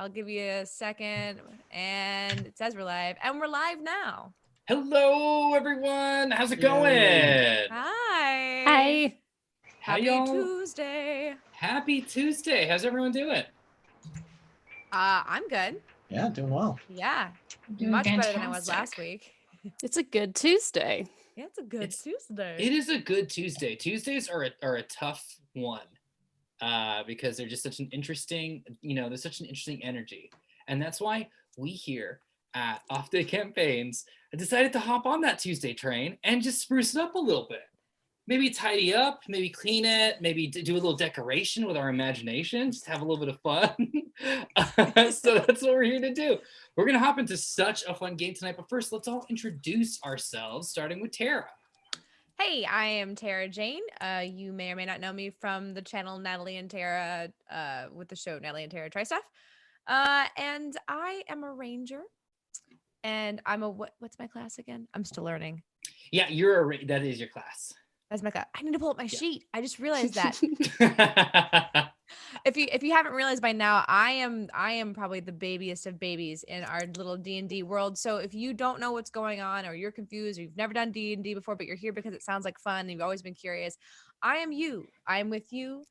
I'll give you a second. And it says we're live. And we're live now. Hello, everyone. How's it Yay. going? Hi. Hi. How Happy y'all? Tuesday. Happy Tuesday. How's everyone doing? I'm good. Yeah, doing well. Yeah. Doing Much better than I was fantastic. last week. It's a good Tuesday. Yeah, it's a good Tuesday. It is a good Tuesday. Tuesdays are a tough one because they're just such an interesting, there's such an interesting energy. And that's why we here at Off Day Campaigns decided to hop on that Tuesday train and just spruce it up a little bit. Maybe tidy up, maybe clean it, maybe do a little decoration with our imagination, just have a little bit of fun. So that's what we're here to do. We're going to hop into such a fun game tonight, but first, let's all introduce ourselves, starting with Tara. Hey, I am Tara Jayn. You may or may not know me from the channel Natalie and Tara with the show Natalie and Tara Try Stuff. And I am a ranger. And I'm a what's my class again? I'm still learning. Yeah, that is your class. That's my class. I need to pull up my sheet. I just realized that. Yeah. If you haven't realized by now, I am probably the babiest of babies in our little D&D world. So if you don't know what's going on, or you're confused, or you've never done D&D before, but you're here because it sounds like fun and you've always been curious, I am you. I am with you.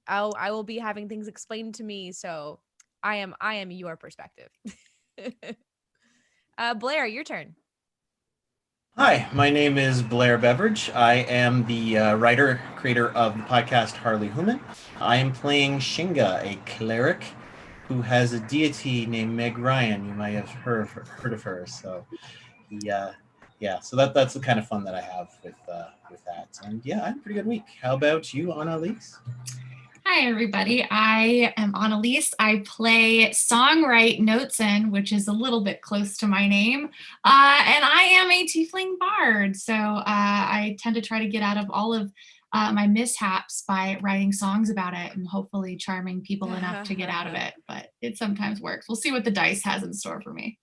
I will be having things explained to me. So I am your perspective. Blair, your turn. Hi, my name is Blair Beveridge. I am the writer, creator of the podcast Harley Human. I am playing Shinga, a cleric who has a deity named Meg Ryan. You might have heard of her. So, so that's the kind of fun that I have with that. And yeah, I had a pretty good week. How about you, Analise? Hi, everybody. I am Analise. I play Songwrite Noteson, which is a little bit close to my name. And I am a Tiefling bard. So I tend to try to get out of all of my mishaps by writing songs about it and hopefully charming people enough to get out of it. But it sometimes works. We'll see what the dice has in store for me.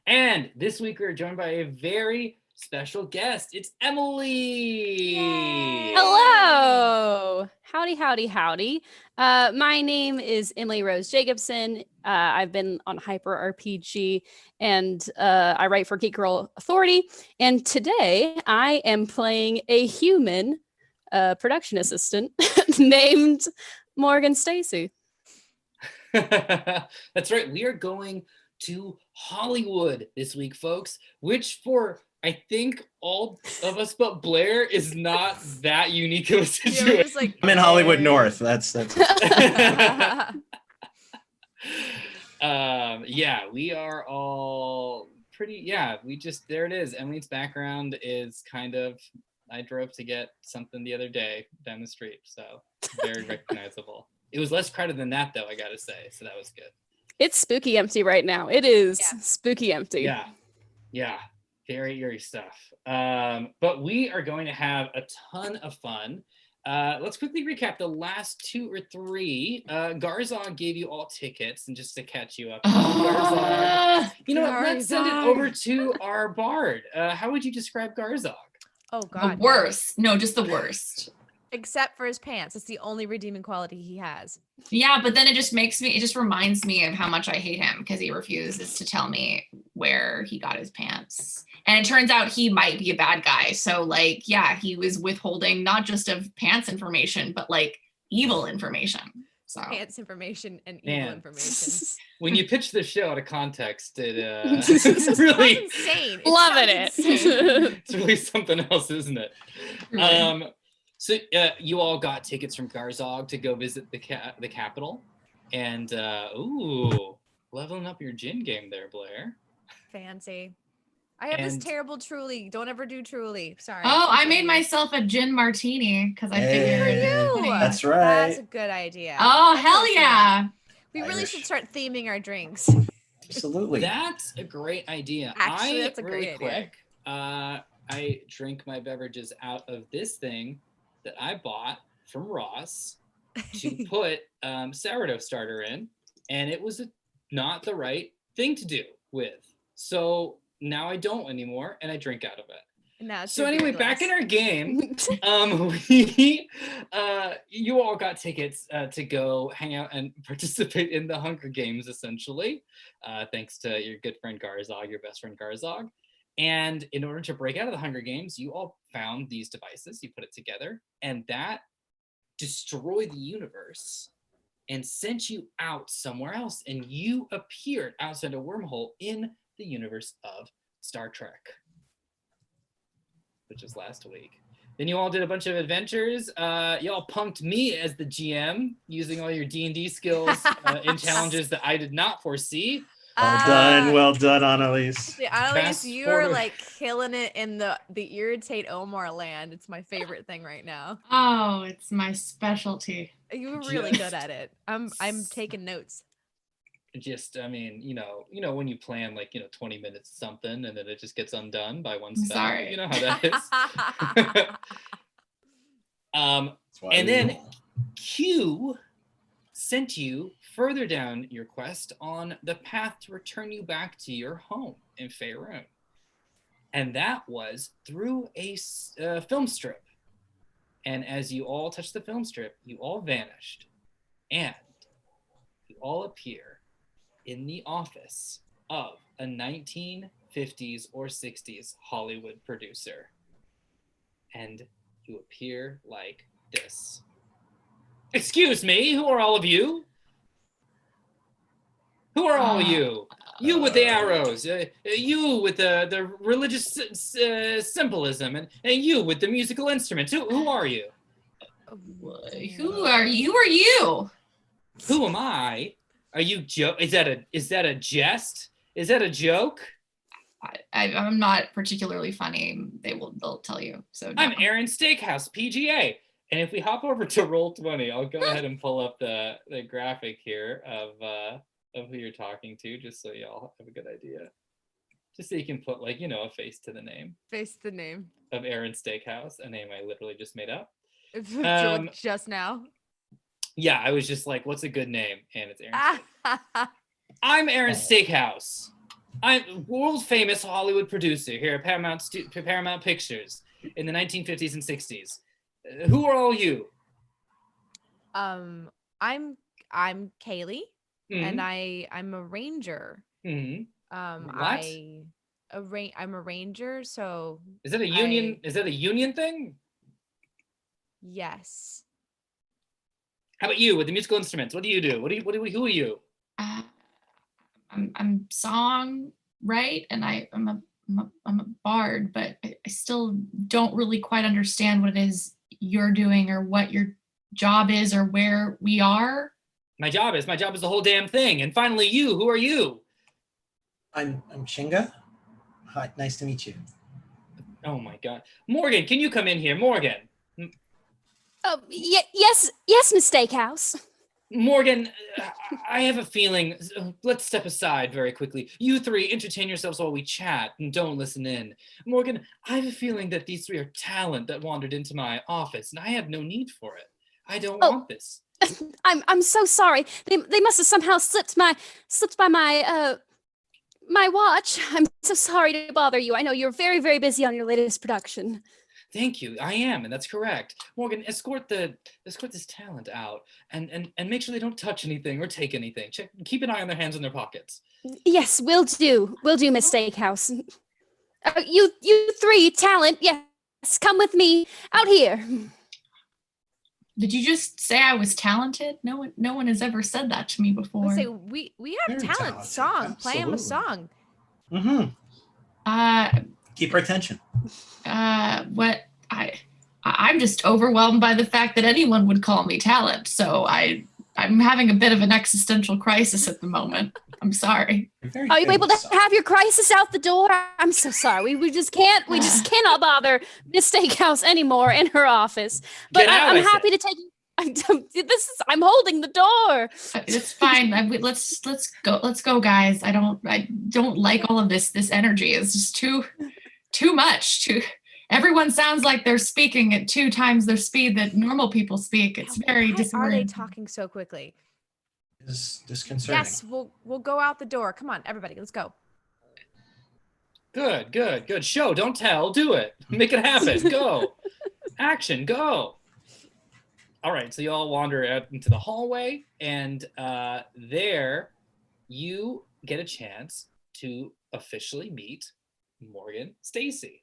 And this week we're joined by a very special guest. It's Emily. Yay. Hello. Howdy. My name is Emily Rose Jacobson. I've been on Hyper RPG and I write for Geek Girl Authority. And today I am playing a human production assistant named Morgan Stacy. That's right. We are going to Hollywood this week, folks, which for I think all of us but Blair is not that unique of a situation. I'm in Hollywood North. That's yeah, we are all pretty, there it is. Emily's background is kind of, I drove to get something the other day down the street, so very recognizable. It was less crowded than that, though, I gotta say, so that was good. It's spooky empty right now. It is spooky empty. Yeah. Very eerie stuff. But we are going to have a ton of fun. Let's quickly recap the last 2 or 3. Garzog gave you all tickets, and just to catch you up, Garzog, let's send it over to our bard. How would you describe Garzog? Oh God, the worst. No, just the worst. Except for his pants. It's the only redeeming quality he has. Yeah, but then it just reminds me of how much I hate him because he refuses to tell me where he got his pants. And it turns out he might be a bad guy. So he was withholding not just of pants information, but evil information. So pants information and evil information. When you pitch the show out of context, it really insane. Loving it. It's really something else, isn't it? Really. So you all got tickets from Garzog to go visit the capital, and leveling up your gin game there, Blair. Fancy. I have this terrible Truly. Don't ever do Truly. Sorry. Oh, I made myself a gin martini because I figured. You. That's right. That's a good idea. Oh, hell yeah. We really should start theming our drinks. Absolutely. That's a great idea. Actually, that's a great idea. I drink my beverages out of this thing that I bought from Ross to put sourdough starter in, and it was not the right thing to do with. So now I don't anymore, and I drink out of it. Now it's So anyway, back in ridiculous. our game, we you all got tickets to go hang out and participate in the Hunger Games, essentially, thanks to your good friend Garzog, your best friend Garzog. And in order to break out of the Hunger Games, you all found these devices, you put it together, and that destroyed the universe and sent you out somewhere else, and you appeared outside a wormhole in the universe of Star Trek, which was last week. Then you all did a bunch of adventures. You all punked me as the GM using all your D&D skills in challenges that I did not foresee. Well done, Analise. See, Annalise, Fast you're forward. like killing it in the irritate Omar land. It's my favorite thing right now. Oh, it's my specialty. You're really Just- good at it. I'm taking notes. Just, I mean, you know when you plan like 20 minutes something and then it just gets undone by one I'm spell. sorry. You know how that is. That's why And we then roll. Q sent you further down your quest on the path to return you back to your home in Faerun. And that was through a film strip. And as you all touched the film strip, you all vanished. And you all appear in the office of a 1950s or 60s Hollywood producer. And you appear like this. Excuse me, who are all of you? Who are all of you? You with the arrows, you with the religious symbolism, and you with the musical instruments. Who are you? Who are you? Who are you? Who am I? Are you is that a jest? Is that a joke? I'm not particularly funny. They'll tell you. So no. I'm Aaron Steakhouse, PGA. And if we hop over to Roll20, I'll go ahead and pull up the graphic here of who you're talking to, just so y'all have a good idea. Just so you can put a face to the name. Face the name. Of Aaron Steakhouse, a name I literally just made up. Just now. Yeah, I was just like, what's a good name? And it's Aaron Steakhouse. I'm Aaron Steakhouse. I'm world famous Hollywood producer here at Paramount Pictures in the 1950s and 60s. Who are all you? I'm Kaylee, and I'm a ranger. Mm-hmm. What? I'm a ranger, so Is that a union? Is that a union thing? Yes. How about you with the musical instruments? What do you do? Who are you? I'm song, right? And I'm a bard, but I still don't really quite understand what it is you're doing or what your job is or where we are. My job is the whole damn thing. And finally, you. Who are you? I'm Shinga. Hi, nice to meet you. Oh my God, Morgan, can you come in here, Morgan? Yes, Miss Steakhouse. Morgan, I have a feeling. Let's step aside very quickly. You three entertain yourselves while we chat and don't listen in. Morgan, I have a feeling that these three are talent that wandered into my office, and I have no need for it. I don't want this. I'm so sorry. They must have somehow slipped by my my watch. I'm so sorry to bother you. I know you're very, very busy on your latest production. Thank you. I am, and that's correct. Morgan, escort this talent out, and make sure they don't touch anything or take anything. Keep an eye on their hands and their pockets. Yes, will do, Miss Steakhouse. You three, talent, yes, come with me out here. Did you just say I was talented? No one has ever said that to me before. Let's say we have Very talent. talented, Song. Play him a absolutely. song. Mm-hmm. Keep our attention. I'm just overwhelmed by the fact that anyone would call me talent. So I'm having a bit of an existential crisis at the moment. I'm sorry. Are you able to have your crisis out the door? I'm so sorry. We just cannot bother Miss Steakhouse anymore in her office. But I'm happy to take you. I'm holding the door. It's fine. Let's go, guys. I don't like all of this energy. It's just too much. Everyone sounds like they're speaking at 2 times their speed that normal people speak. It's very Why disorienting. are they talking so quickly? Is disconcerting. Yes, we'll go out the door. Come on, everybody, let's go. Good. Show, don't tell. Do it. Make it happen. Go. Action, go. All right, so you all wander out into the hallway, and there you get a chance to officially meet Morgan Stacy.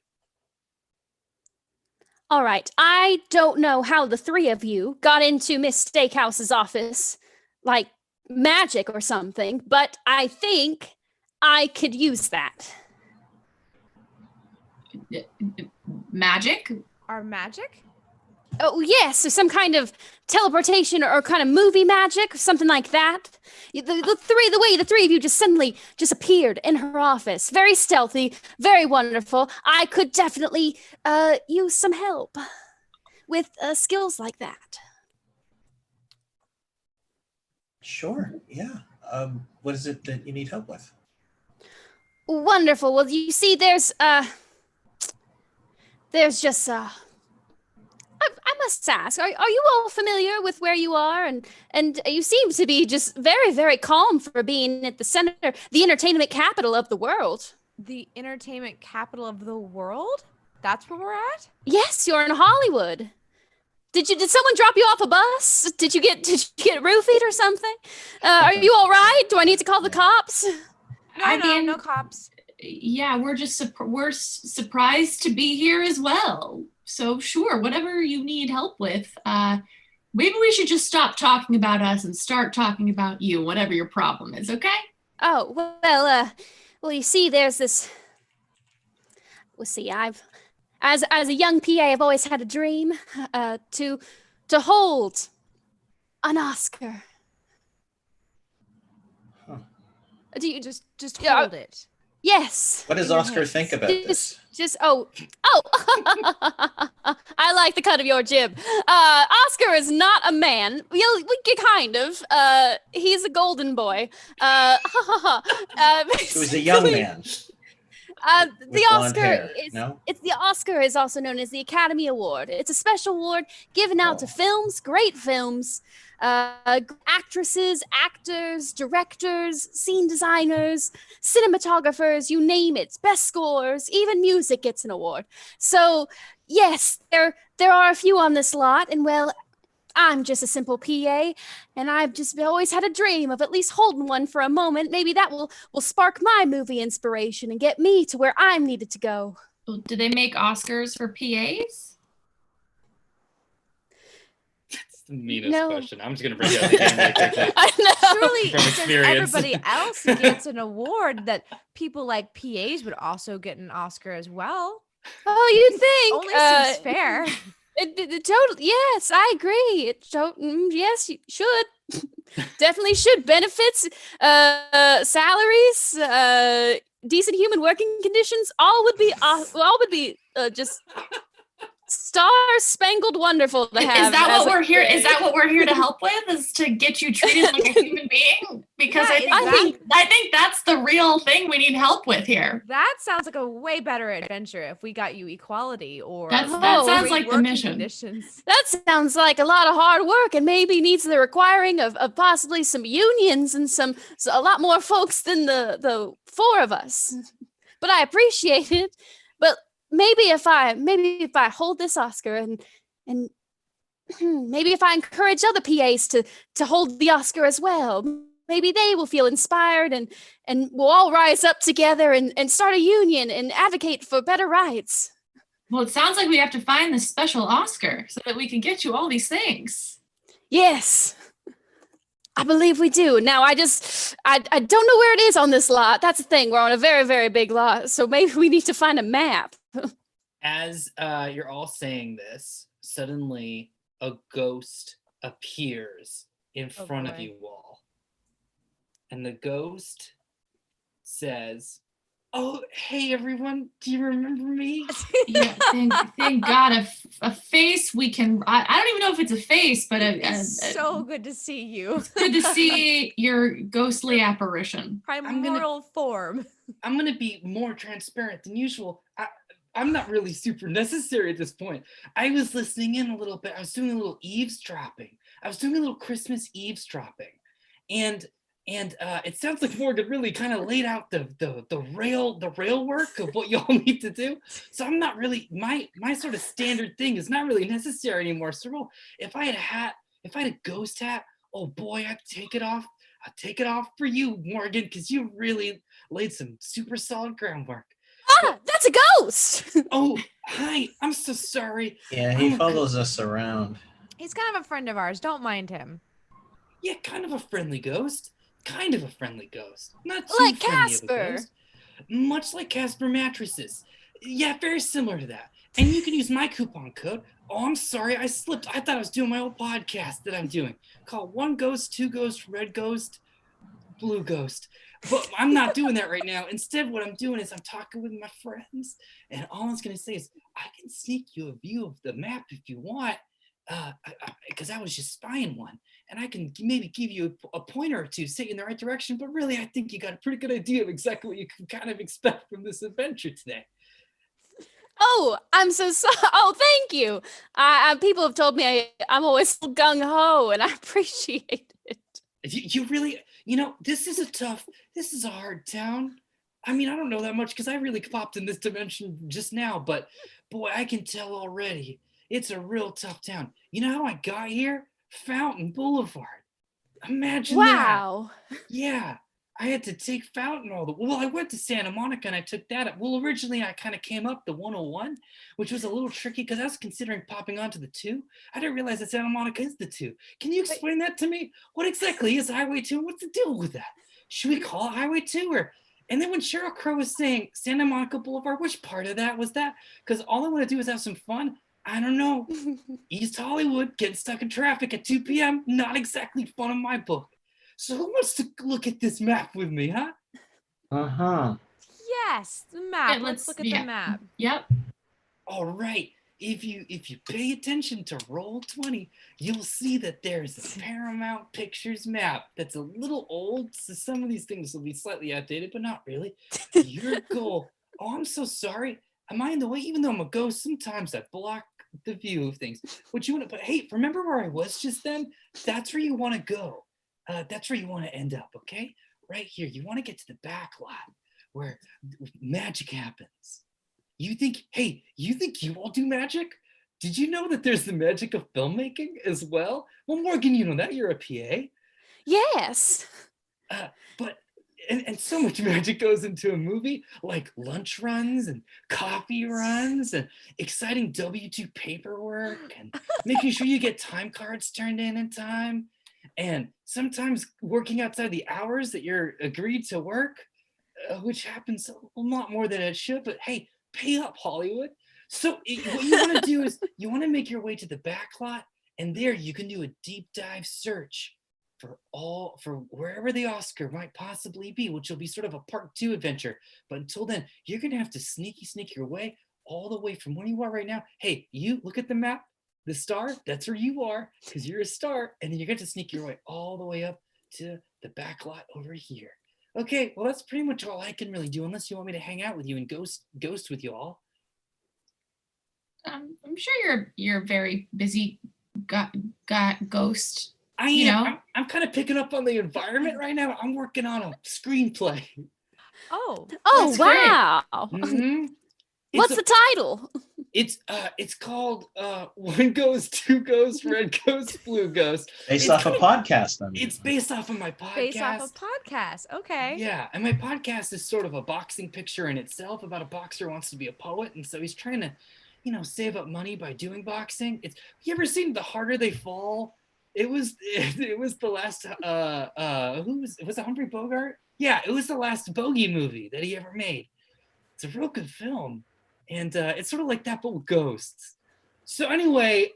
All right, I don't know how the three of you got into Miss Steakhouse's office, like magic or something, but I think I could use that. Magic? Our magic? Oh, yes, so some kind of teleportation or kind of movie magic, something like that. The three of you just suddenly just appeared in her office. Very stealthy, very wonderful. I could definitely use some help with skills like that. Sure, yeah. What is it that you need help with? Wonderful. Well, you see, there's just I must ask, are you all familiar with where you are? And you seem to be just very, very calm for being at the center, the entertainment capital of the world. The entertainment capital of the world? That's where we're at? Yes, you're in Hollywood. Did someone drop you off a bus? Did you get roofied or something? Are you all right? Do I need to call the cops? No cops. Yeah, we're surprised to be here as well. So sure, whatever you need help with, maybe we should just stop talking about us and start talking about you, whatever your problem is, okay? Oh, well, you see, there's this. Well, see, as a young PA, I've always had a dream to hold an Oscar. Huh. Do you just hold it? Yes. What does Oscar think about this? Oh. I like the cut of your jib. Oscar is not a man. We kind of. He's a golden boy. He was a young man. The Oscar the Oscar is also known as the Academy Award. It's a special award given out to great films, actresses, actors, directors, scene designers, cinematographers, you name it, best scores, even music gets an award. So yes, there are a few on this lot, and well, I'm just a simple PA, and I've just always had a dream of at least holding one for a moment. Maybe that will spark my movie inspiration and get me to where I'm needed to go. Well, do they make Oscars for PAs? That's the meanest question. I'm just going to break out the game right quickly. I know. Surely, From since experience. everybody else gets an award, that people like PAs would also get an Oscar as well. Oh, you think? Only seems fair. It totally, yes, I agree. Yes, you should. Definitely should. Benefits, salaries, decent human working conditions, all would be just star-spangled wonderful to have. Is that what we're here? Is that what we're here to help with? Is to get you treated like a human being? Because I think that's the real thing we need help with here. That sounds like a way better adventure if we got you equality or that sounds like the mission. Conditions. That sounds like a lot of hard work and maybe needs the requiring of possibly some unions and a lot more folks than the four of us. But I appreciate it. But maybe if I hold this Oscar and maybe if I encourage other PAs to hold the Oscar as well, maybe they will feel inspired and we'll all rise up together and start a union and advocate for better rights. Well, it sounds like we have to find this special Oscar so that we can get you all these things. Yes, I believe we do. Now, I don't know where it is on this lot. That's the thing. We're on a very, very big lot, so maybe we need to find a map. As you're all saying this, suddenly a ghost appears in front of you all. And the ghost says, "Oh, hey everyone, do you remember me?" Yeah, thank God, a face we can. I don't even know if it's a face, but It's so good to see you. It's good to see your ghostly apparition. Primordial form. I'm gonna be more transparent than usual. I'm not really super necessary at this point. I was listening in a little bit. I was doing a little eavesdropping. I was doing a little Christmas eavesdropping. And And it sounds like Morgan really kind of laid out the rail work of what y'all need to do. So I'm not really, my sort of standard thing is not really necessary anymore. So if I had a ghost hat, oh boy, I'd take it off. I'd take it off for you, Morgan, because you really laid some super solid groundwork. That's a ghost. Oh, hi. I'm so sorry. Yeah, he follows us around. He's kind of a friend of ours. Don't mind him. Yeah, kind of a friendly ghost. Kind of a friendly ghost. Not too Like friendly Casper. of a ghost. Much like Casper mattresses. Yeah, very similar to that. And you can use my coupon code. Oh, I'm sorry, I slipped. I thought I was doing my old podcast that I'm doing called One Ghost, Two Ghost, Red Ghost, Blue Ghost. But I'm not doing that right now. Instead, what I'm doing is I'm talking with my friends, and all I was going to say is I can sneak you a view of the map if you want, because I was just spying one, and I can maybe give you a pointer or two, set you in the right direction. But really, I think you got a pretty good idea of exactly what you can kind of expect from this adventure today. Oh, I'm so sorry. Oh, thank you. People have told me I'm always gung ho, and I appreciate it. You really, this is a hard town. I mean, I don't know that much because I really popped in this dimension just now, but boy, I can tell already it's a real tough town. You know how I got here? Fountain Boulevard. Imagine that. Wow. Yeah, I had to take Fountain well, I went to Santa Monica and I took that up. Well, originally I kind of came up the 101, which was a little tricky because I was considering popping onto the 2. I didn't realize that Santa Monica is the 2. Can you explain that to me? What exactly is Highway 2? What's the deal with that? Should we call it Highway 2 or? And then when Cheryl Crow was saying Santa Monica Boulevard, which part of that was that? Because all I want to do is have some fun. I don't know. East Hollywood, getting stuck in traffic at 2 p.m., not exactly fun in my book. So who wants to look at this map with me, huh? Uh-huh. Yes, the map. Yeah, Let's look at the map. Yep. All right. If you pay attention to Roll20, you'll see that there's a Paramount Pictures map that's a little old, so some of these things will be slightly outdated, but not really. Your goal. Oh, I'm so sorry. Am I in the way? Even though I'm a ghost, sometimes I block the view of things. What you want to? But hey, remember where I was just then? That's where you want to go. That's where you want to end up. Okay, right here. You want to get to the back lot where magic happens. You think you all do magic? Did you know that there's the magic of filmmaking as well? Well, Morgan, you know that. You're a PA. Yes. But so much magic goes into a movie, like lunch runs and coffee runs and exciting W-2 paperwork and making sure you get time cards turned in time. And sometimes working outside the hours that you're agreed to work, which happens a lot more than it should. But hey, pay up, Hollywood. So what you want to do is you want to make your way to the back lot, and there you can do a deep dive search for wherever the Oscar might possibly be, which will be sort of a part 2 adventure. But until then, you're gonna have to sneak your way all the way from where you are right now. Hey, you look at the map, the star, that's where you are, because you're a star, and then you're going to sneak your way all the way up to the back lot over here. Okay, well, that's pretty much all I can really do, unless you want me to hang out with you and ghost with you all. I'm sure you're very busy, got ghost. I am. I'm kind of picking up on the environment right now. I'm working on a screenplay. Oh, wow. Mm-hmm. What's the title? It's called One Ghost, Two Ghosts, Red Ghost, Blue Ghost. Based off a podcast, then. It's based off of my podcast. Based off a podcast. Okay. Yeah, and my podcast is sort of a boxing picture in itself about a boxer who wants to be a poet, and so he's trying to, save up money by doing boxing. You ever seen The Harder They Fall? It was the last was it Humphrey Bogart? Yeah, it was the last Bogey movie that he ever made. It's a real good film. And it's sort of like that, but with ghosts. So anyway,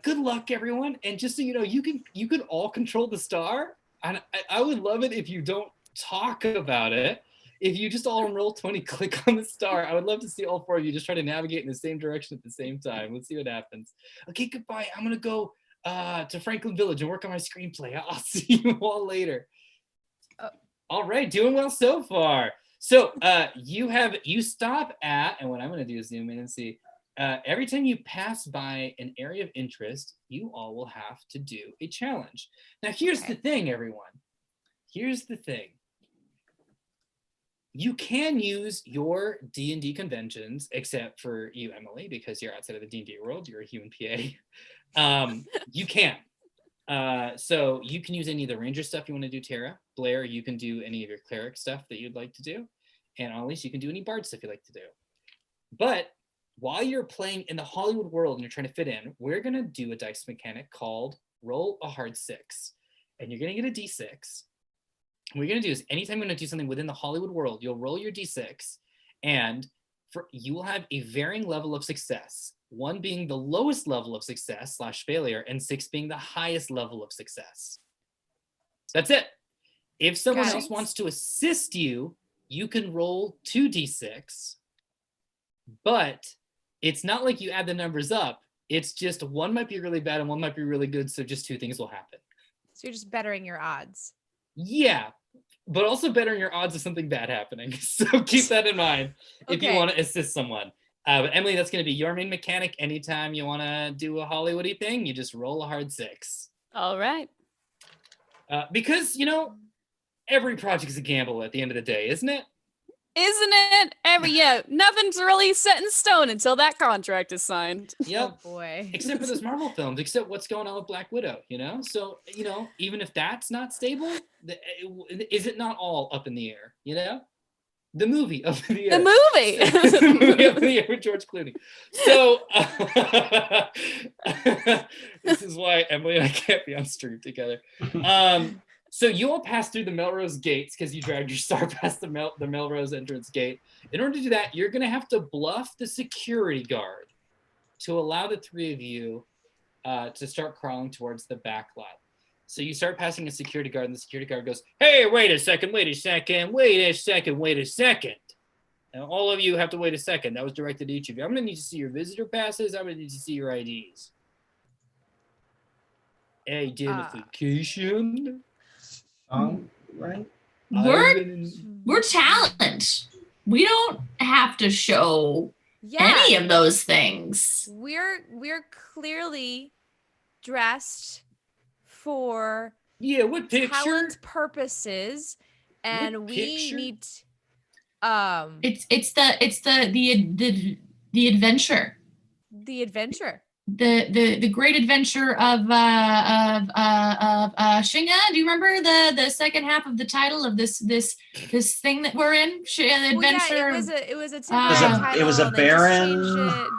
good luck, everyone. And just so you know, you can all control the star. And I would love it if you don't talk about it. If you just all on Roll20 click on the star, I would love to see all 4 of you just try to navigate in the same direction at the same time. Let's see what happens. Okay, goodbye. I'm gonna go to Franklin Village and work on my screenplay. I'll see you all later. All right, doing well so far. So you stop at, and what I'm going to do is zoom in and see, every time you pass by an area of interest, you all will have to do a challenge. Now, here's the thing, everyone. here's the thing. You can use your D&D conventions, except for you, Emily, because you're outside of the D&D world. You're a human PA. You can. So you can use any of the ranger stuff you want to do, Tara. Blair, you can do any of your cleric stuff that you'd like to do. And Annalise, you can do any bard stuff you like to do. But while you're playing in the Hollywood world and you're trying to fit in, we're going to do a dice mechanic called roll a hard 6. And you're going to get a d6. What you're going to do is anytime you're going to do something within the Hollywood world, you'll roll your d6 and you will have a varying level of success. 1 being the lowest level of success / failure, and 6 being the highest level of success. That's it. If someone else wants to assist you, you can roll 2d6, but it's not like you add the numbers up. It's just 1 might be really bad and 1 might be really good, so just 2 things will happen. So you're just bettering your odds. Yeah, but also bettering your odds of something bad happening. So keep that in mind if you want to assist someone. But Emily, that's going to be your main mechanic. Anytime you want to do a Hollywoody thing, you just roll a hard 6. All right. Because, every project is a gamble at the end of the day, isn't it? Isn't it? Nothing's really set in stone until that contract is signed. Yep. Oh boy. Except for those Marvel films, except what's going on with Black Widow, So, even if that's not stable, is it not all up in the air, The movie up in the air. The movie! The movie up in the air with George Clooney. So, this is why Emily and I can't be on stream together. So you all pass through the Melrose gates because you dragged your star past the Melrose entrance gate. In order to do that, you're going to have to bluff the security guard to allow the 3 of you to start crawling towards the back lot. So you start passing a security guard, and the security guard goes, "Hey, wait a second. And all of you have to wait a second. That was directed at each of you. I'm going to need to see your visitor passes. I'm going to need to see your IDs. Identification. Right? We're talent. We don't have to show any of those things. We're clearly dressed for what picture? Talent purposes, and we need it's the adventure. The adventure. The great adventure of Shinga. Do you remember the second half of the title of this thing that we're in? Adventure. It was a title. It was a Baron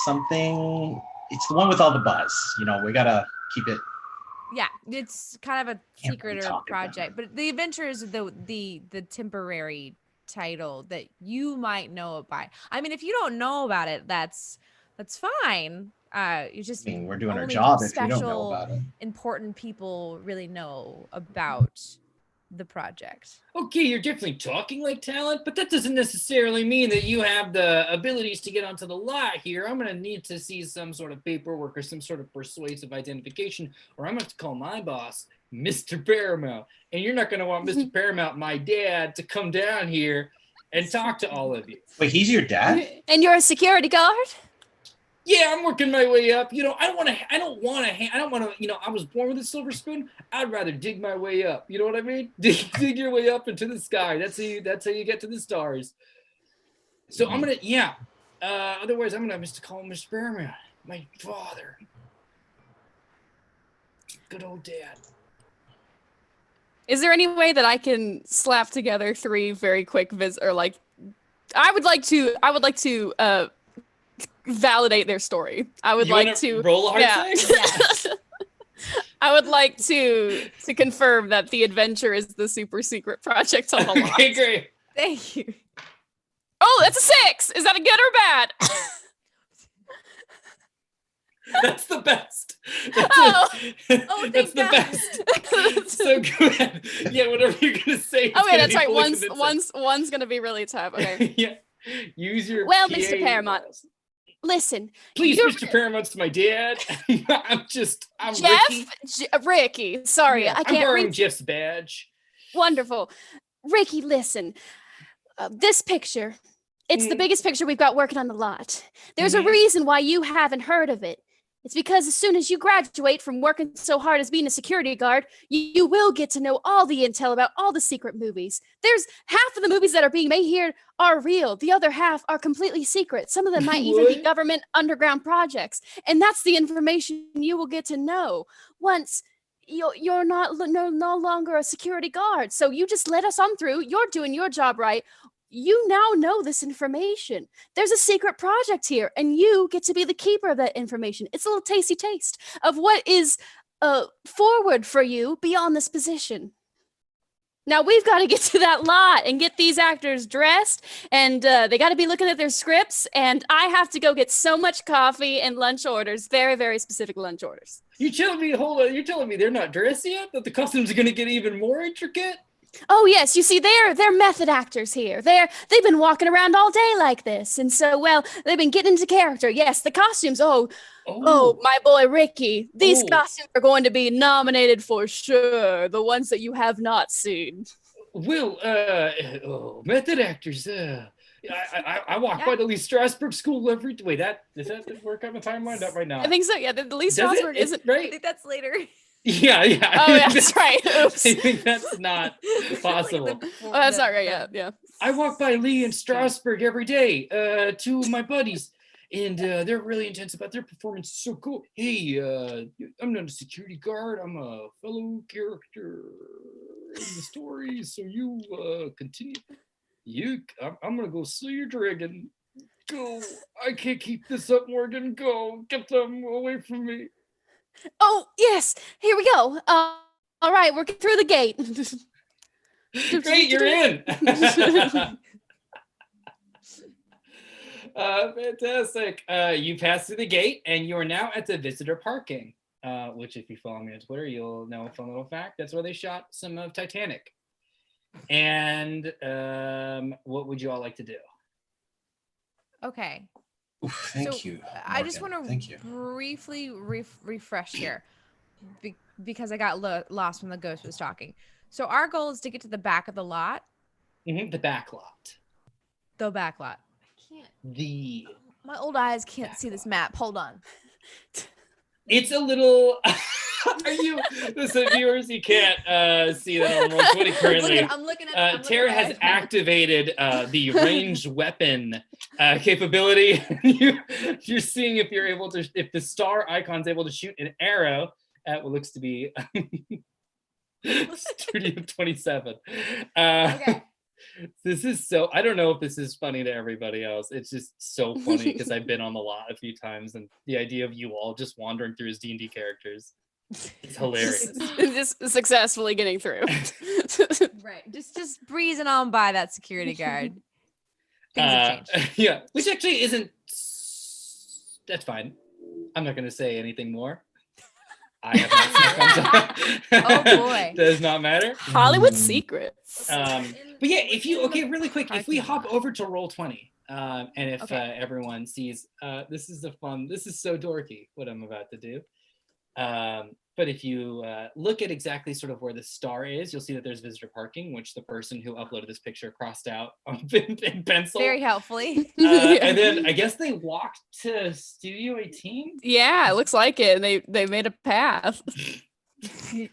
something. It's the one with all the buzz. We gotta keep it. Yeah, it's kind of a secret project, but the adventure is the temporary title that you might know it by. I mean, if you don't know about it, that's fine. You just we're doing our job if you don't know about it. Important people really know about the project. Okay, you're definitely talking like talent, but that doesn't necessarily mean that you have the abilities to get onto the lot here. I'm going to need to see some sort of paperwork or some sort of persuasive identification, or I'm going to have to call my boss, Mr. Paramount. And you're not going to want Mr. Paramount, my dad, to come down here and talk to all of you. Wait, he's your dad? And you're a security guard? Yeah, I'm working my way up. I don't want to, I was born with a silver spoon. I'd rather dig my way up. You know what I mean? Dig your way up into the sky. That's how you get to the stars. So I'm going to, otherwise I'm going to have to call Mr. Paramount, my father. Good old dad. Is there any way that I can slap together 3 very quick I would like to validate their story. I would like to roll a hard thing? Yeah. I would like to confirm that the adventure is the super secret project on the lot. Okay, great. Thank you. Oh, that's a 6. Is that a good or bad? That's the best. That's the best. So good. Yeah, whatever you're gonna say. Okay, that's right. One's gonna be really tough. Okay. Yeah. Use your. Well, PA Mr. Paramount, listen. Please, Mr. Paramount's my dad. I'm Jeff. Ricky. Sorry, yeah, I can't. I'm wearing Jeff's badge. Wonderful, Ricky. Listen, this picture. It's the biggest picture we've got working on the lot. There's a reason why you haven't heard of it. It's because as soon as you graduate from working so hard as being a security guard, you will get to know all the intel about all the secret movies. There's half of the movies that are being made here are real. The other half are completely secret. Some of them might even be government underground projects. And that's the information you will get to know once you're no longer a security guard. So you just let us on through. You're doing your job right. You now know this information. There's a secret project here, and you get to be the keeper of that information. It's a little tasty taste of what is forward for you beyond this position. Now we've got to get to that lot and get these actors dressed, and they got to be looking at their scripts, and I have to go get so much coffee and lunch orders, very, very specific lunch orders. You're telling me they're not dressed yet? That the costumes are going to get even more intricate? Oh yes, you see, they're method actors here. They've been walking around all day like this, and so well they've been getting into character. Yes, the costumes. Oh, my boy Ricky, these costumes are going to be nominated for sure. The ones that you have not seen. Well, method actors. I walk by the Lee Strasberg School every. Wait, does that work on the timeline? Not right now. I think so. Yeah, the Lee Strasberg isn't right. I think that's later. Yeah. Oh, yeah, that's right. Oops. I think that's not possible. That's not right. Yeah. I walk by Lee and Strasberg every day. Two of my buddies, and they're really intense about their performance. It's so cool. Hey, I'm not a security guard. I'm a fellow character in the story. So you continue. I'm gonna go slay your dragon. Go. I can't keep this up, Morgan. Go. Get them away from me. Oh, yes. Here we go. All right, we're through the gate. Great, you're in. Fantastic. You passed through the gate, and you are now at the visitor parking, which if you follow me on Twitter, you'll know a fun little fact. That's where they shot some of Titanic. And what would you all like to do? Okay. Thank you. Morgan. I just want to briefly refresh here because I got lost when the ghost was talking. So our goal is to get to the back of the lot. Mm-hmm, the back lot. The back lot. I can't. My old eyes can't see this map. Hold on. It's a little. Listen, viewers, you can't see that on Roll20 currently. I'm looking at Tara has activated the ranged weapon capability. You're seeing if the star icon's able to shoot an arrow at what looks to be Studio 27. Okay. This is so. I don't know if this is funny to everybody else. It's just so funny because I've been on the lot a few times, and the idea of you all just wandering through as D&D characters. It's hilarious. Just successfully getting through. Right. Just breezing on by that security guard. Things have changed. Yeah, which actually isn't. That's fine. I'm not going to say anything more. I have not snuck on. Oh boy. Does not matter. Hollywood secrets. But yeah, really quick, if we hop over to Roll20, and if everyone sees, this is so dorky what I'm about to do. But if you look at exactly sort of where the star is, you'll see that there's visitor parking, which the person who uploaded this picture crossed out in pencil. Very helpfully. And then I guess they walked to Studio 18. Yeah, it looks like it. They made a path.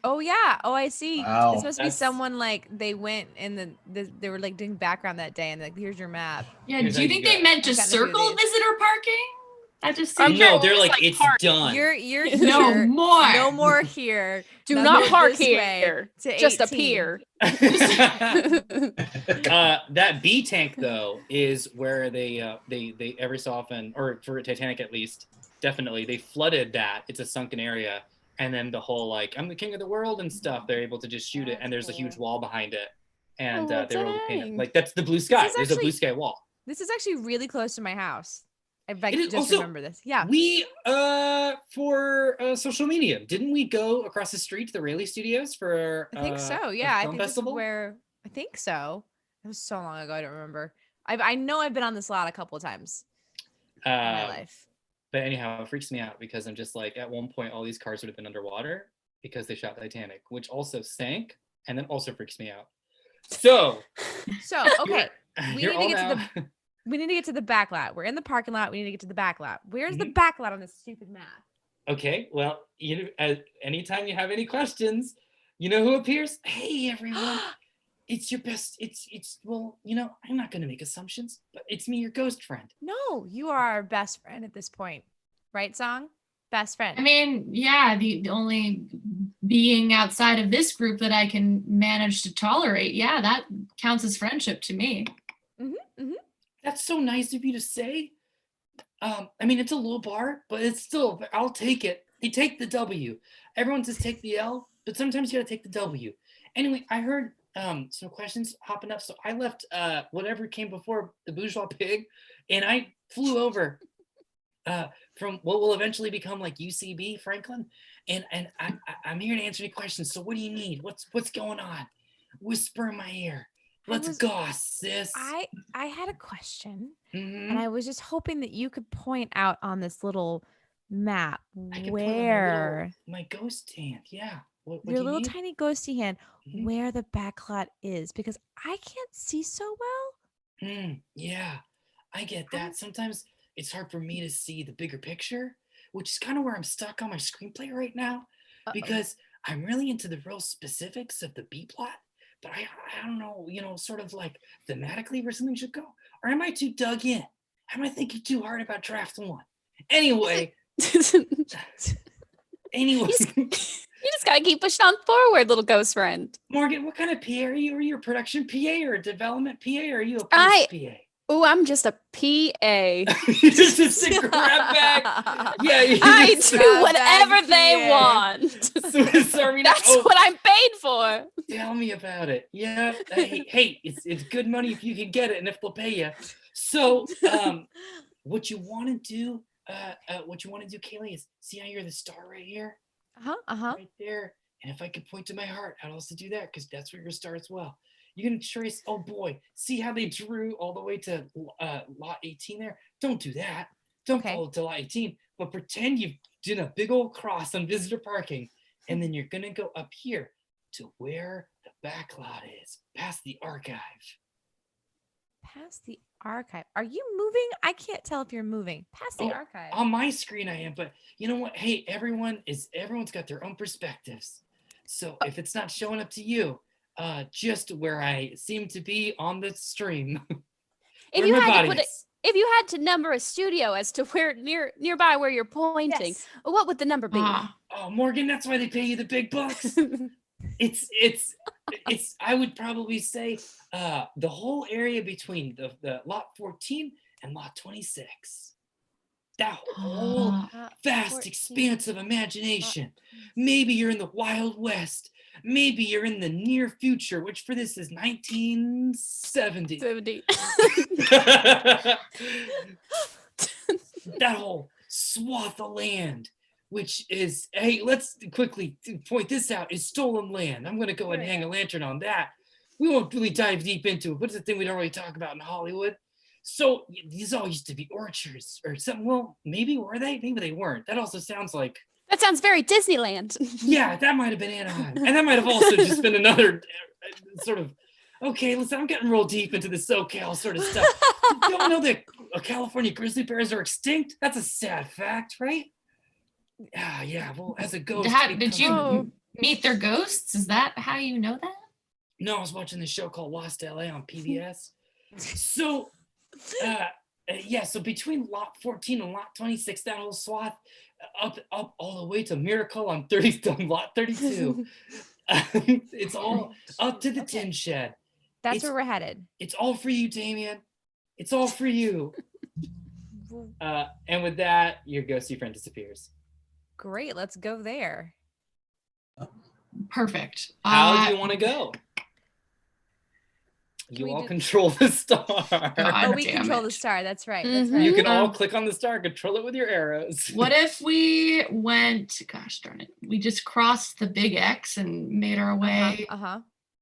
Oh yeah. Oh, I see. Wow. This must be someone like they went and they were like doing background that day and like here's your map. Yeah. Do you think they meant just circle visitor parking? I just seemed no, they're like it's park. done. You're here. No more here. Do not park here. Just 18. appear. That B tank though is where they every so often, or for Titanic at least, definitely they flooded that. It's a sunken area, and then the whole like I'm the king of the world and stuff. They're able to just shoot it, and there's a huge wall behind it, and they were able to paint it. Like that's the blue sky. There's a blue sky wall. This is actually really close to my house. I just also, remember this. Yeah. We for social media, didn't we go across the street to the Rayleigh Studios for I think so. Yeah, I think festival? this is where I think so. It was so long ago, I don't remember. I know I've been on this lot a couple of times in my life. But anyhow, it freaks me out because I'm just like at one point all these cars would have been underwater because they shot Titanic, which also sank and then also freaks me out. So okay. We need to get to the back lot. We're in the parking lot. We need to get to the back lot. Where's the back lot on this stupid map? Okay, well, anytime you have any questions, you know who appears? Hey, everyone. It's your best. Well, I'm not going to make assumptions, but it's me, your ghost friend. No, you are our best friend at this point. Right, Song? Best friend. I mean, yeah, the only being outside of this group that I can manage to tolerate, yeah, that counts as friendship to me. That's so nice of you to say. I mean, it's a low bar, but it's still, I'll take it. They take the W. Everyone says take the L, but sometimes you gotta take the W. Anyway, I heard some questions hopping up, so I left whatever came before the bourgeois pig, and I flew over from what will eventually become like UCB Franklin, and I'm here to answer any questions. So what do you need? What's going on? Whisper in my ear. Let's goss, sis. I had a question, Mhm. and I was just hoping that you could point out on this little map I can where put my ghost hand. Yeah. What your do you little need? tiny ghosty hand, Mhm. where the backlot is, because I can't see so well. Yeah, I get that. Sometimes it's hard for me to see the bigger picture, which is kind of where I'm stuck on my screenplay right now, because I'm really into the real specifics of the B plot, but I don't know, sort of like thematically where something should go. Or am I too dug in? Am I thinking too hard about draft one? Anyway, You just gotta keep pushing on forward, little ghost friend. Morgan, what kind of PA are you? Are you a production PA or a development PA, or are you a post PA? Oh, I'm just a PA. You just a grab bag. Yeah, I do whatever they want. That's what I'm paid for. Tell me about it. Yeah. Hey, it's good money if you can get it and if they'll pay you. So, what you want to do, Kaylee, is see how you're the star right here? Right there. And if I could point to my heart, I'd also do that because that's where your star as well. You're gonna trace. Oh boy, see how they drew all the way to lot 18 there? Don't do that. Don't follow to lot 18, but pretend you've done a big old cross on visitor parking, and then you're gonna go up here to where the back lot is, past the archive. Past the archive. Are you moving? I can't tell if you're moving. Past the archive. On my screen I am, but you know what? Hey, everyone's got their own perspectives. So if it's not showing up to you, just where I seem to be on the stream. If you had to number a studio as to where nearby where you're pointing, what would the number be? Oh, Morgan, that's why they pay you the big bucks. It's I would probably say the whole area between the lot 14 and lot 26. That whole vast expanse of imagination. Maybe you're in the Wild West. Maybe you're in the near future, which for this is 1970. That whole swath of land, which is, hey, let's quickly point this out, is stolen land. I'm going to go and hang a lantern on that. We won't really dive deep into it. What's the thing we don't really talk about in Hollywood? So these all used to be orchards or something. Well, maybe were they? Maybe they weren't. That also sounds like... That sounds very Disneyland. Yeah, that might have been Anaheim. And that might have also just been another sort of... Okay, listen, I'm getting real deep into the SoCal sort of stuff. You don't know that California grizzly bears are extinct? That's a sad fact, right? Yeah. Well, as a ghost... Did you meet their ghosts? Is that how you know that? No, I was watching this show called Lost LA on PBS. So... so between lot 14 and lot 26, that whole swath, up all the way to Miracle on lot 32. It's all up to the tin shed. That's where we're headed. It's all for you, Damien. It's all for you. And with that, your ghosty friend disappears. Great, let's go there. Perfect. How do you want to go? You all control the star. We control the star. That's right. That's right. You can all click on the star, control it with your arrows. What if we went, gosh darn it, we just crossed the big X and made our way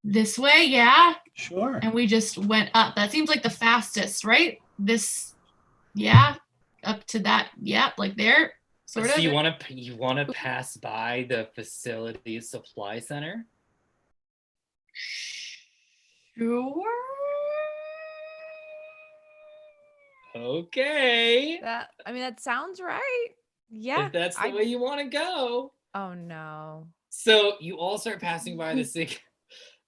this way? Yeah. Sure. And we just went up. That seems like the fastest, right? Up to that. Yeah, like there. Sort of. You want to pass by the facility supply center? Sure. Okay. That sounds right. Yeah. If that's the way you want to go. Oh no. So you all start passing by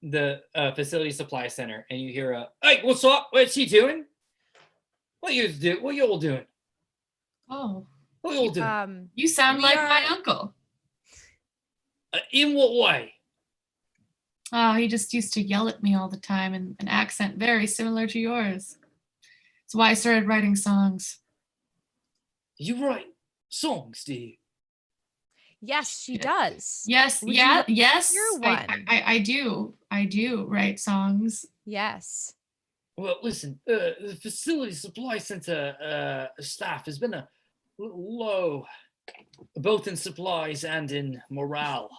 the facility supply center, and you hear "Hey, what's up? What's he doing? What you all doing? Oh, What you all doing? you sound like my uncle. In what way? Oh, he just used to yell at me all the time in an accent very similar to yours. That's why I started writing songs. You write songs, do you? Yes, she does. Yes, Would yeah, you yes. hear one? I do. I do write songs. Yes. Well, listen, the facility supply center staff has been a little low, both in supplies and in morale.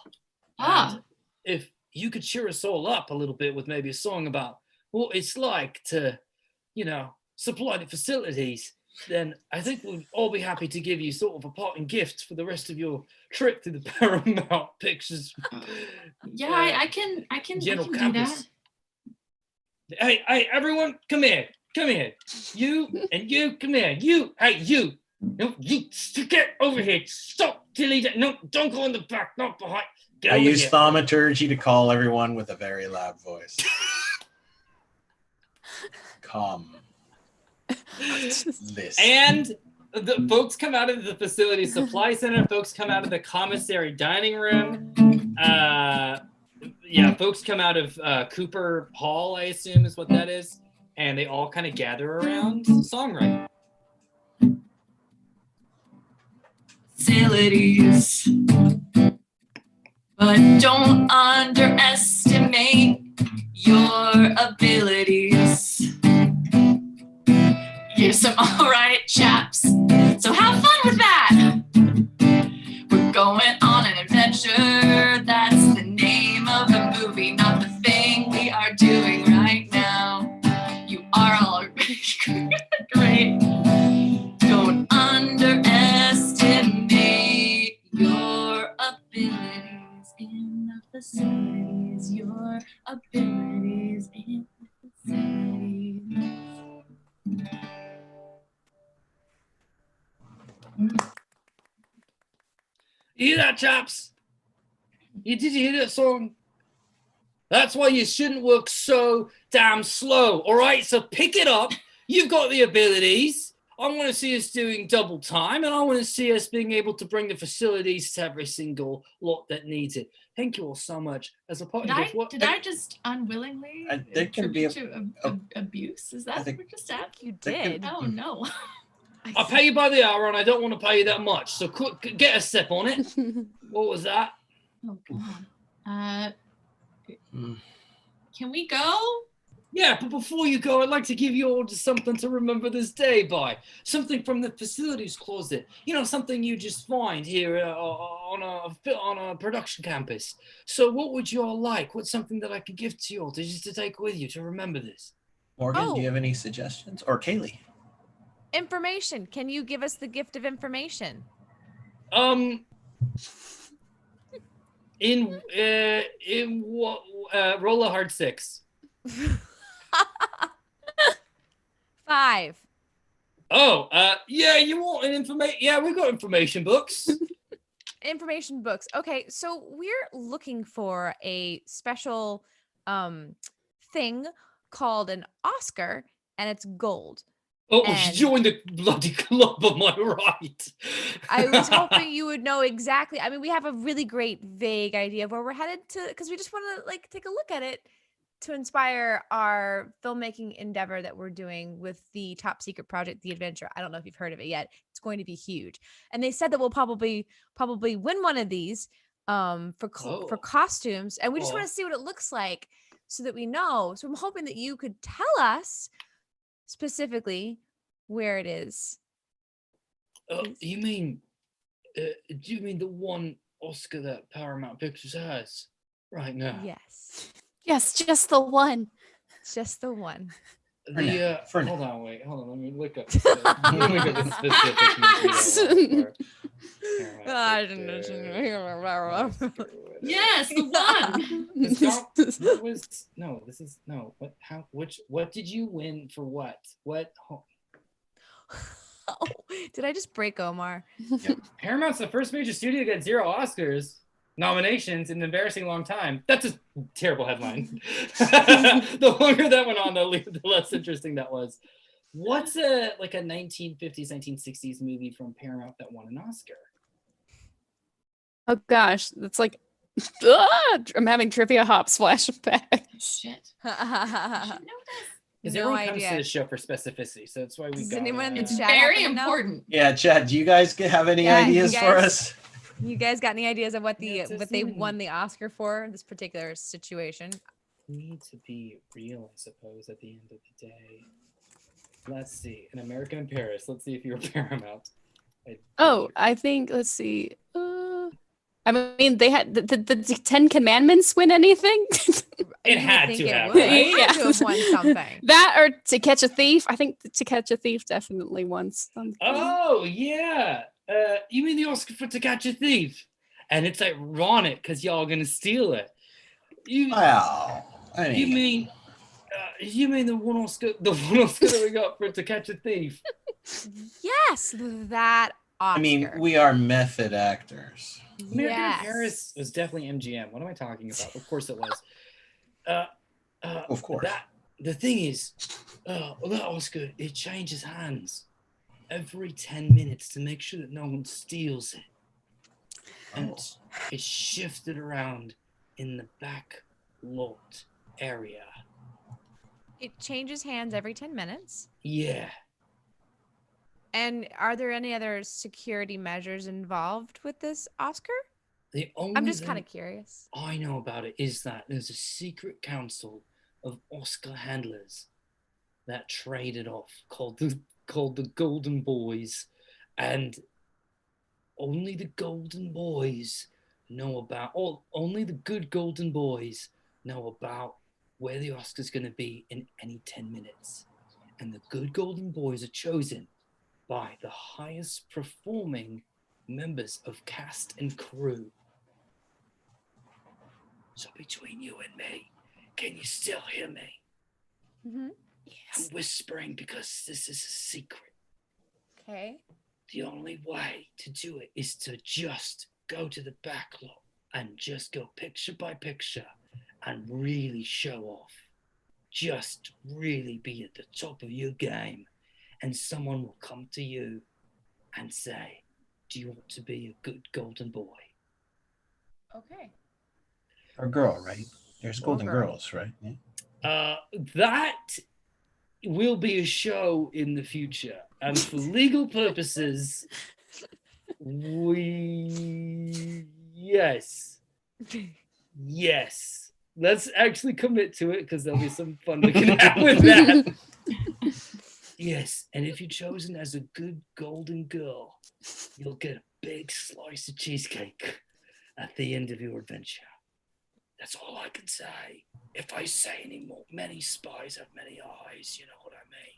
Ah. And if you could cheer us all up a little bit with maybe a song about what it's like to, supply the facilities, then I think we'll all be happy to give you sort of a parting gift for the rest of your trip to the Paramount Pictures. Yeah, I can General do campus. that. Hey, everyone, come here. You and you, come here. You, no, you get over here. Stop, Tilly. No, don't go in the back, not behind. I use thaumaturgy to call everyone with a very loud voice. Come. Listen. And the folks come out of the facility supply center. Folks come out of the commissary dining room. Folks come out of Cooper Hall, I assume is what that is. And they all kind of gather around songwriting. Facilities, but don't underestimate your abilities. You're some alright chaps, so have fun with that. We're going on an adventure, that's the name of the movie, not the thing we are doing right now. You are all great. Don't underestimate your abilities in the facilities, your abilities in the facilities. You hear that, chaps? Did you hear that song? That's why you shouldn't work so damn slow, all right? So pick it up. You've got the abilities. I want to see us doing double time, and I want to see us being able to bring the facilities to every single lot that needs it. Thank you all so much. As a part Did I just unwillingly there can be abuse? Is that what just happened? You did. Oh no. I pay you by the hour, and I don't want to pay you that much. So get a step on it. What was that? Oh God. Can we go? Yeah, but before you go, I'd like to give you all just something to remember this day by. Something from the facilities closet. Something you just find here on a production campus. So what would you all like? What's something that I could give to you all to take with you to remember this? Morgan, do you have any suggestions? Or Kaylee? Information. Can you give us the gift of information? In what? Roll a hard 6. 5. Oh, yeah, you want an information? Yeah, we've got information books. Information books. Okay, so we're looking for a special thing called an Oscar, and it's gold. Oh, you joined the bloody club, am I right? I was hoping you would know exactly. I mean, we have a really great vague idea of where we're headed to, because we just want to take a look at it to inspire our filmmaking endeavor that we're doing with the top secret project, The Adventure. I don't know if you've heard of it yet. It's going to be huge. And they said that we'll probably win one of these for costumes. And we just want to see what it looks like so that we know. So I'm hoping that you could tell us specifically where it is. Do you mean the one Oscar that Paramount Pictures has right now? Yes, just the one. Just the one. Hold on, let me look up. Let me look up the specific. Yes, the one. What did you win for what? What? Did I just break Omar? Paramount's the first major studio to get 0 Oscars nominations in an embarrassing long time. That's a terrible headline. The longer that went on, the less interesting that was. What's a 1950s, 1960s movie from Paramount that won an Oscar? Oh gosh, that's like I'm having trivia hops flashback. Shit. Because No everyone comes idea. to the show for specificity, so that's why we Does got. anyone in the It's chat very happen to know? important. Yeah, Chad, do you guys have any Yeah, you ideas for guys- us? You guys got any ideas of what Yeah, it's what just they in- won the Oscar for this particular situation? We need to be real, I suppose, at the end of the day. Let's see. An American in Paris. Let's see if you're Paramount. I think, let's see. I mean, they had the 10 Commandments win anything? It You would had think to it have, would. right? It had to have won something. That or To Catch a Thief. I think To Catch a Thief definitely won something. Oh, yeah. You mean the Oscar for To Catch a Thief? And it's ironic because y'all gonna steal it. Wow. I You mean, mean the one Oscar that we got for To Catch a Thief? Yes, that Oscar. I mean, we are method actors. American in Yes. Paris was definitely MGM. What am I talking about? Of course it was. Of course. The thing is, that Oscar, it changes hands every 10 minutes to make sure that no one steals it. And it's shifted around in the back lot area. It changes hands every 10 minutes. Yeah. And are there any other security measures involved with this Oscar? The only I'm just kind thing of curious. I know about it is that there's a secret council of Oscar handlers that traded off called the Golden Boys, and only the Golden Boys know about, or only the good Golden Boys know about where the Oscar's going to be in any 10 minutes. And the good Golden Boys are chosen by the highest performing members of cast and crew. So between you and me, can you still hear me? Mm-hmm. I'm whispering because this is a secret. Okay. The only way to do it is to just go to the back lot and just go picture by picture and really show off. Just really be at the top of your game. And someone will come to you and say, do you want to be a good golden boy? Okay. Or girl, right? There's Or Golden girl. Girls, right? Yeah. That will be a show in the future. And for legal purposes, yes. Let's actually commit to it because there'll be some fun we can have with that. Yes, and if you're chosen as a good golden girl, you'll get a big slice of cheesecake at the end of your adventure. That's all I can say. If I say any more, many spies have many eyes. You know what I mean?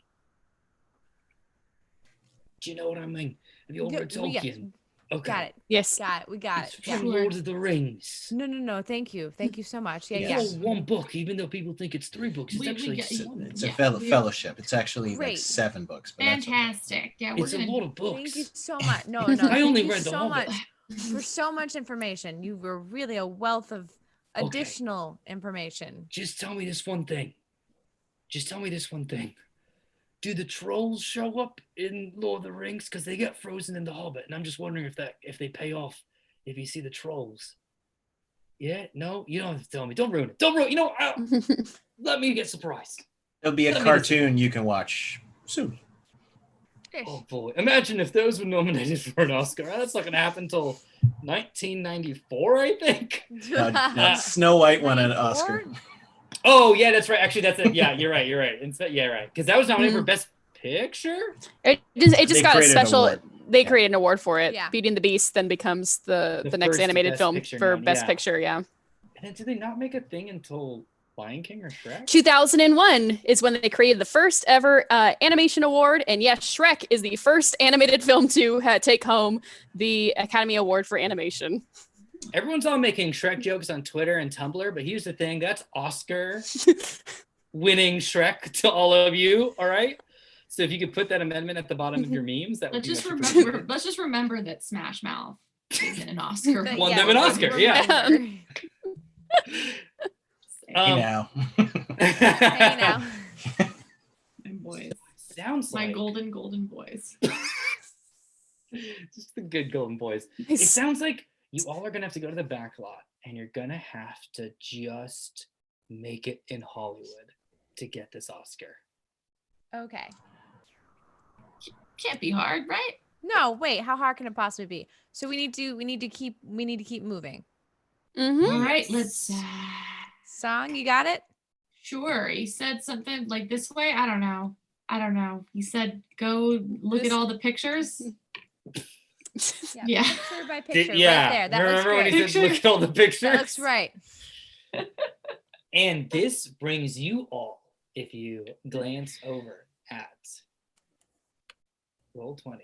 Do you know what I mean? Have you all read Tolkien? Okay. Got it. Yes. Got it. We got It's it. Yeah. from Lord of the Rings. No. Thank you. Thank you so much. Yeah. It's Yeah. all one book, even though people think it's 3 books. It's We actually get- 7. It's Yeah, a we- fellowship. It's actually like Great. 7 books. But that's okay. Fantastic. Yeah, we're It's a gonna lot of books. Thank you so much. No. I thank only you read The so Hobbit. much for so much information. You were really a wealth of Okay. additional information. Just tell me this one thing. Do the trolls show up in Lord of the Rings? Because they get frozen in The Hobbit, and I'm just wondering if they pay off if you see the trolls. Yeah? No? You don't have to tell me. Don't ruin it. You know, let me get surprised. There'll be a Let me cartoon you can watch soon. Oh boy. Imagine if those were nominated for an Oscar. That's not going to happen until 1994, I think. No, Snow White won an Oscar. Oh, yeah, that's right. Actually, that's it. Yeah, you're right. Yeah, right. Because that was nominated for Mm. Best Picture? It just They got a created an special. award. They Yeah. created an award for it. Yeah. Beauty and the Beast then becomes the next first animated Best film Picture for nom, Best yeah. Picture. Yeah. And then did they not make a thing until Lion King or Shrek? 2001 is when they created the first ever animation award, and yes, Shrek is the first animated film to take home the Academy Award for animation. Everyone's all making Shrek jokes on Twitter and Tumblr, but here's the thing: that's Oscar winning Shrek to all of you. All right. So if you could put that amendment at the bottom of your memes, that would Let's be just much remember. appreciated. Let's just remember that Smash Mouth isn't an Oscar. Won them an Oscar, yeah. remember. Hey now. Hey now. My boys. Sounds My like golden boys. just the good golden boys. It sounds like you all are gonna have to go to the back lot, and you're gonna have to just make it in Hollywood to get this Oscar. Okay. Can't be hard, right? No, wait. How hard can it possibly be? So we need to keep moving. Mm-hmm. All right, let's. Song, you got it? Sure. He said something like this way. I don't know. He said go look at all the pictures. Yeah. Picture by picture, Yeah. right there. That Remember looks when great. he said, look at all the pictures? That looks right. And this brings you all, if you glance over at Roll20,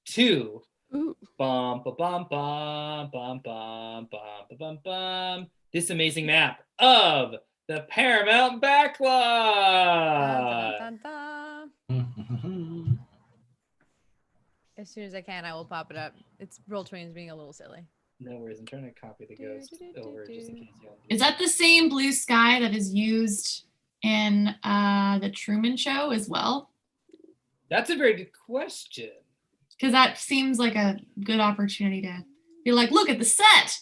to Ooh. bum ba bum bum bum bum bum ba bum bum. This amazing map of the Paramount Backlot. Dun, dun, dun. As soon as I can, I will pop it up. It's Roll20's being a little silly. No worries, I'm trying to copy the ghost over just in case you all. Is that the same blue sky that is used in the Truman Show as well? That's a very good question. Because that seems like a good opportunity to be like, look at the set.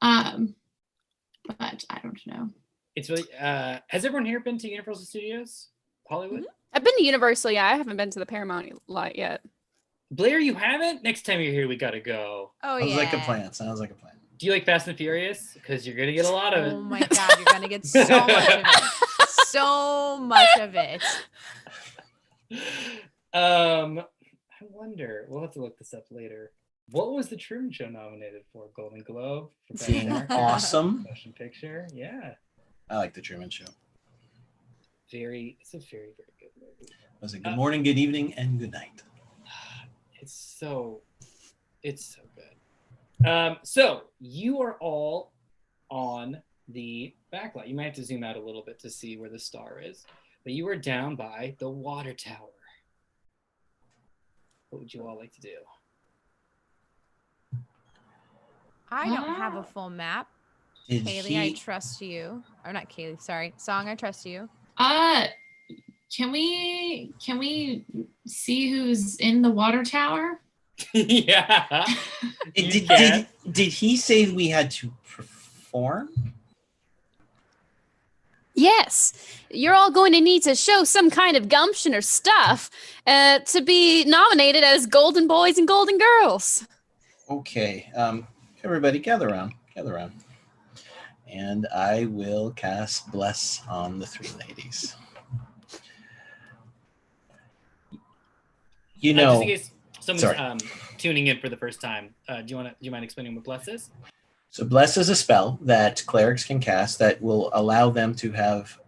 But I don't know. It's really. Has everyone here been to Universal Studios Hollywood? I've been to Universal, yeah. I haven't been to the Paramount lot yet. Blair, you haven't? Next time you're here, we gotta go. Oh, Sounds yeah. like a plan. Sounds like a plan. Do you like Fast and Furious? Because you're gonna get a lot of it. Oh my God, you're gonna get so much of it. So much of it. I wonder. We'll have to look this up later. What was the Truman Show nominated for? Golden Globe? For Best Being Actor? awesome. Motion Picture? Yeah. I like the Truman Show. It's a very, very good movie. Was it good morning, good evening, and good night? It's so good. So you are all on the backlot. You might have to zoom out a little bit to see where the star is, but you are down by the water tower. What would you all like to do? I don't have a full map. Did Kaylee, I trust you. Or not Kaylee, sorry. Song, I trust you. Can we see who's in the water tower? Yeah. Did he say we had to perform? Yes, you're all going to need to show some kind of gumption or stuff to be nominated as Golden Boys and Golden Girls. Okay. Everybody gather around. And I will cast Bless on the three ladies. You know, just in case someone's tuning in for the first time, do you mind explaining what Bless is? so Bless is a spell that clerics can cast that will allow them to have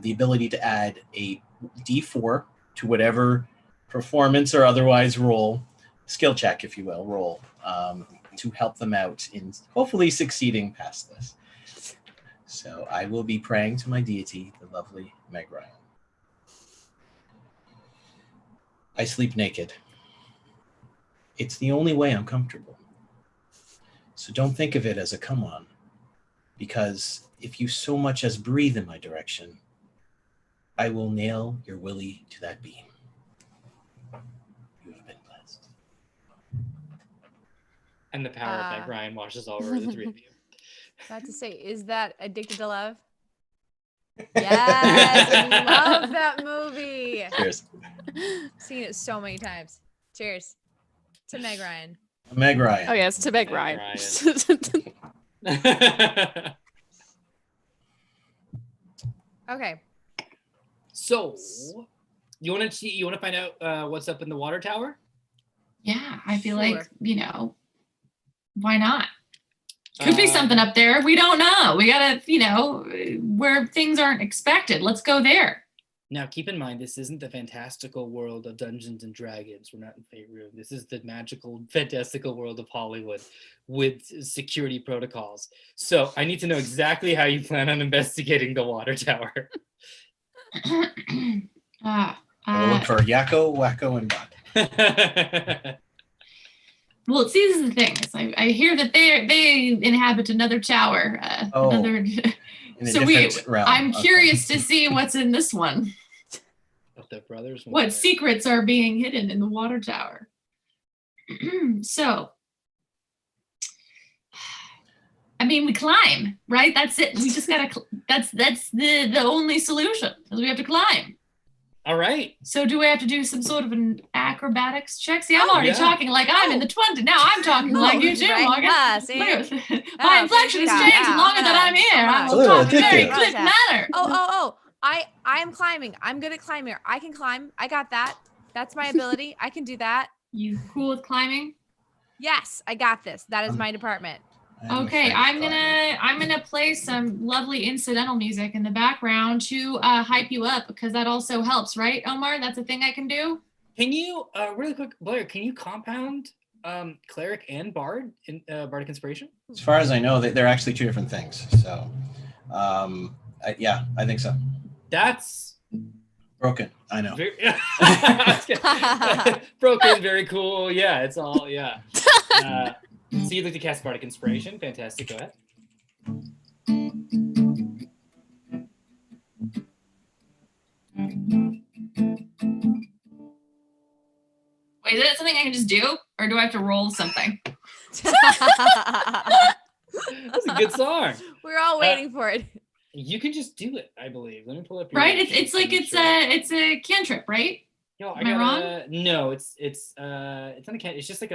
the ability to add a D4 to whatever performance or otherwise skill check, if you will, roll, to help them out in hopefully succeeding past this. So I will be praying to my deity, the lovely Meg Ryan. I sleep naked. It's the only way I'm comfortable. So don't think of it as a come on, because if you so much as breathe in my direction, I will nail your willy to that beam. You have been blessed. And the power of Meg Ryan washes over the three of you. About to say, is that Addicted to Love? Yes, I love that movie. Cheers. Seen it so many times. Cheers to Meg Ryan. Meg Ryan. Oh, yes, to Meg Ryan. Okay. So, you want to find out what's up in the water tower? Yeah, I feel Sure. like, why not? Could be something up there. We don't know. We gotta, where things aren't expected. Let's go there. Now, keep in mind, this isn't the fantastical world of Dungeons and Dragons. We're not in Fate Room. This is the magical, fantastical world of Hollywood with security protocols. So I need to know exactly how you plan on investigating the water tower. We'll look for Yakko, Wacko, and Bot. Well, see, this is the thing. Is I hear that they inhabit another tower. Another. So realm. I'm curious to see what's in this one. The brothers. What secrets are being hidden in the water tower? So, I mean, we climb, right? That's it. We just gotta. That's the only solution. Is we have to climb. All right. So do we have to do some sort of an acrobatics check? See, I'm already talking like I'm in the 20. Now I'm talking like you too, Morgan. My inflection has changed longer than I'm here. I'm talking very quick manner. I am climbing. I'm good at climbing. I can climb. I got that. That's my ability. I can do that. You cool with climbing? Yes, I got this. That is my department. Okay, I'm gonna play some lovely incidental music in the background to hype you up, because that also helps, right, Omar? That's a thing I can do. Can you really quick, Blair? Can you compound cleric and bard in bardic inspiration? As far as I know, they're actually two different things. So, yeah, I think so. That's broken. I know. Broken. Very cool. Yeah, it's all So you'd like to cast bardic inspiration. Fantastic. Go ahead. Wait, is that something I can just do, or do I have to roll something? That's a good song. We're all waiting for it. You can just do it, I believe. Let me pull up your. Right, it's a cantrip, right? No, Am I wrong? No, it's not a cantrip. It's just like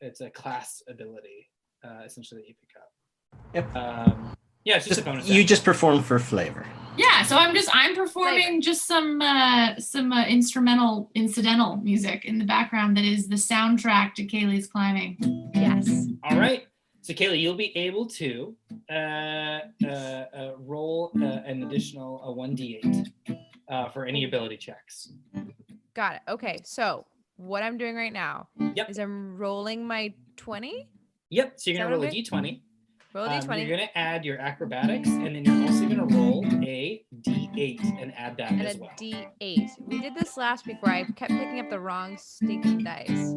it's a class ability, essentially that you pick up. Yep. Yeah, it's just a bonus. You just perform for flavor. Yeah, so I'm performing just some incidental music in the background that is the soundtrack to Kaylee's climbing. Yes. All right. So Kaylee, you'll be able to roll an additional 1d8 for any ability checks. Got it. Okay, so what I'm doing right now is I'm rolling my 20. Yep. So you're gonna roll a d20. Roll a d20. You're gonna add your acrobatics, and then you're also gonna roll a d8 and add that as well. And a d8. We did this last week where I kept picking up the wrong stinking dice.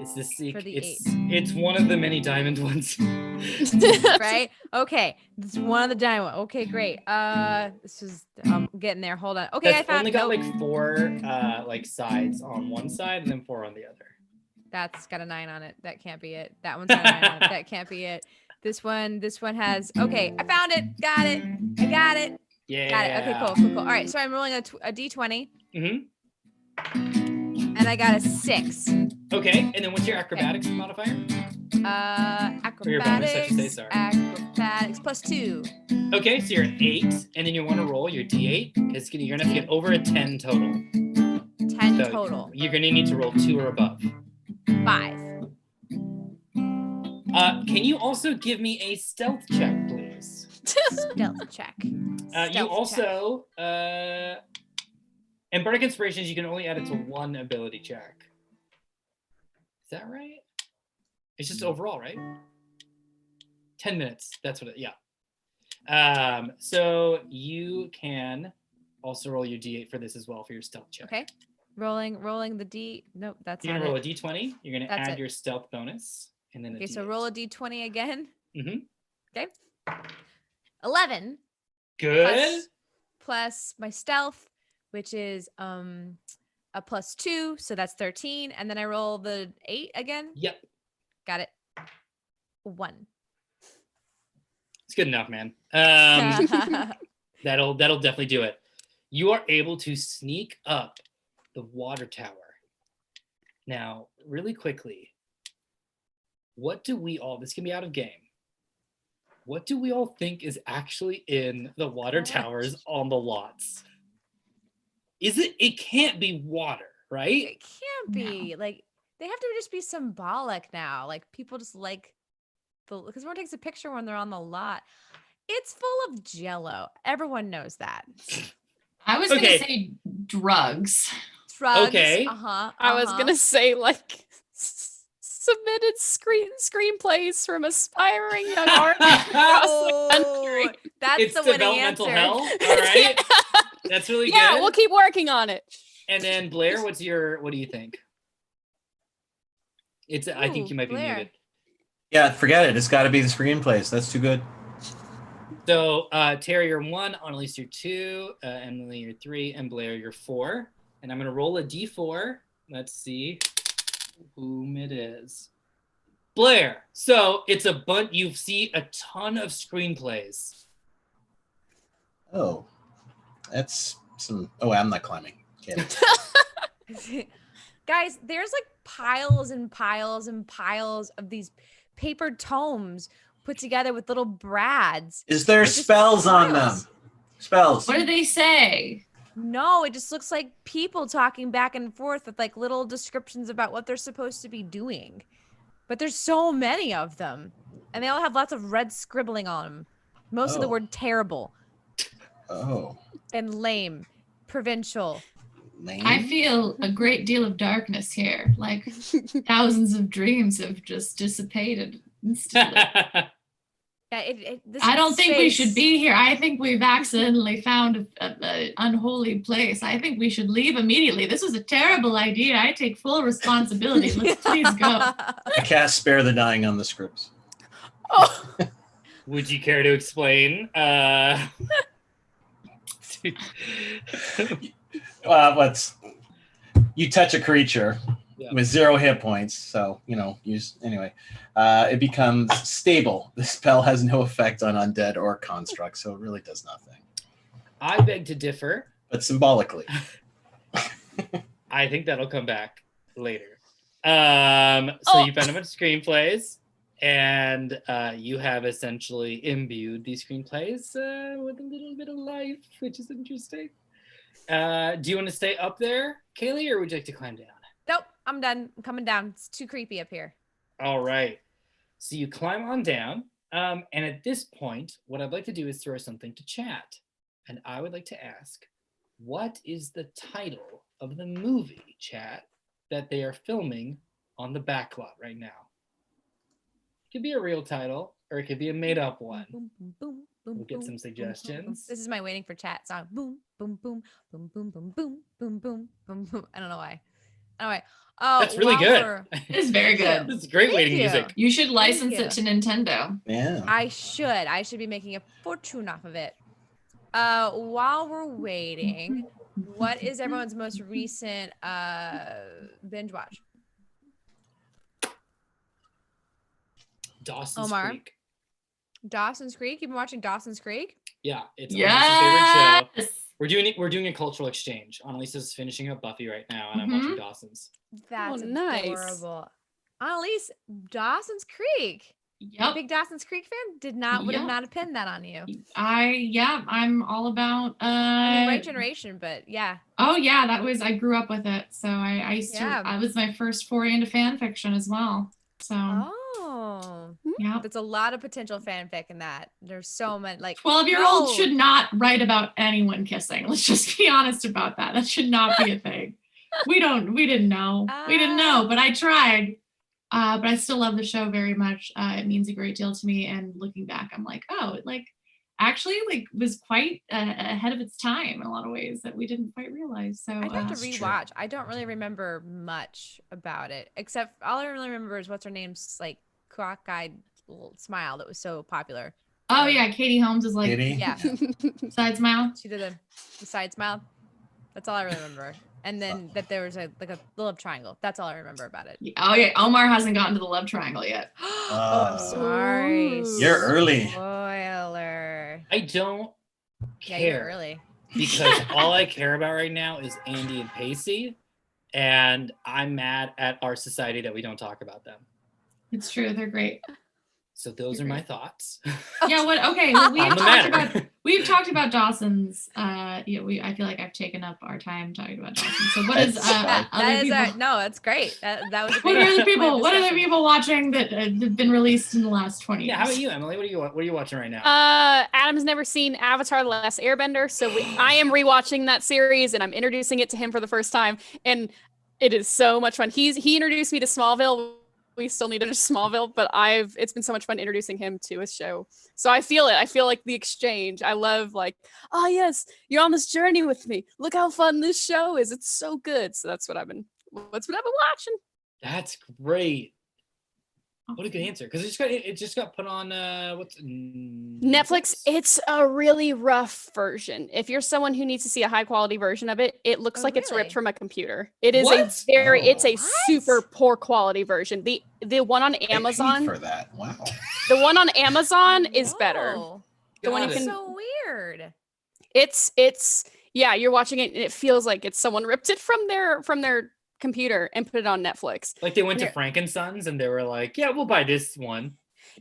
It's the for the it's one of the many diamond ones. Right? Okay. This is one of the diamond ones. Okay, great. This is getting there. Hold on. Okay, That's only got like 4 like sides on one side and then 4 on the other. That's got a 9 on it. That can't be it. That one's got a 9 on it. That can't be it. This one has, okay, I found it. Got it. I got it. Yeah. Got it. Okay, cool. All right, so I'm rolling a d20. Mm-hmm. And I got a 6. Okay, and then what's your acrobatics modifier? Acrobatics. Or your bonus, I should say, sorry. Acrobatics +2. Okay, so you're at 8, and then you want to roll your d8, because you're going to have to get over a 10 total. 10 total. You're going to need to roll 2 or above. 5. Can you also give me a stealth check, please? Stealth check. You also, and bardic inspirations, you can only add it to 1 ability check. Is that right? It's just overall, right? 10 minutes. That's what it, yeah. So you can also roll your d8 for this as well for your stealth check. Okay. Rolling the d. Nope, that's You're not gonna roll it. a d20. You're gonna add your stealth bonus, and then okay. So roll a d20 again. Mm-hmm. Okay. 11. Good. Plus my stealth, which is a +2, so that's 13, and then I roll the 8 again. Yep. Got it. 1. It's good enough, man. That'll definitely do it. You are able to sneak up the water tower. Now, really quickly, what do we all, this can be out of game, what do we all think is actually in the water towers on the lots? It can't be water, right? It can't be. No. Like, they have to just be symbolic now. Like, people just like because everyone takes a picture when they're on the lot. It's full of Jell-O. Everyone knows that. I was gonna say drugs. Okay. I was gonna say like submitted screenplays from aspiring young artists across the country. That's it's the winning developmental answer. hell. All right. That's really good. Yeah, we'll keep working on it. And then Blair, what do you think? I think you might Blair. be muted. Yeah, forget it. It's got to be the screenplays. That's too good. So Terry, you're 1, Annalise, you're 2, Emily, you're 3, and Blair, you're 4. And I'm gonna roll a d4. Let's see whom it is. Blair. So it's a bunch. You see a ton of screenplays. Oh, that's some. Oh, I'm not climbing. Kidding. Guys, there's like piles and piles and piles of these paper tomes put together with little brads. Is there It's just spells on them? piles. Spells. What do they say? No, it just looks like people talking back and forth with like little descriptions about what they're supposed to be doing. But there's so many of them. And they all have lots of red scribbling on them. Most of the word terrible. Oh. And lame. Provincial. Lame? I feel a great deal of darkness here. Like thousands of dreams have just dissipated instantly. Yeah, I don't think we should be here. I think we've accidentally found an unholy place. I think we should leave immediately. This was a terrible idea. I take full responsibility. Let's please go. I cast Spare the Dying on the scripts. Oh. Would you care to explain? You touch a creature with 0 hit points, so anyway. It becomes stable. The spell has no effect on undead or constructs, so it really does nothing. I beg to differ. But symbolically. I think that'll come back later. You found a bunch of screenplays, and you have essentially imbued these screenplays with a little bit of life, which is interesting. Do you want to stay up there, Kaylee, or would you like to climb down? Nope, I'm done. I'm coming down. It's too creepy up here. All right. So you climb on down. And at this point, what I'd like to do is throw something to chat. And I would like to ask, what is the title of the movie, chat, that they are filming on the backlot right now? It could be a real title, or it could be a made-up one. Boom, boom, boom, boom, We'll get boom, some boom, suggestions. boom. This is my waiting for chat song. Boom, boom, boom, boom, boom, boom, boom, boom, boom, boom, boom. I don't know why. Anyway. Oh, That's really good. It's very good. It's great waiting music. You should license it to Nintendo. Yeah. I should be making a fortune off of it. While we're waiting, what is everyone's most recent binge watch? Dawson's Omar? Creek. Dawson's Creek? You've been watching Dawson's Creek? Yeah, it's Yes. Annalise's favorite show. We're doing a cultural exchange. Annalise is finishing up Buffy right now, and I'm watching Dawson's. That's nice. adorable. Annalise, Dawson's Creek. Yep. Big Dawson's Creek fan? Would have not pinned that on you. I'm all about I mean, right generation, but yeah. Oh yeah, I grew up with it. So I used to I was my first foray into fan fiction as well. So yeah. There's a lot of potential fanfic in that. There's so many 12-year-olds should not write about anyone kissing. Let's just be honest about that. That should not be a thing. We didn't know. We didn't know, but I tried. But I still love the show very much. It means a great deal to me. And looking back, I'm like, oh, it actually was quite ahead of its time in a lot of ways that we didn't quite realize. So I'd have to rewatch. True. I don't really remember much about it, except all I really remember is what's her name's crock-eyed little smile that was so popular. Oh yeah, Katie Holmes is side smile. She did the side smile. That's all I really remember. And then that there was a love triangle. That's all I remember about it. Oh yeah, Omar hasn't gotten to the love triangle yet. Oh, I'm sorry. You're early. Spoiler. I don't care. Yeah, you're early. Because all I care about right now is Andy and Pacey, and I'm mad at our society that we don't talk about them. It's true, they're great. So those are my thoughts. Yeah. Okay. Well, we've talked about Dawson's. I feel like I've taken up our time talking about Dawson. So what is no, that's great. That was. What are other people watching that have been released in the last 20 years? Yeah. How about you, Emily? What are you watching right now? Adam's never seen Avatar: The Last Airbender, so I am rewatching that series, and I'm introducing it to him for the first time, and it is so much fun. He introduced me to Smallville, we still needed a Smallville, but it's been so much fun introducing him to his show. So I feel it. I feel like the exchange. I love like, oh yes, you're on this journey with me. Look how fun this show is. It's so good. So that's what I've been watching. That's great. What a good answer. Because it just got put on what's Netflix. It's a really rough version. If you're someone who needs to see a high quality version of it, it looks like it's ripped from a computer. It is it's a super poor quality version. The one on Amazon for that. Wow. The one on Amazon is better. The one you can. So weird. It's yeah, you're watching it and it feels like it's someone ripped it from their computer and put it on Netflix. Like they went to Frankensons and they were like, yeah, we'll buy this one.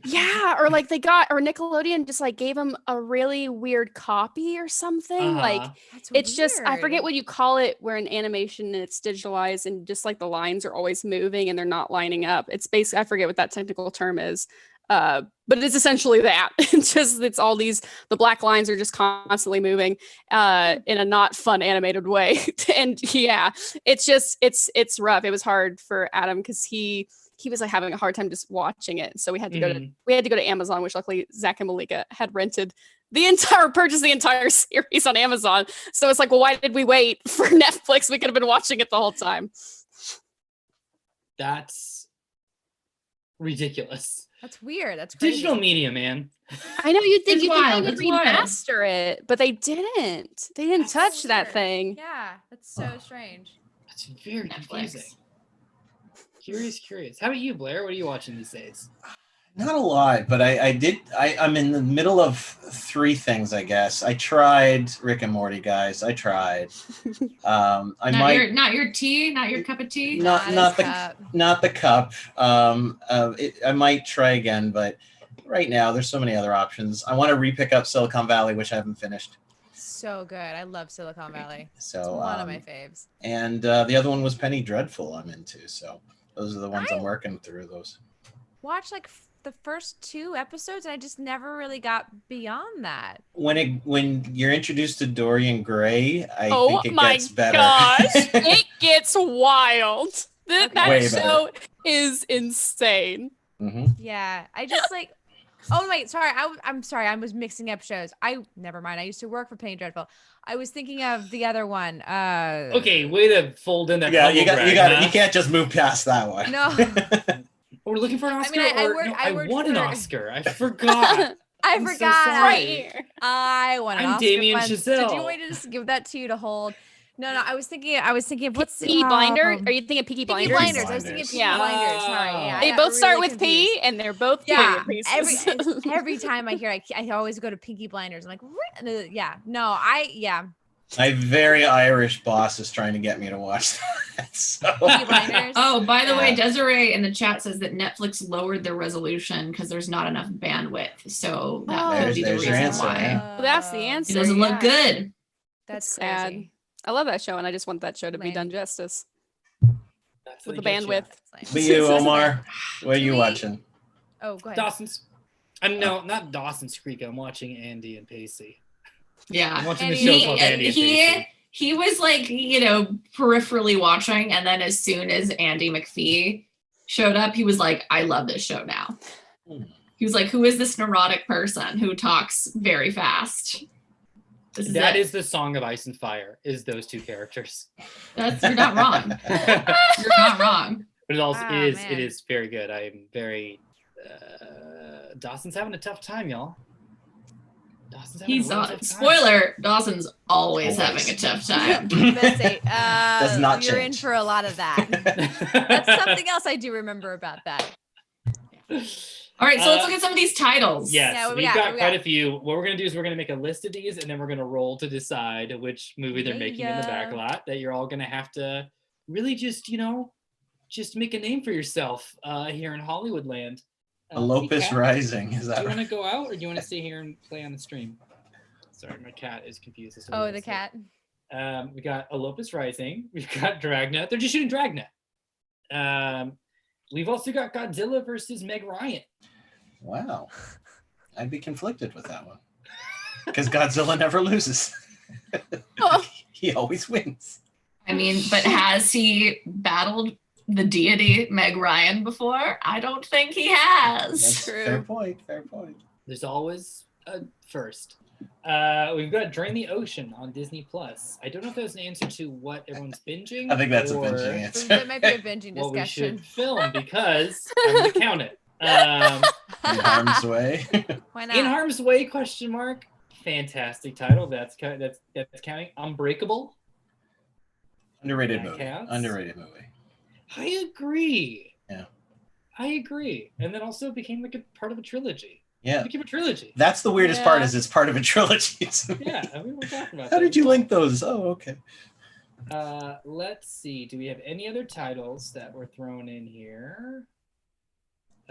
Yeah, or like Nickelodeon just like gave them a really weird copy or something. Like it's just, I forget what you call it, where an animation and it's digitalized and just like the lines are always moving and they're not lining up. It's basically, I forget what that technical term is. But it's essentially that. It's all the black lines are just constantly moving in a not fun animated way. And yeah, it's rough. It was hard for Adam because he was like having a hard time just watching it. So we had to go to Amazon, which luckily Zach and Malika had rented purchased the entire series on Amazon. So it's like, well, why did we wait for Netflix? We could have been watching it the whole time. That's ridiculous. That's weird. That's crazy. Digital media, man. I know you'd think you could remaster it, but they didn't. They didn't touch that thing. Yeah, that's so strange. That's very confusing. Curious. How about you, Blair? What are you watching these days? Not a lot, but I'm in the middle of 3 things, I guess. I tried Rick and Morty, guys. I tried. Not your tea, not your cup of tea. Not the cup. I might try again, but right now there's so many other options. I want to re-pick up Silicon Valley, which I haven't finished. So good. I love Silicon Valley. So it's one of my faves. And the other one was Penny Dreadful. I'm into. So those are the ones I'm working through. Those. Watch like the first 2 episodes, and I just never really got beyond that. When you're introduced to Dorian Gray, I think it gets better. Oh my gosh, it gets wild. That show is insane. Mm-hmm. Yeah, I just like. Oh wait, sorry. I'm sorry. I was mixing up shows. Never mind. I used to work for Penny Dreadful. I was thinking of the other one. Okay, way to fold in that. Yeah, you got. You can't just move past that one. No. We're looking for an Oscar. I won an Oscar. I forgot. I forgot. So sorry. I won an Oscar. I'm Damien Chazelle. Did you want me to just give that to you to hold? No. I was thinking of what's Peaky Blinders? Are you thinking Peaky Blinders? I was thinking Peaky Blinders. Sorry. Yeah, they both start with P, and they're both every time I hear, I always go to Peaky Blinders. I'm like, yeah. No, My very Irish boss is trying to get me to watch that. So. Oh, by the way, Desiree in the chat says that Netflix lowered their resolution because there's not enough bandwidth. So that could be the reason why. Well, that's the answer. It doesn't look good. That's sad. Crazy. I love that show, and I just want that show to be done justice. That's with the bandwidth. But you, Omar, what are you watching? Oh, go ahead. Dawson's. No, not Dawson's Creek. I'm watching Andy and Pacey. Yeah, I'm watching the show called Andy and Pacey. He was like, peripherally watching, and then as soon as Andy McPhee showed up, he was like, I love this show now. He was like, who is this neurotic person who talks very fast? That is the Song of Ice and Fire, is those 2 characters. You're not wrong. You're not wrong. But it also it is very good. I am very Dawson's having a tough time, y'all. Spoiler, Dawson's always having a tough time. Does not you're change. in for a lot of that. That's something else I do remember about that. All right, so let's look at some of these titles. Yes, we've got quite a few. What we're going to do is we're going to make a list of these, and then we're going to roll to decide which movie they're making in the back lot that you're all going to have to really just make a name for yourself here in Hollywood land. Olympus Rising, is that Do you want to go out, or do you want to stay here and play on the stream? Sorry, my cat is confused. Oh, the cat. We got Olympus Rising. We've got Dragnet. They're just shooting Dragnet. We've also got Godzilla versus Meg Ryan. Wow. I'd be conflicted with that one. Because Godzilla never loses. He always wins. I mean, but has he battled the deity Meg Ryan before? I don't think he has. That's fair point. Fair point. There's always a first. We've got Drain the Ocean on Disney Plus. I don't know if that was an answer to what everyone's binging. I think that's a or binging answer. That might be a binging what we discussion. should film because I'm gonna count it. In harm's way. Why not? In Harm's Way? Question mark. Fantastic title. That's counting. Unbreakable. Underrated That movie. counts. Underrated movie. I agree. Yeah. I agree. And then also became like a part of a trilogy. Yeah. It became a trilogy. That's the weirdest part Yeah. is it's part of a trilogy. to me. Yeah, I mean, we're talking about How that. did you link those? Oh, okay. Let's see. Do we have any other titles that were thrown in here?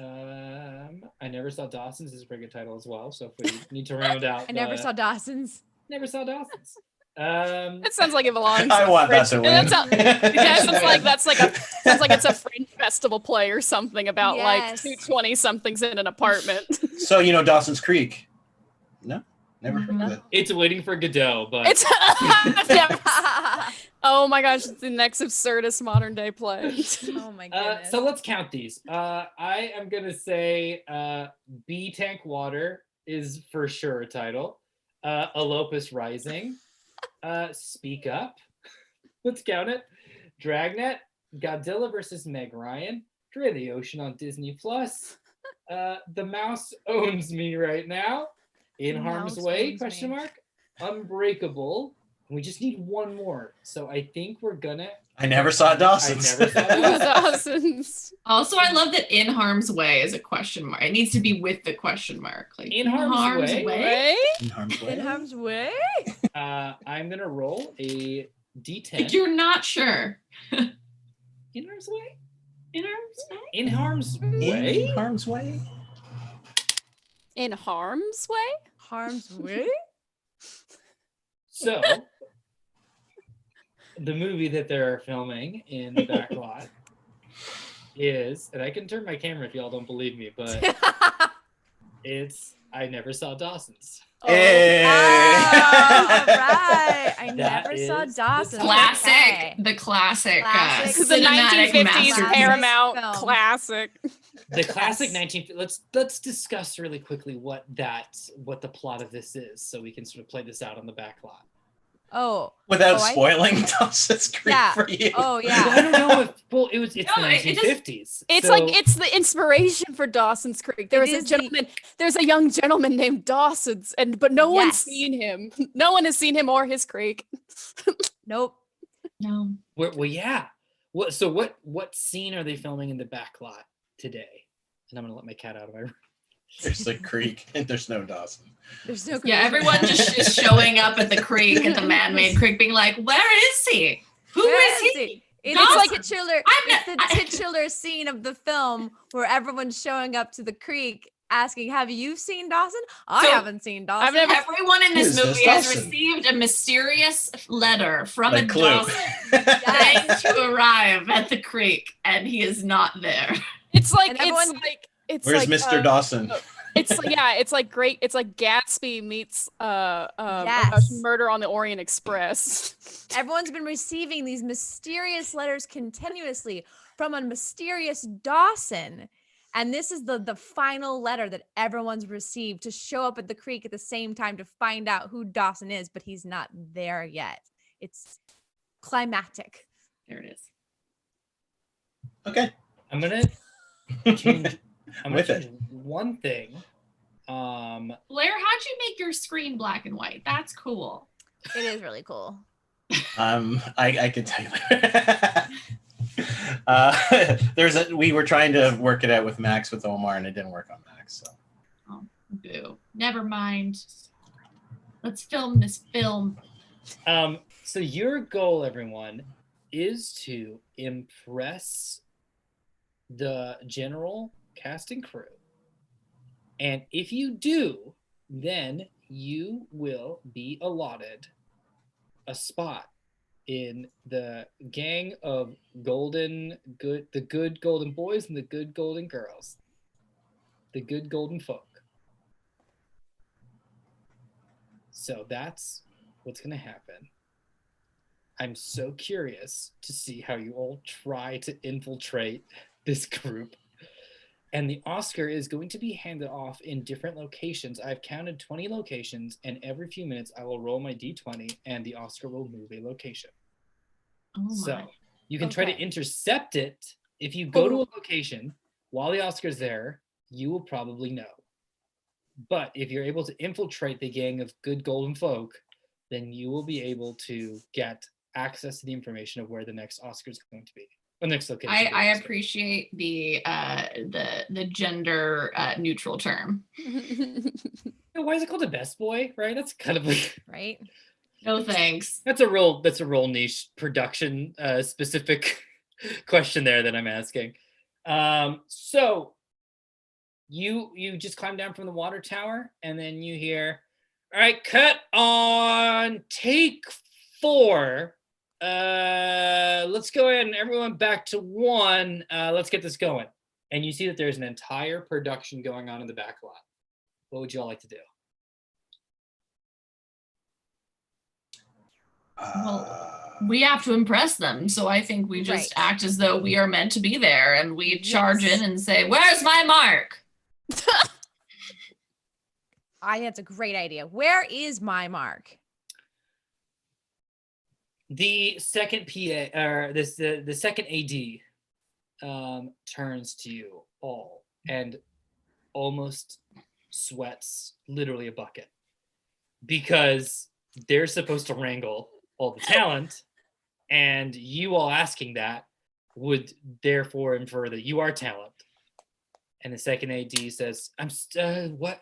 I Never Saw Dawson's is a pretty good title as well. So if we need to round out, I never saw Dawson's. Never Saw Dawson's. It sounds like it belongs. I want that to win. Sounds like it's a Fringe Festival play or something about Yes. like 2 20-somethings in an apartment. So, you know Dawson's Creek? No? Never heard of it. It's Waiting for Godot, but It's oh my gosh, it's the next absurdist modern day play. Oh my goodness. so let's count these. I am gonna say B Tank Water is for sure a title. Elopus Rising. Speak Up. Let's count it. Dragnet. Godzilla versus Meg Ryan. Drain the Ocean on Disney Plus. The Mouse Owns Me Right Now. In The Harm's Mouse Way? Owns Question Me. mark. Unbreakable. We just need one more. So I think we're gonna. I never saw Dawson's. I never saw Dawson's. Dawson's. Also, I love that in harm's way is a question mark. It needs to be with the question mark. Like In harm's way? Way? In harm's way. In harm's way? I'm gonna roll a D10. Like you're not sure. In Harm's Way? In harm's way? In Harm's Way? In harm's way. In harm's way? Harm's way? So, the movie that they're filming in the back lot is, and I can turn my camera if y'all don't believe me, but it's I Never Saw Dawson's. Hey. Oh, right. I That never saw is the Dawson's. Classic. Okay. The classic. Classic. The cinematic 1950s masterpiece. Paramount Film. classic. The classic Yes. 19. Let's discuss really quickly what the plot of this is, so we can sort of play this out on the back lot. Oh. Without Oh, I- spoiling Dawson's Creek Yeah. for you. Oh, Well, I yeah. don't know if it's No, the it just- 1950s. It's so- like it's the inspiration for Dawson's Creek. There It was a is the- gentleman. There's a young gentleman named Dawson's, but no one's Yes. seen him. No one has seen him or his creek. Nope. No. Well, yeah. What scene are they filming in the back lot today? And I'm gonna let my cat out of my room. There's a creek and there's no Dawson. There's no Yeah, everyone just is showing up at the creek, at the man-made creek, being like, "Where is he? Who is he?" It's Dawson. like titular. I'm It's not- the titular scene of the film where everyone's showing up to the creek asking, "Have you seen Dawson?" I So, haven't seen Dawson. I've never- Everyone in Who this is this movie has Dawson? received a mysterious letter from Like a Clue. Dawson saying to arrive at the creek, and he is not there. It's like And everyone- it's Where's like Mr. Dawson? It's like great. It's like Gatsby meets oh gosh, Yes. Murder on the Orient Express. Everyone's been receiving these mysterious letters continuously from a mysterious Dawson. And this is the final letter that everyone's received to show up at the creek at the same time to find out who Dawson is, but he's not there yet. It's climactic. There it is. Okay. I'm gonna change. I'm gonna With it. change one thing. Blair, how'd you make your screen black and white? That's cool. It is really cool. I can tell you. We were trying to work it out with Max with Omar, and it didn't work on Max. So Oh, boo. Never mind. Let's film this film. So your goal, everyone, is to impress the general cast and crew. And if you do, then you will be allotted a spot in the gang of the good golden boys and the good golden girls, the good golden folk. So that's what's going to happen. I'm so curious to see how you all try to infiltrate this group. And the Oscar is going to be handed off in different locations. I've counted 20 locations, and every few minutes I will roll my d20, and the Oscar will move a location. Oh so my. you can try to intercept it. If you go to a location while the Oscar's there, you will probably know. But if you're able to infiltrate the gang of good golden folk, then you will be able to get access to the information of where the next Oscar is going to be. The next location. I appreciate the gender neutral term. Why is it called a best boy? Right? That's kind of like right. No thanks. That's a real niche production specific question there that I'm asking. So you just climb down from the water tower, and then you hear, all right, cut on take 4. Let's go ahead and everyone back to 1. Let's get this going. And you see that there's an entire production going on in the back lot. What would you all like to do? Well, we have to impress them, so I think we just act as though we are meant to be there, and we charge in and say, "Where's my mark?" That's a great idea. Where is my mark? The second PA, or the second AD, turns to you all and almost sweats literally a bucket, because they're supposed to wrangle all the talent, and you all asking that would therefore infer that you are talent. And the second AD says, "I'm what?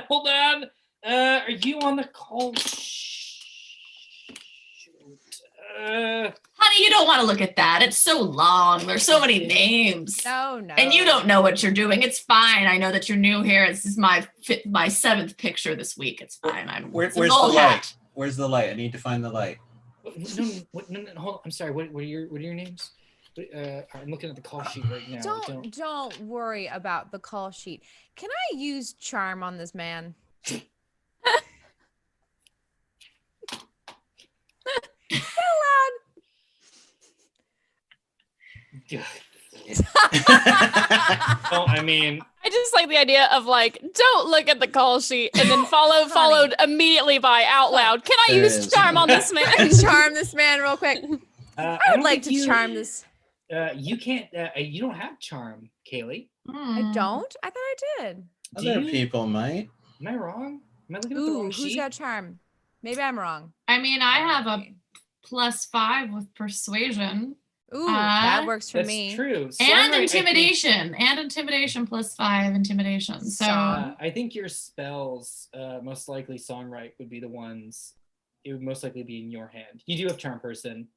Hold on. Are you on the call? Honey, you don't want to look at that. It's so long. There's so many names. No. And you don't know what you're doing. It's fine. I know that you're new here. This is my 7th picture this week. It's fine. Where's the light? Where's the light? I need to find the light. No, hold on. I'm sorry. What are your names? I'm looking at the call sheet right now. Don't worry about the call sheet. Can I use charm on this man? I just like the idea of like, don't look at the call sheet, and then followed immediately by out loud. Can I use charm on this man? Charm this man real quick. I would like to charm this. You can't. You don't have charm, Kaylee. I don't. I thought I did. Other people might. Am I wrong? Am I looking at the wrong sheet? Who's got charm? Maybe I'm wrong. I mean, I have a +5 with persuasion. Ooh, that works for me. That's true. And intimidation. +5 intimidation. So I think your spells, most likely Songwrite would be the ones. It would most likely be in your hand. You do have Charm Person.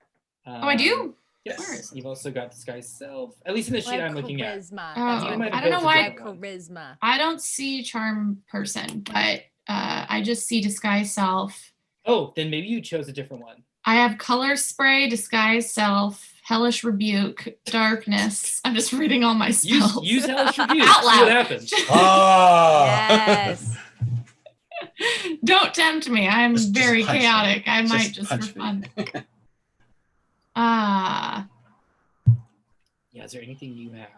I do. Yes. You've also got Disguise Self. At least in the sheet I'm looking at. I don't know why. Charisma. I don't see Charm Person, but I just see Disguise Self. Oh, then maybe you chose a different one. I have Color Spray, Disguise Self, Hellish Rebuke, Darkness. I'm just reading all my spells. Use Hellish Rebuke. Out loud. See what happens. Oh. Yes. Don't tempt me. I'm very chaotic. I might just for fun. Yeah, is there anything you have?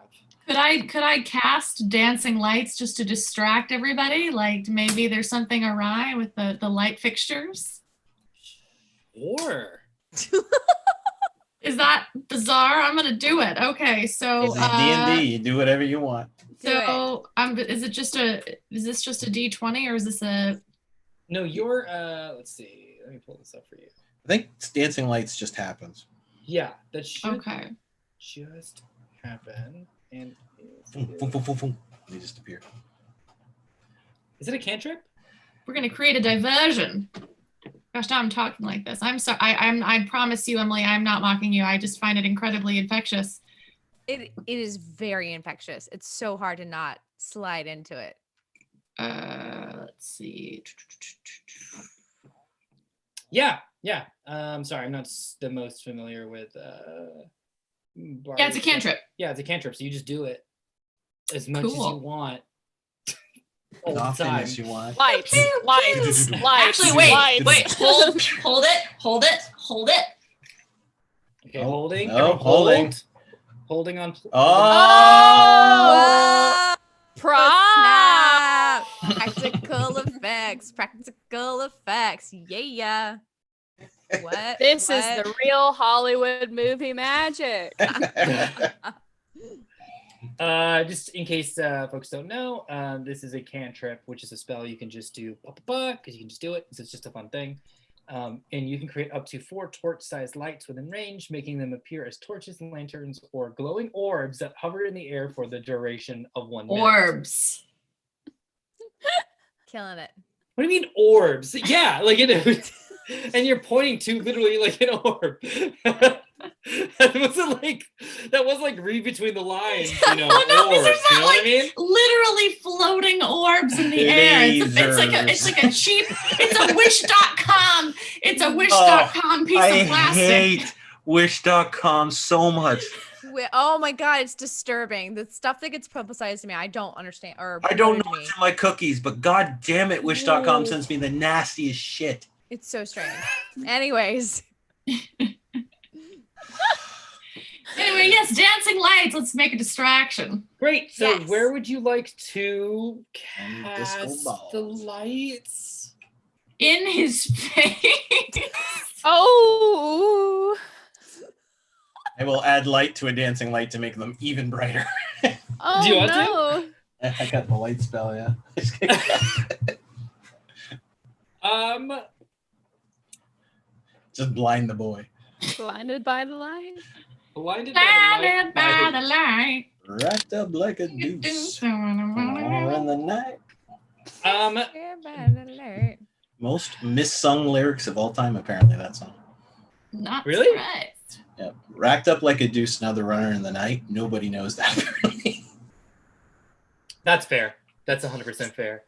Could I cast dancing lights just to distract everybody? Like maybe there's something awry with the light fixtures? Or is that bizarre? I'm gonna do it. Okay, so it's D&D. You do whatever you want. So is this just a D20 or is this a? No, you're let's see. Let me pull this up for you. I think dancing lights just happens. Yeah, that should just happen. And they just appear. Is it a cantrip? We're gonna create a diversion. Gosh, now I'm talking like this. I'm sorry. I promise you, Emily, I'm not mocking you. I just find it incredibly infectious. It is very infectious. It's so hard to not slide into it. Let's see. Yeah. I'm sorry, I'm not the most familiar with. Yeah, it's a cantrip. Yeah, it's a cantrip. So you just do it as much as you want. all the Often time. as you want. Lights. Actually, wait. Hold it. Okay, Oh, holding. no, Everyone holding. hold. Holding on. Oh! Snap! Practical effects. Practical effects. Yeah. What? This is What? the real Hollywood movie magic. Just in case folks don't know, this is a cantrip, which is a spell you can just do because you can just do it. So it's just a fun thing. And you can create up to 4 torch-sized lights within range, making them appear as torches, lanterns, or glowing orbs that hover in the air for the duration of 1 minute. Orbs. Killing it. What do you mean orbs? Yeah, like it. And you're pointing to literally like an orb. that was like read between the lines, Oh no, these are orbs, you know what I mean? literally floating orbs in the air. It's like a cheap. It's a wish.com. It's a wish.com piece of plastic. I hate wish.com so much. Oh my god, it's disturbing. The stuff that gets publicized to me, I don't understand. Or I don't know to me. what's in my cookies, but god damn it, wish.com sends me the nastiest shit. It's so strange. Anyways. Anyway, yes, dancing lights. Let's make a distraction. Great. So Yes. where would you like to Disco cast balls. the lights? In his face. Oh. I will add light to a dancing light to make them even brighter. Oh Do you want no. I got the light spell, yeah. Just blind the boy. Blinded by the light. Blinded Blinded by the light. Wrapped up like a deuce. More in the night. Most missung lyrics of all time, apparently, that song. Not Really? right. Yep. Racked up like a deuce, another runner in the night. Nobody knows that, apparently. That's fair. That's 100% fair.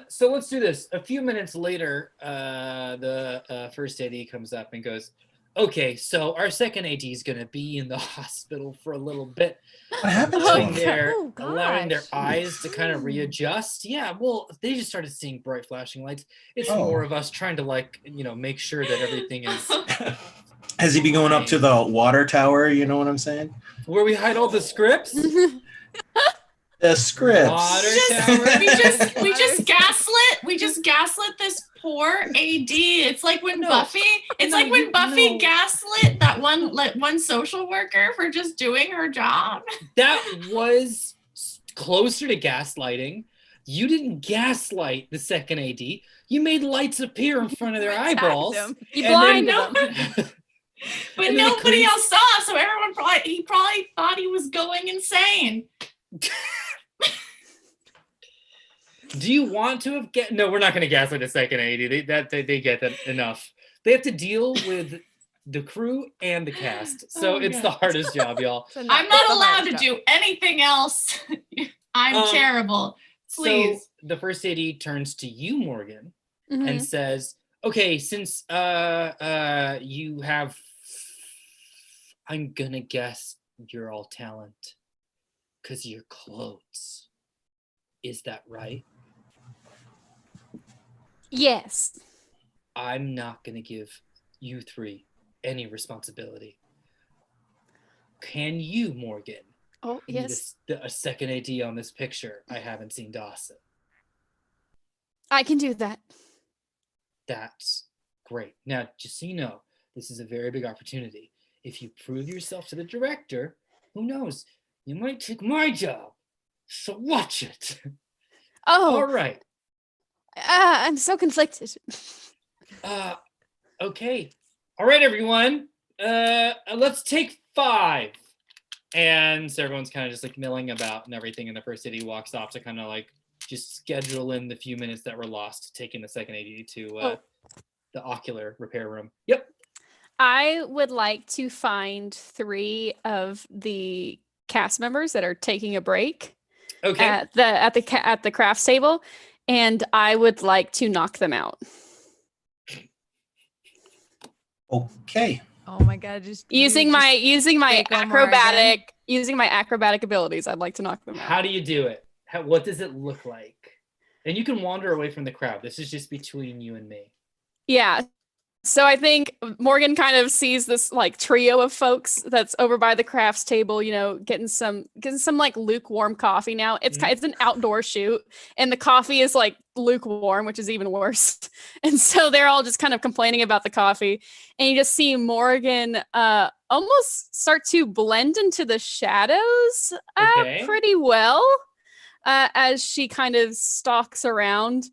So let's do this. A few minutes later, the first AD comes up and goes, okay, so our second AD is going to be in the hospital for a little bit. What happened to allowing him? allowing their gosh. eyes to kind of readjust. Yeah, well, they just started seeing bright flashing lights. It's Oh. more of us trying to make sure that everything is Has he been going up to the water tower? You know what I'm saying? where we hide all the scripts. The scripts. Water tower. We just gaslit this poor AD. It's like when Buffy gaslit that one social worker for just doing her job. That was closer to gaslighting. You didn't gaslight the second AD. You made lights appear in front of their eyeballs. You and blinded then- them. But And then nobody they else saw, so everyone probably thought he was going insane. Do you want to have No, we're not going to gaslight the second AD. They get that enough. They have to deal with the crew and the cast, so Oh, it's God. the hardest job, y'all. I'm not allowed to do anything else. I'm terrible. Please. So the first AD turns to you, Morgan, Mhm. and says, "Okay, since you have, I'm gonna guess you're all talent, cause your clothes. Is that right? Yes. I'm not gonna give you 3 any responsibility. Can you, Morgan? Oh, Be yes. a second AD on this picture. I haven't seen Dawson. I can do that. That's great. Now, just so you know, this is a very big opportunity. If you prove yourself to the director, who knows? You might take my job. So watch it. Oh, All right. I'm so conflicted. Okay. All right, everyone. Let's take 5. And so everyone's kind of just like milling about and everything. And the first AD walks off to kind of like just schedule in the few minutes that were lost, taking the second AD to the ocular repair room. Yep. I would like to find 3 of the cast members that are taking a break Okay. at the crafts table, and I would like to knock them out Okay. Oh my god, using my fake Omar acrobatic abilities. I'd like to knock them out. How do you do it? What does it look like? And you can wander away from the crowd. This is just between you and me. Yeah. So I think Morgan kind of sees this like trio of folks that's over by the crafts table, you know, getting some like lukewarm coffee now. It's an outdoor shoot and the coffee is like lukewarm, which is even worse. And so they're all just kind of complaining about the coffee. And you just see Morgan almost start to blend into the shadows pretty well as she kind of stalks around.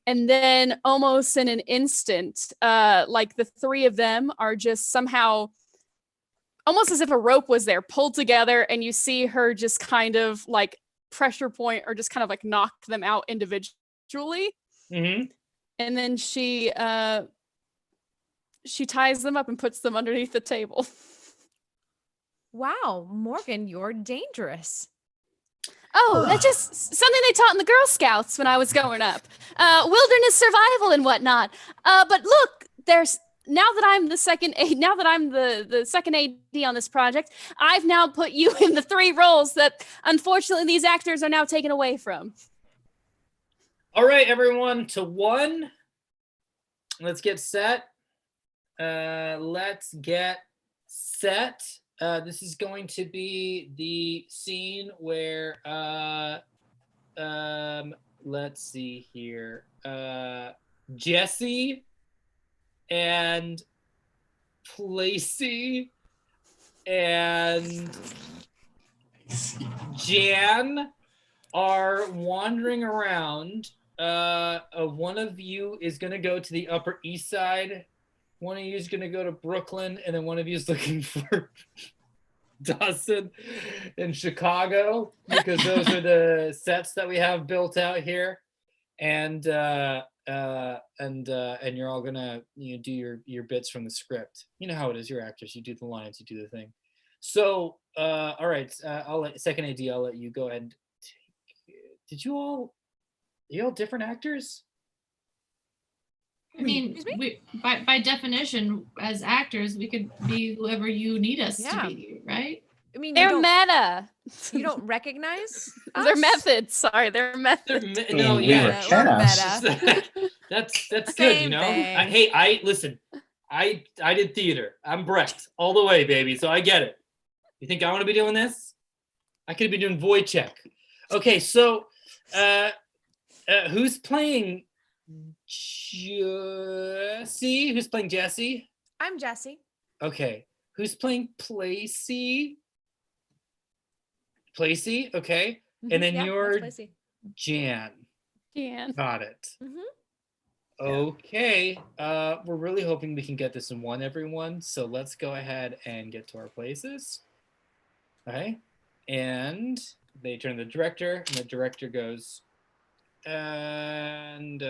And then almost in an instant, like the three of them are just somehow almost as if a rope was there pulled together. And you see her just kind of like pressure point or just kind of like knock them out individually. Mm-hmm. And then she ties them up and puts them underneath the table. Wow, Morgan, you're dangerous. Oh, that's just something they taught in the Girl Scouts when I was growing up. Wilderness survival and whatnot. But look, now that I'm the second AD on this project, I've now put you in the 3 roles that unfortunately these actors are now taken away from. All right, everyone, to 1. Let's get set. This is going to be the scene where let's see here. Jesse and Placey and Jan are wandering around. One of you is going to go to the Upper East Side. One of you is going to go to Brooklyn, and then one of you is looking for Dawson in Chicago, because those are the sets that we have built out here. And you're all gonna do your bits from the script. You know how it is. You're actors. You do the lines. You do the thing. So all right. I'll let second AD. I'll let you go ahead. Are you all different actors? I mean, by definition, as actors, we could be whoever you need us to be, right? I mean, they're meta. You don't recognize us? Their methods. Sorry, their methods. We're meta. That's good, you know. Listen. I did theater. I'm Brent all the way, baby. So I get it. You think I want to be doing this? I could be doing void check. Okay, so who's playing Jesse? Who's playing Jesse? I'm Jesse. Okay. Who's playing Placey? Placey, okay. And then you're Jan. Jan. Got it. Mm-hmm. Okay. We're really hoping we can get this in one, everyone. So let's go ahead and get to our places. Okay. And they turn to the director, and the director goes, and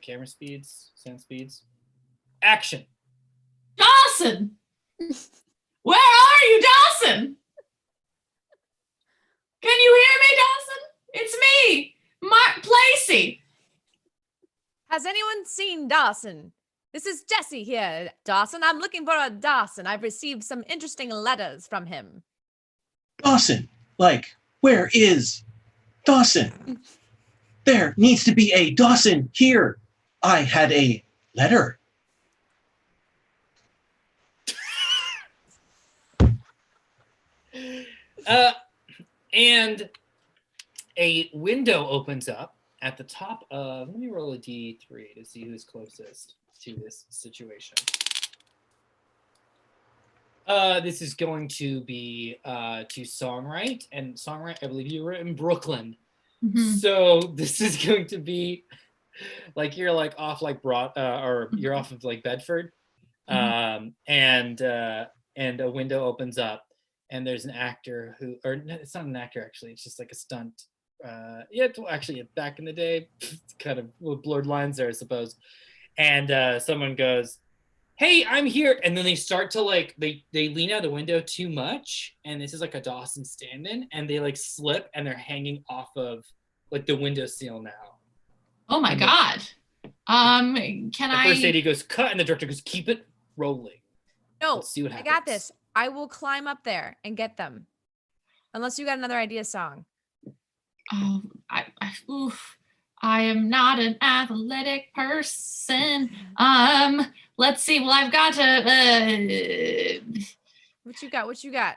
camera speeds, sound speeds, action. Dawson! Where are you, Dawson? Can you hear me, Dawson? It's me, Mark Placey. Has anyone seen Dawson? This is Jesse here, Dawson. I'm looking for a Dawson. I've received some interesting letters from him. Dawson, where is Dawson? There needs to be a Dawson here. I had a letter. And a window opens up at the top of, let me roll a D3 to see who's closest to this situation. This is going to be to Songwrite, and Songwrite, I believe you were in Brooklyn. Mm-hmm. So this is going to be you're off or you're off of Bedford, and a window opens up, and there's an actor it's not an actor actually, it's just like a stunt. Back in the day, kind of blurred lines there, I suppose. And someone goes, "Hey, I'm here," and then they start to they lean out the window too much, and this is like a Dawson stand-in, and they slip, and they're hanging off of the window sill now. Oh my God! First AD goes cut, and the director goes, "Keep it rolling." No, let's see what happens. I got this. I will climb up there and get them, unless you got another idea song. I am not an athletic person. Let's see. Well, I've got to. What you got? What you got?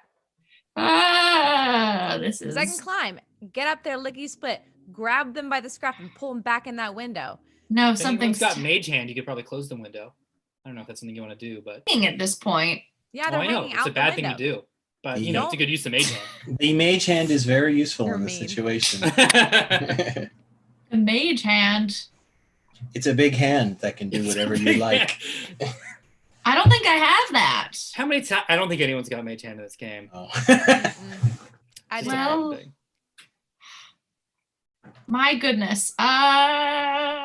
This is. Because I can climb. Get up there, lickety split. Grab them by the scruff and pull them back in that window. No, If something's anyone's got mage hand, you could probably close the window. I don't know if that's something you want to do, but at this point. Yeah, they're I know hanging it's out a bad the thing to window. do, but you know it's a good use of mage hand. The mage hand is very useful You're in this mean. situation. A mage hand. It's a big hand that can do whatever you like. I don't think I have that. How many times? I don't think anyone's got mage hand in this game. Oh. I It's do. a hard Well, thing. My goodness. I'm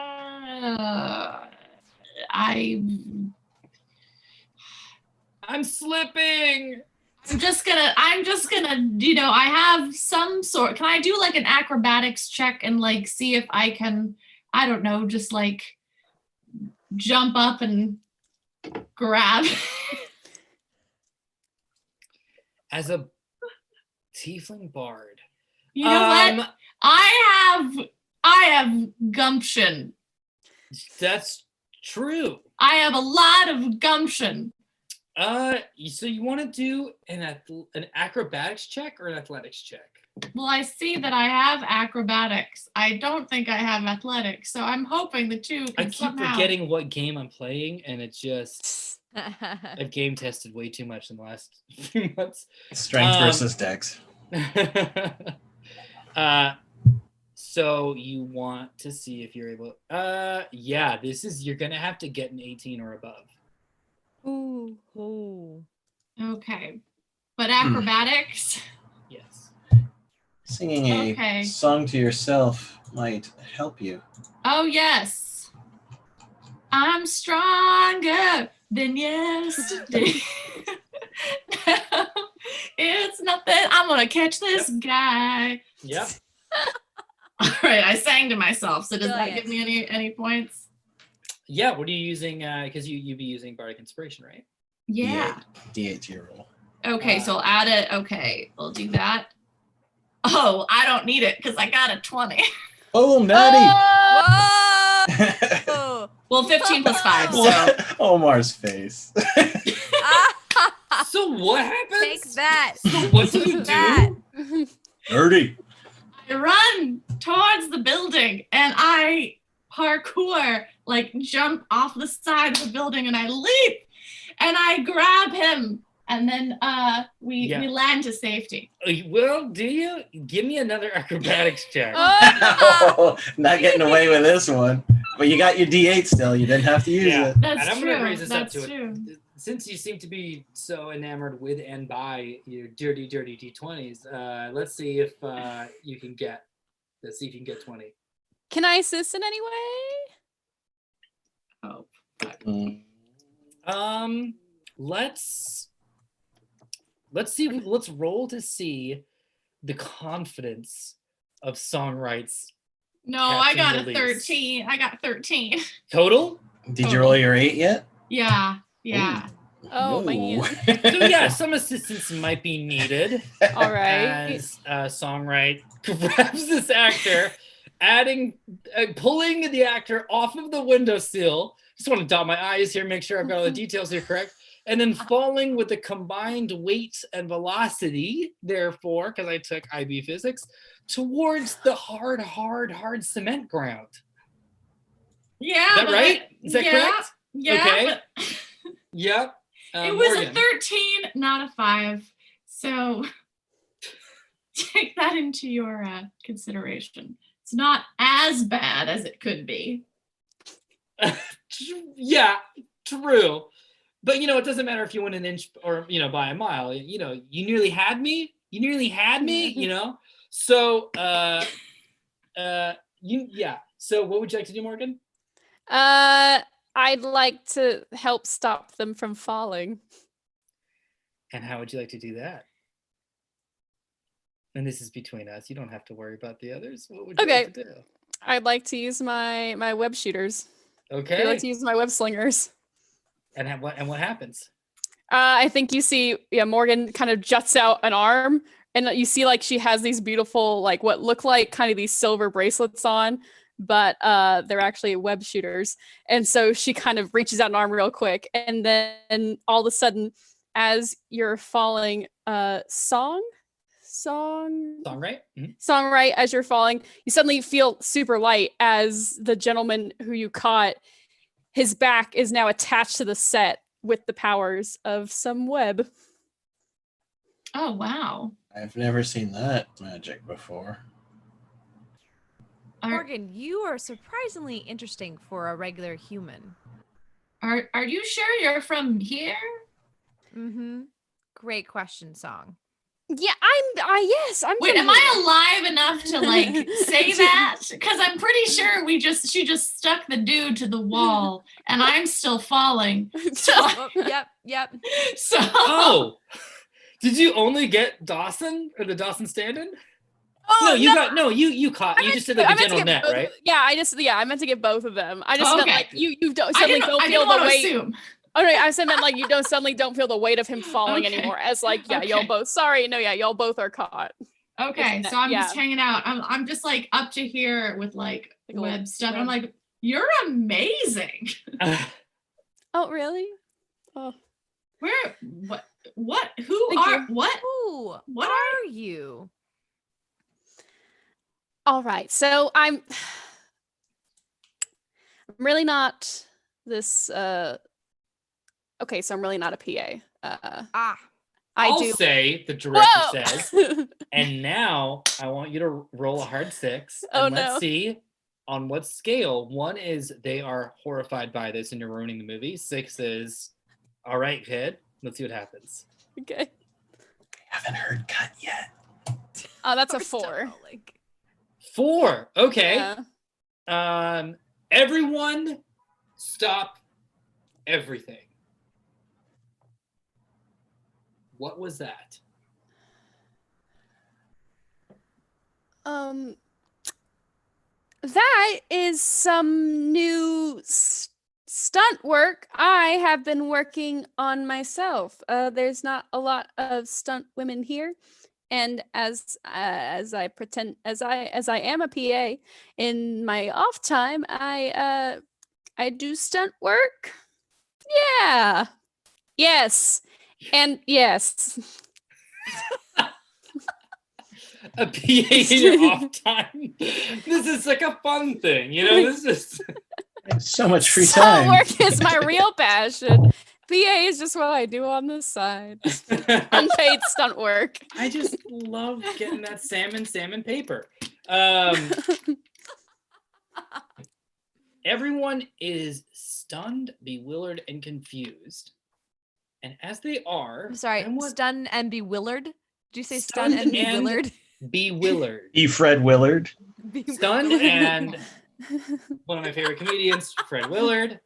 slipping. I'm just gonna, I have some sort. Can I do like an acrobatics check and like see if I can, I don't know, just like jump up and grab? As a tiefling bard, You know what? I have gumption. That's true. I have a lot of gumption. So you want to do an acrobatics check or an athletics check? Well, I see that I have acrobatics. I don't think I have athletics, so I'm hoping the two can I keep somehow. forgetting what game I'm playing, and it's just I've game tested way too much in the last few months. Strength versus dex. So you want to see if you're able. Yeah, you're gonna have to get an 18 or above. Ooh. Okay, but acrobatics. Yes. Singing a Okay. song to yourself might help you. Oh yes, I'm stronger than yesterday. It's nothing. I'm gonna catch this guy. Yep. All right, I sang to myself. So does that Brilliant. give me any points? Yeah. What are you using? Because you'd be using bardic inspiration, right? Yeah. D8 to your roll. Okay, so I'll add it. Okay, we'll do that. Oh, I don't need it because I got a 20. Oh, Natty! Whoa! Well, 15 plus 5. So What? Omar's face. So what happens? Take that. So what do you Take that. do? Dirty. I run towards the building and I parkour, like jump off the side of the building and I leap and I grab him. And then we land to safety. Well, do you? Give me another acrobatics check. Oh, not getting away with this one. But you got your D8 still. You didn't have to use Yeah. it. That's And I'm true. gonna raise this up That's to true. it. Since you seem to be so enamored with and by your dirty D20s, let's see if you can get. Let's see if you can get 20. Can I assist in any way? Oh. Let's see. Let's roll to see the confidence of Songwright's No, I got a Captain 13. I got 13. total. Did you roll your 8 yet? Yeah. Yeah. Oh, No. man. So yeah, some assistance might be needed All right. as Songwright grabs this actor, pulling the actor off of the windowsill. Just want to dot my I's here, make sure I've got all the details here correct. And then falling with the combined weight and velocity, therefore, because I took IB physics, towards the hard cement ground. Yeah. Is that but right? Is that correct? Yeah. Okay. But Yep. it was Morgan. a 13, not a 5. So take that into your consideration. It's not as bad as it could be. Yeah, true. But it doesn't matter if you win an inch or by a mile. You nearly had me. So So what would you like to do, Morgan? I'd like to help stop them from falling. And how would you like to do that? And this is between us. You don't have to worry about the others. What would you like to do? I'd like to use my web shooters. Okay. I'd like to use my web slingers. And what happens? I think you see, Morgan kind of juts out an arm, and you see like she has these beautiful, like what look like kind of these silver bracelets on but they're actually web shooters. And so she kind of reaches out an arm real quick, and then all of a sudden, as you're falling, song, right? Mm-hmm. Song right as you're falling, you suddenly feel super light as the gentleman who you caught, his back is now attached to the set with the powers of some web. Oh, wow. I've never seen that magic before. Morgan, you are surprisingly interesting for a regular human. Are you sure you're from here? Mm-hmm. Great question, Song. Yeah, yes, I'm. Wait, am I alive enough to like say that? Because I'm pretty sure she just stuck the dude to the wall, and I'm still falling. So, Yep. So. Oh, did you only get Dawson or the Dawson stand-in? Oh, no, you caught. You just did like a general net, both, right? Yeah, I meant to get both of them. I just meant like you don't suddenly don't feel the weight. Assume. Oh no, I said meant like you don't feel the weight of him falling anymore. As like y'all both. Sorry, no, y'all both are caught. Okay, so I'm just hanging out. I'm just like up to here with like web stuff. I'm like, you're amazing. Oh really? Oh, where? What? Who are? What? Who? What are you? All right, so I'm really not this. Okay, so I'm really not a PA. I'll say, the director says, and now I want you to roll a hard 6. And let's see on what scale. 1 is they are horrified by this and you're ruining the movie. 6 is, all right, kid, let's see what happens. Okay. I haven't heard cut yet. Oh, that's a 4. 4, okay. Yeah. Everyone stop everything. What was that? That is some new stunt work I have been working on myself. There's not a lot of stunt women here, and as I am a PA, in my off time, I do stunt work. Yeah. Yes. And yes. A PA in your off time. This is like a fun thing, you know. This is so much free time. Stunt work is my real passion. PA is just what I do on the side. Unpaid stunt work. I just love getting that salmon paper. Everyone is stunned, bewildered, and confused. And as they are, I'm sorry, stunned and bewildered. Did you say stunned and bewildered? Bewildered. E. Fred Willard. Stunned and one of my favorite comedians, Fred Willard.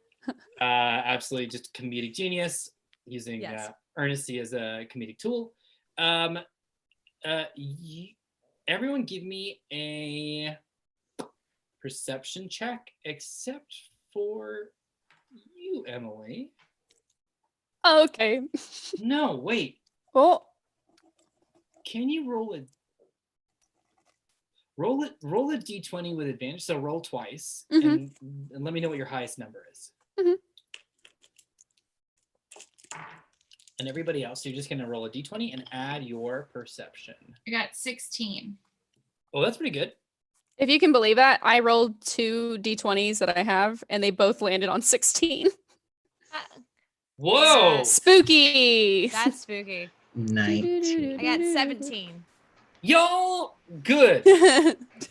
Absolutely just comedic genius, using earnesty as a comedic tool. Everyone give me a perception check, except for you, Emily. Okay. No, wait. Oh. Can you roll a d20 with advantage? So roll twice, and let me know what your highest number is. And everybody else, you're just gonna roll a d20 and add your perception. I got 16. Oh, that's pretty good. If you can believe that, I rolled 2 d20s that I have, and they both landed on 16. Whoa! Spooky! That's spooky. 19. I got 17. Y'all, good.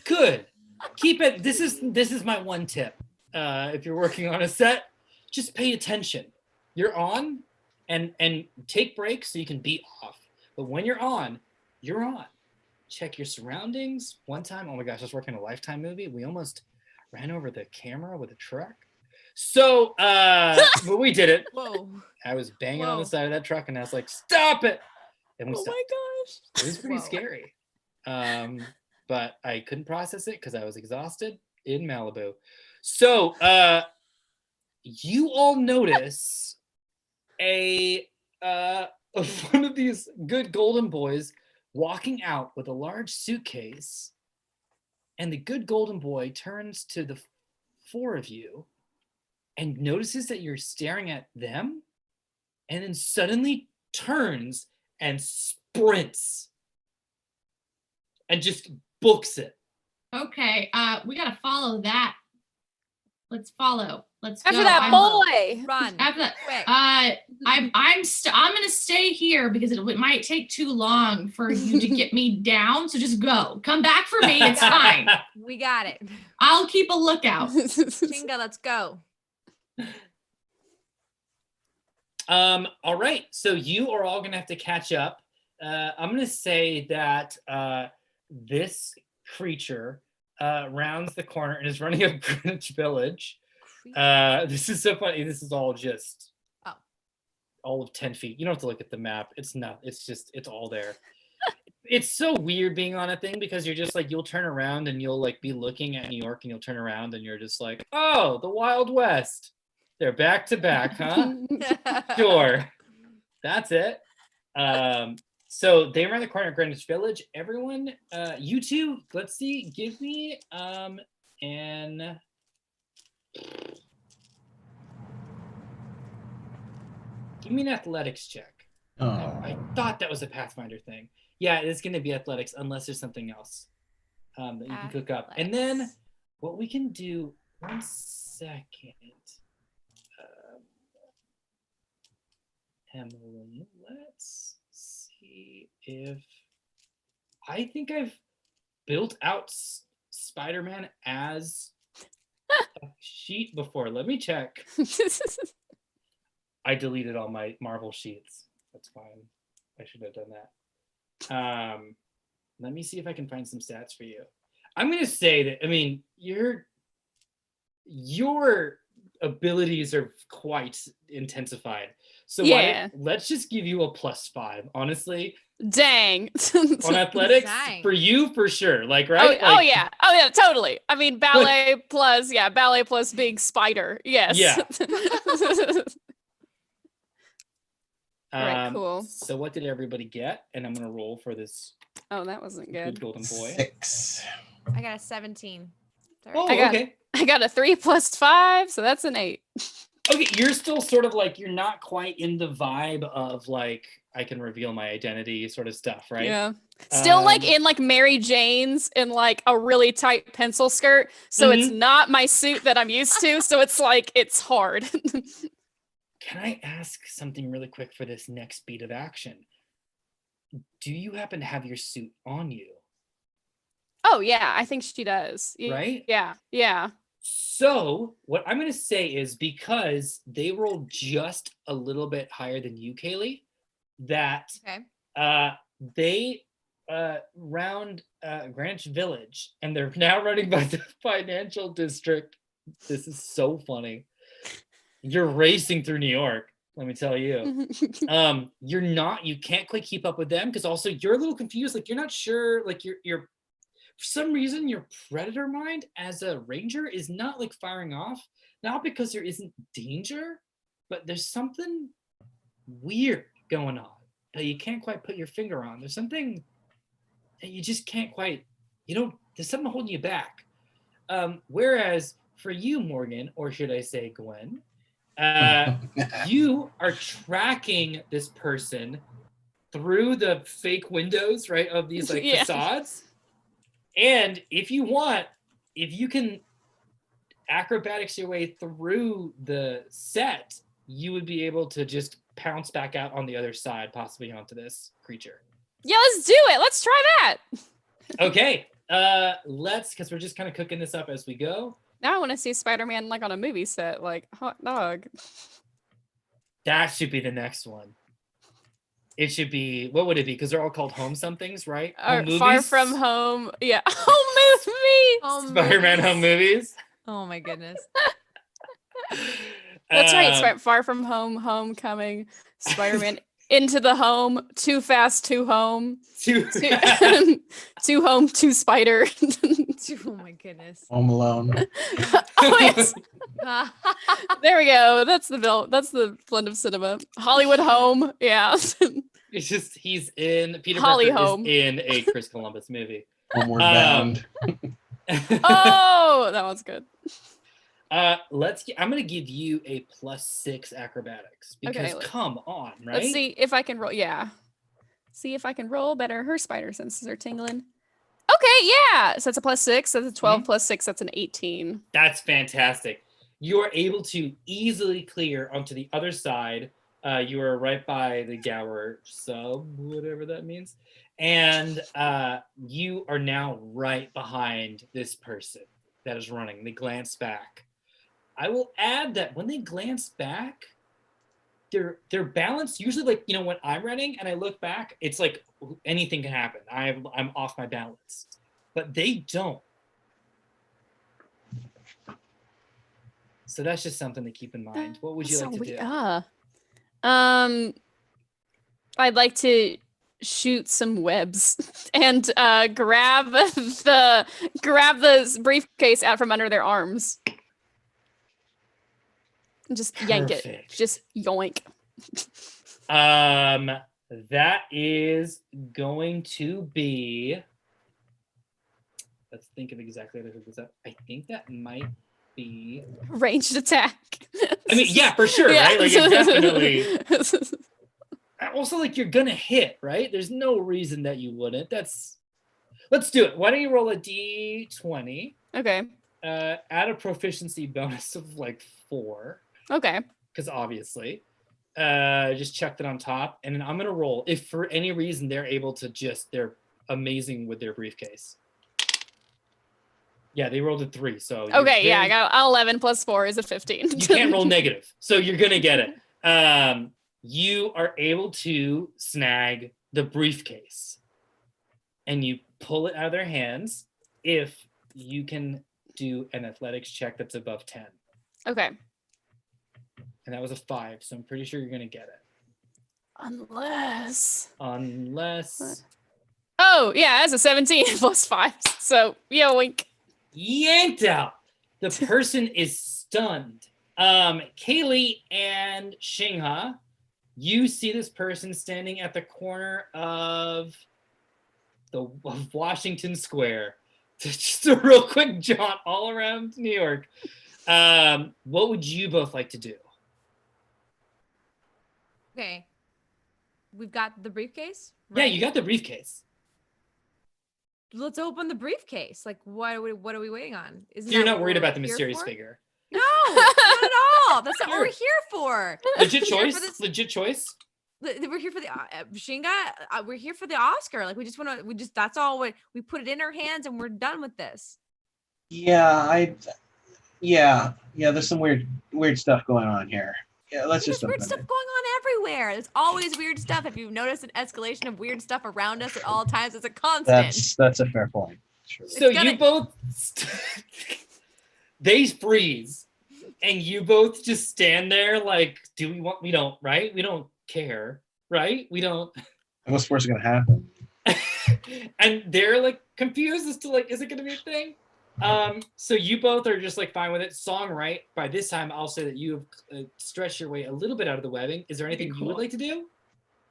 Good. Keep it. This is my one tip. If you're working on a set, just pay attention. You're on, and take breaks so you can be off. But when you're on, you're on. Check your surroundings. One time, oh my gosh, I was working on a Lifetime movie. We almost ran over the camera with a truck. So, but we did it. Whoa. I was banging on the side of that truck, and I was like, "Stop it!" And we stopped. My gosh. It was pretty scary. But I couldn't process it because I was exhausted in Malibu. So, you all notice a one of these good golden boys walking out with a large suitcase And the good golden boy turns to the four of you and notices that you're staring at them, and then suddenly turns and sprints and just books it. Okay, we gotta follow that. Let's follow. Let's After go. that boy. Run. After that, Quick. I'm gonna stay here because it might take too long for you to get me down. So just go. Come back for me. It's fine. We got it. I'll keep a lookout. Shinga, let's go. All right, so you are all gonna have to catch up. I'm gonna say that this creature rounds the corner and is running up Greenwich Village. This is so funny. This is all just all of 10 feet. You don't have to look at the map. It's all there. It's so weird being on a thing because you're just like, you'll turn around and you'll like be looking at New York and you'll turn around and you're just like, oh, the Wild West. They're back to back, huh? Sure. That's it. So they ran the corner of Greenwich Village. Everyone, you two, let's see, give me an athletics check. Oh. I thought that was a Pathfinder thing. Yeah, it's going to be athletics unless there's something else that you can cook up. And then what we can do, 1 second. Emily, let's see if I think I've built out Spider-Man as a sheet before. Let me check. I deleted all my Marvel sheets. That's fine. I should have done that. Let me see if I can find some stats for you. I'm gonna say that, I mean, your abilities are quite intensified. So Yeah. let's just give you a +5, honestly. Dang. On athletics, Dang. for you, for sure. Like, right? Oh yeah, totally. I mean, ballet plus big spider. Yes. Yeah. Right, cool. So what did everybody get? And I'm gonna roll for this Oh, that wasn't good. golden boy. 6. I got a 17. Sorry. Oh, I got a 3 + 5, so that's an 8. Okay, you're still sort of like, you're not quite in the vibe of like, I can reveal my identity sort of stuff, right? Yeah. Still like in like Mary Jane's in like a really tight pencil skirt. So it's not my suit that I'm used to. So it's like, it's hard. Can I ask something really quick for this next beat of action? Do you happen to have your suit on you? Oh yeah, I think she does. Right? Yeah. So what I'm going to say is, because they rolled just a little bit higher than you, Kaylee, that they round Greenwich Village, and they're now running by the financial district. This is so funny. You're racing through New York, let me tell you. You can't quite keep up with them, because also you're a little confused. Like, you're not sure, like you're for some reason, your predator mind as a ranger is not like firing off, not because there isn't danger, but there's something weird going on that you can't quite put your finger on. There's something that you just can't quite, there's something holding you back. Whereas for you, Morgan, or should I say Gwen, you are tracking this person through the fake windows, right, of these like facades. And if you can acrobatics your way through the set, you would be able to just pounce back out on the other side, possibly onto this creature. Yeah, let's do it. Let's try that. Okay. Because we're just kind of cooking this up as we go. Now I want to see Spider-Man like on a movie set, like hot dog. That should be the next one. It should be, what would it be? Because they're all called home somethings, right? Home movies? Far From Home. Yeah. Home movies. Spider-Man home movies. Oh my goodness. That's right. Far From Home, Homecoming, Spider-Man Into the Home, Too Fast, Too Home. Too Home, Too Spider. Oh my goodness. Home Alone. There we go. That's the blend of cinema. Hollywood Home. Yeah. It's just he's in Peter Holly Parker Home. is in a Chris Columbus movie. Homeward Bound. Oh, that one's good. I'm gonna give you a +6 acrobatics because come on, right? Let's see if I can roll. Yeah. See if I can roll better. Her spider senses are tingling. Okay, yeah. So that's a +6. That's a 12 plus 6. That's an 18. That's fantastic. You are able to easily clear onto the other side. You are right by the Gower sub, whatever that means. And you are now right behind this person that is running. They glance back. I will add that when they glance back, their balance, usually like, when I'm running and I look back, it's like anything can happen. I'm off my balance. But they don't. So that's just something to keep in mind. What would you like to do? I'd like to shoot some webs and grab the briefcase out from under their arms. And just yank it. Just yoink. That is going to be. Let's think of exactly how to hook this up. I think that might be ranged attack. I mean, yeah, for sure, right? Like, it definitely. Also, like, you're gonna hit, right? There's no reason that you wouldn't. Let's do it. Why don't you roll a d20? Okay. Add a proficiency bonus of like 4. Okay. Because obviously, just check that on top, and then I'm gonna roll. If for any reason they're able to they're amazing with their briefcase. Yeah, they rolled a 3. So okay, yeah, I got 11 plus 4 is a 15. You can't roll negative, so you're gonna get it. You are able to snag the briefcase, and you pull it out of their hands if you can do an athletics check that's above 10. Okay. And that was a 5, so I'm pretty sure you're gonna get it. Unless. Oh yeah, that's a 17 plus 5. So wink. Yanked out. The person is stunned. Kaylee and Shingha, you see this person standing at the corner of Washington Square. Just a real quick jaunt all around New York. What would you both like to do? Okay. We've got the briefcase? Right? Yeah, you got the briefcase. Let's open the briefcase. Like, what are we waiting on? You're not worried about the mysterious figure? No, not at all. That's not what we're here for. Legit choice? Legit choice? We're here for the Shinga. We're here for the Oscar. Like, that's all. We put it in our hands and we're done with this. Yeah, there's some weird stuff going on here. Yeah, let's just. There's weird stuff going on everywhere. There's always weird stuff. If you've noticed an escalation of weird stuff around us at all times, it's a constant. That's a fair point. Sure. So you both, they freeze, and you both just stand there like, we don't, right? We don't care, right? We don't. What's worse going to happen? And they're like confused as to like, is it going to be a thing? So you both are just like fine with it. Song, right? By this time, I'll say that you have stretched your way a little bit out of the webbing. Is there anything you would like to do?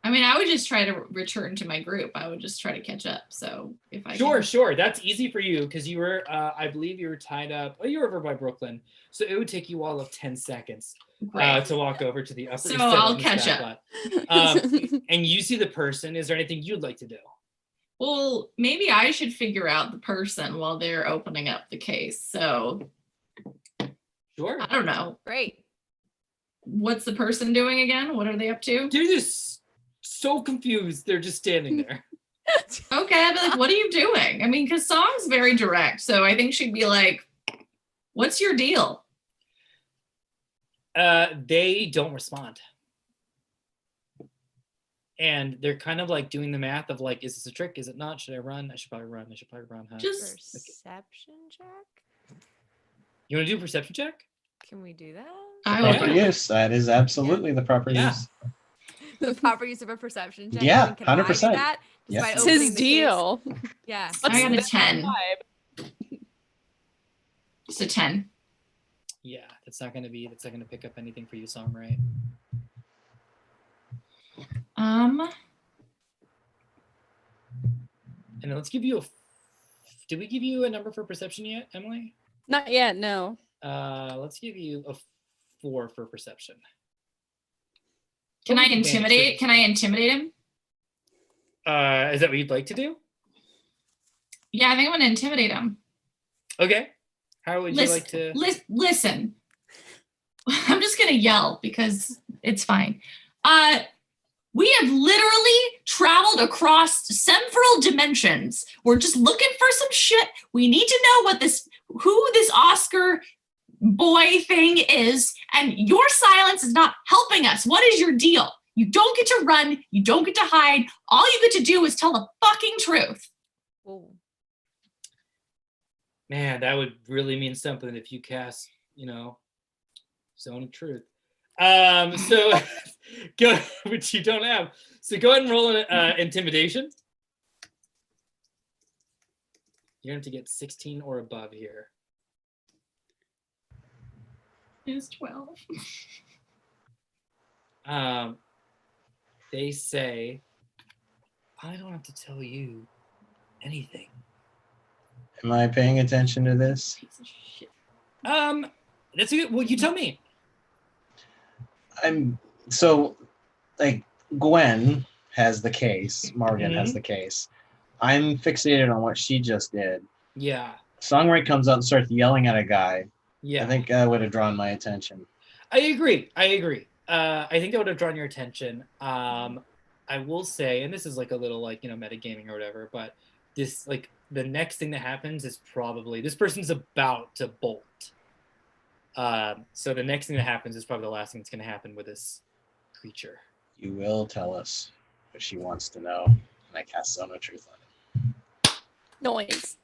I mean, I would just try to return to my group. I would just try to catch up. So if I Sure. That's easy for you because you were, I believe you were tied up. Oh, you were over by Brooklyn. So it would take you all of 10 seconds to walk over to the upper. So I'll catch up. And you see the person. Is there anything you'd like to do? Well, maybe I should figure out the person while they're opening up the case. So, sure. I don't know. Great. What's the person doing again? What are they up to? They're just so confused. They're just standing there. Okay, I'd be like, what are you doing? I mean, because Song's very direct. So I think she'd be like, what's your deal? They don't respond. And they're kind of like doing the math of like, is this a trick? Is it not? Should I run? I should probably run. Huh? Just perception check. You want to do a perception check? Can we do that? Proper use. That is absolutely the proper use. The proper use of a perception check. Yeah, 100%. Yes. It's his deal. Yeah. I got a 10. Just a 10. Yeah, that's not gonna pick up anything for you, Song, right? And let's give you a Did we give you a number for perception yet, Emily? Not yet, no. Let's give you a 4 for perception. Can I intimidate? Can I intimidate him? Is that what you'd like to do? Yeah, I think I'm gonna intimidate him. Okay. How would you like to? Listen. I'm just gonna yell because it's fine. We have literally traveled across several dimensions. We're just looking for some shit. We need to know who this Oscar boy thing is, and your silence is not helping us. What is your deal? You don't get to run. You don't get to hide. All you get to do is tell the fucking truth. Whoa. Man, that would really mean something if you cast, Zone of Truth. So go, which you don't have. So go ahead and roll an intimidation. You're going to get 16 or above here. It's 12. They say, I don't have to tell you anything. Am I paying attention to this? Piece of shit. That's good. Well, you tell me. Gwen has the case. Morgan has the case. I'm fixated on what she just did. Yeah. Songwright comes out and starts yelling at a guy. Yeah. I think that would have drawn my attention. I agree. I think that would have drawn your attention. I will say, and this is like a little metagaming or whatever, but this the next thing that happens is probably this person's about to bolt. So the next thing that happens is probably the last thing that's going to happen with this creature. You will tell us what she wants to know. And I cast Zone of Truth on it. Noise.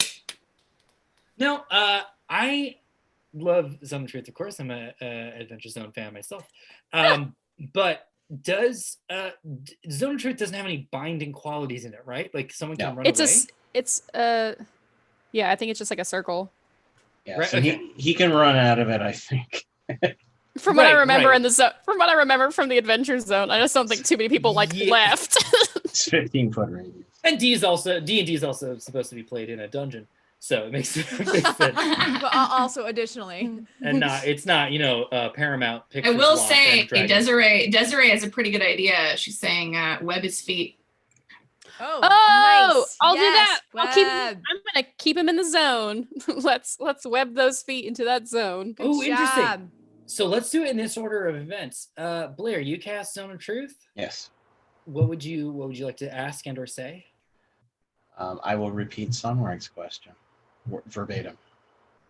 No, I love Zone of Truth, of course. I'm a Adventure Zone fan myself. But does Zone of Truth doesn't have any binding qualities in it, right? Like someone can run away? Yeah, I think it's just like a circle. Yeah, right, so okay. he can run out of it, I think. From what I remember in the zone, from what I remember from the Adventure Zone, I just don't think too many people left. It's 15-foot radius. And D&D is also supposed to be played in a dungeon, so it makes sense. But also additionally, And it's not Paramount Pictures. I will say Desiree has a pretty good idea. She's saying web his feet. Oh, nice. I'll do that. Web. I'm gonna keep him in the zone. let's web those feet into that zone. Oh, Good interesting. job. So let's do it in this order of events. Blair, you cast Zone of Truth. Yes. What would you like to ask and or say? I will repeat Songwright's question verbatim.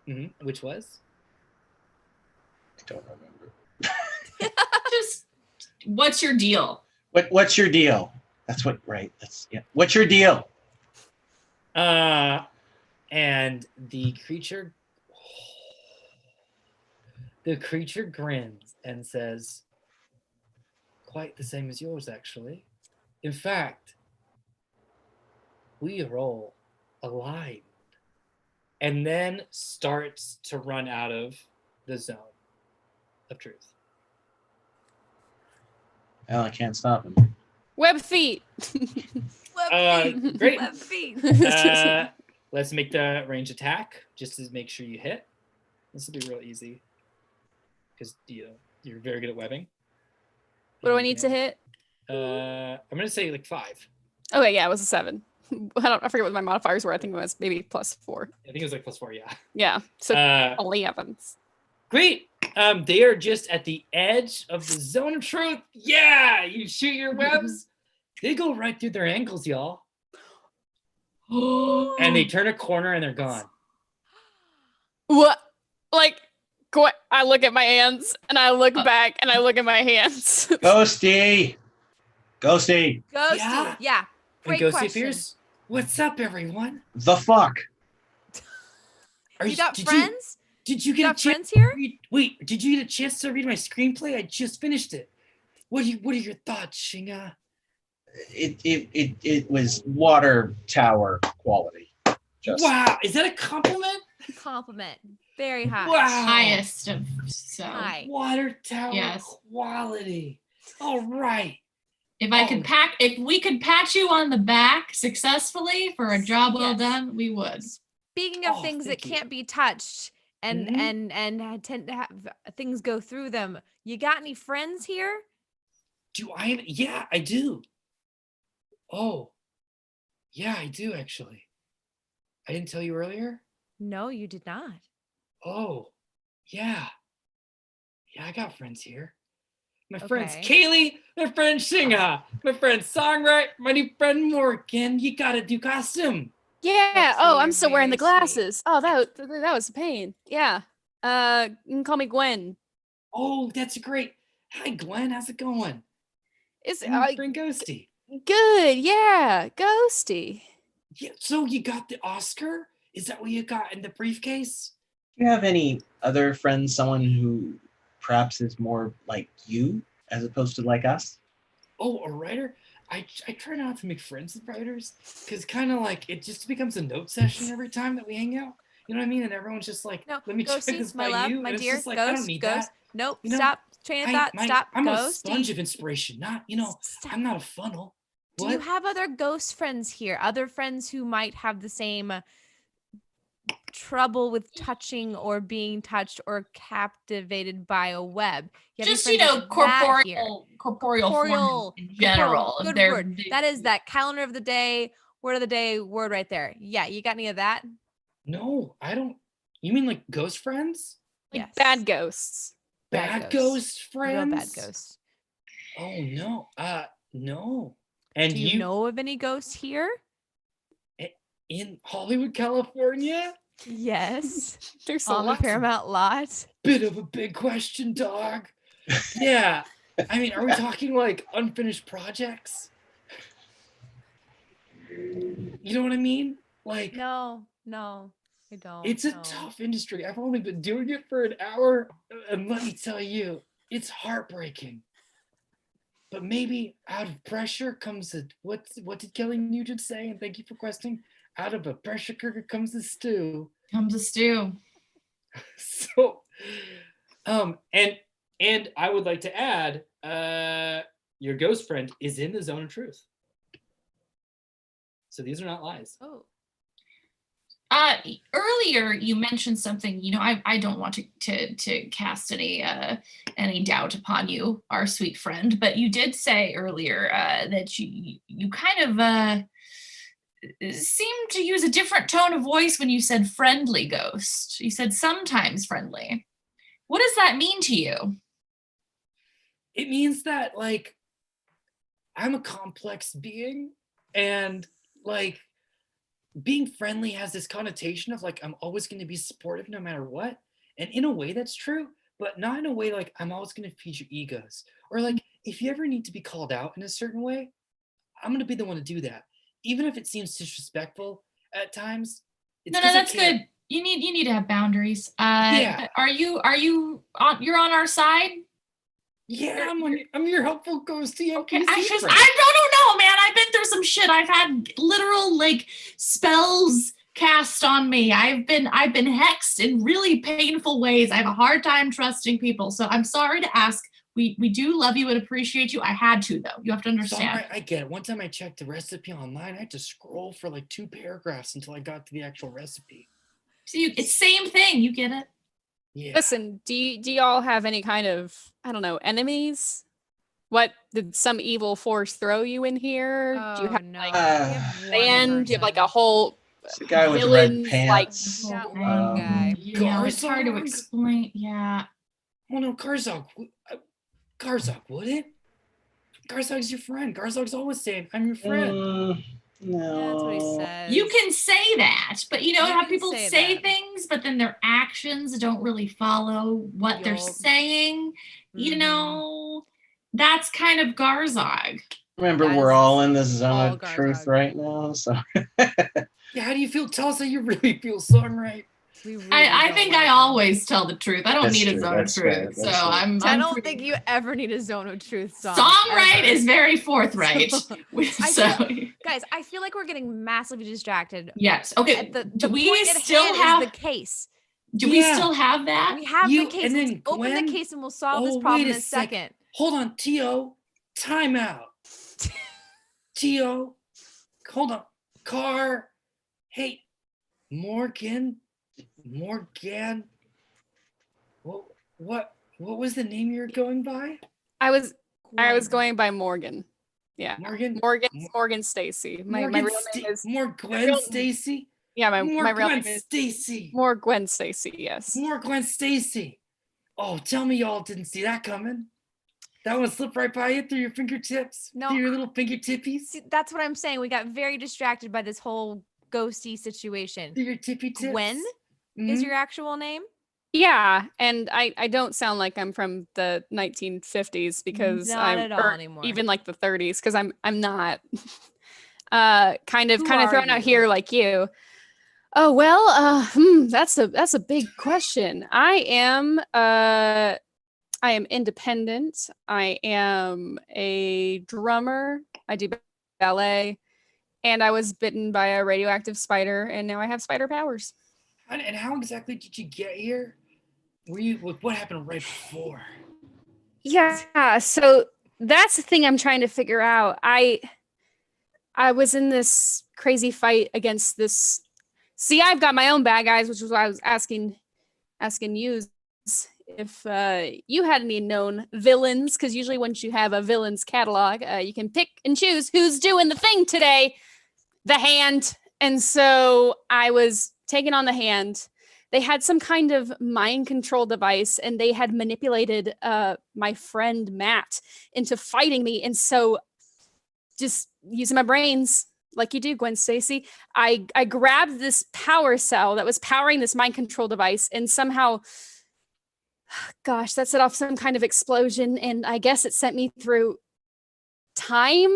Mm-hmm. Which was? I don't remember. Just, what's your deal? What's your deal? That's what, right? What's your deal? And the creature grins and says, quite the same as yours, actually. In fact, we are all aligned. And then starts to run out of the Zone of Truth. Well, I can't stop him. Web feet. Great. Web feet. Let's make the range attack just to make sure you hit. This will be real easy because you're very good at webbing. What do I need to hit? I'm gonna say 5. Okay, yeah, it was a 7. I forget what my modifiers were. I think it was maybe +4. I think it was +4. Yeah. Yeah. So only Evans. Great. They are just at the edge of the Zone of Truth. Yeah, you shoot your webs. They go right through their ankles, y'all. And they turn a corner and they're gone. What? I look at my hands and I look back and I look at my hands. Ghosty. Yeah. Great and Ghosty question. appears. What's up, everyone? The fuck? You got friends? Did you get a friends chance here? Wait, did you get a chance to read my screenplay? I just finished it. What are your thoughts, Shinga? It was water tower quality. Wow, is that a compliment? Compliment. Very high. Wow. Highest of High. Water tower quality. All right. If we could pat you on the back successfully for a job well done, we would. Speaking of things that can't be touched and tend to have things go through them, you got any friends here? Do I? Yeah, I do. Oh, yeah, I do actually. I didn't tell you earlier? No, you did not. Oh, yeah. Yeah, I got friends here. My friends Okay. Kaylee, my friend Shinga, my friend Songwriter, my new friend Morgan. You gotta do costume. Yeah. That's Oh, I'm very, still wearing the very sweet. glasses. Oh, that was a pain. Yeah. You can call me Gwen. Oh, that's great. Hi, Gwen. How's it going? It's I'm your friend Ghosty. good. Yeah, Ghosty. Yeah, so you got the Oscar? Is that what you got in the briefcase? Do you have any other friends, someone who perhaps is more like you as opposed to like us? Oh, a writer? I try not to make friends with writers because kind of like it just becomes a note session every time that we hang out. You know what I mean? And everyone's just like, No, let me check Ghosty, this my by love, you. my And it's dear, just like, ghost, I don't need ghost. that. Nope, You know, stop, train of thought, stop, I'm a Ghosty. sponge of inspiration, not, Stop. I'm not a funnel. Do What? you have other ghost friends here? Other friends who might have the same trouble with touching or being touched or captivated by a web? You have any Just, friends like that here? corporeal form in general. Good They're- word. That is that calendar of the day, word of the day, word right there. Yeah, you got any of that? No, I don't. You mean like ghost friends? Like Yes. bad ghosts. Bad ghost Real friends? bad ghosts. Oh, no. No. And Do you know of any ghosts here? in Hollywood, California? Yes. There's a On the lot. Paramount lot. Bit of a big question, dog. Yeah. I mean, are we talking like unfinished projects? You know what I mean? Like, No, I don't. it's a no. tough industry. I've only been doing it for an hour, and let me tell you, it's heartbreaking. But maybe out of pressure comes a what did Kelly Nugent say? And thank you for questioning. Out of a pressure cooker comes a stew. Comes a stew. So, and I would like to add, your ghost friend is in the zone of truth. So these are not lies. Oh. Earlier you mentioned something, I don't want to cast any doubt upon you, our sweet friend, but you did say earlier that you kind of seemed to use a different tone of voice when you said friendly ghost. You said sometimes friendly. What does that mean to you? It means that like I'm a complex being, and like being friendly has this connotation of like I'm always going to be supportive no matter what. And in a way that's true, but not in a way like I'm always going to feed your egos. Or like if you ever need to be called out in a certain way, I'm going to be the one to do that. Even if it seems disrespectful at times. No, that's good. You need to have boundaries. Yeah. Are you you're on our side? Yeah, I'm your helpful ghosty. Okay, I don't know, man. I've been through some shit. I've had literal like spells cast on me. I've been hexed in really painful ways. I have a hard time trusting people. So I'm sorry to ask. We do love you and appreciate you. I had to though. You have to understand. Sorry, I get it. One time I checked the recipe online. I had to scroll for like 2 paragraphs until I got to the actual recipe. So it's same thing. You get it? Yeah. Listen, do y'all have any kind of, I don't know, enemies? What did some evil force throw you in here? Do you have like band? Do you have like a whole the guy with red villains, pants? Got one guy. It's hard to explain. Yeah. Oh no, Garzog wouldn't. Garzog's your friend. Garzog's always saying, "I'm your friend." No. Yeah, that's what he says. You can say that, but You how can people say things, but then their actions don't really follow what they're saying. That's kind of Garzog. Remember, we're all in this zone of truth right now, so. Yeah, how do you feel? Tell us how you really feel, Songwrite. I think I always tell the truth. I don't need a zone of truth. So I don't think you ever need a zone of truth song. Songwrite is very forthright. Guys, I feel like we're getting massively distracted. Yes. Okay. Do we still have the case? Do we still have that? We have the case. And then Let's open the case and we'll solve this problem in a second. Hold on, T.O. Time out. T.O. Hold on. Hey. Morgan. What was the name you were going by? I was going by Morgan. Yeah. Morgan Stacy. My real name is Gwen Stacy. Yeah, my real name is Stacy. More Gwen Stacy, yes. More Gwen Stacy. Oh, tell me y'all didn't see that coming. That one slipped right by you through your fingertips. No, through your little fingertippies. See, that's what I'm saying. We got very distracted by this whole ghosty situation. Through your tippy tips. Gwen is your actual name? Yeah, and I don't sound like I'm from the 1950s because Not I'm at all anymore. Even like the 30s because I'm not. kind of thrown out here like you. Oh well, that's a big question. I am independent. I am a drummer. I do ballet, and I was bitten by a radioactive spider, and now I have spider powers. And how exactly did you get here? What happened right before? Yeah, so that's the thing I'm trying to figure out. I was in this crazy fight against this. See, I've got my own bad guys, which is why I was asking you if you had any known villains, because usually once you have a villain's catalog, you can pick and choose who's doing the thing today, the hand. And so I was taking on the hand. They had some kind of mind control device, and they had manipulated my friend Matt into fighting me. And so just using my brains, like you do, Gwen Stacy, I grabbed this power cell that was powering this mind control device, and somehow, gosh, that set off some kind of explosion. And I guess it sent me through time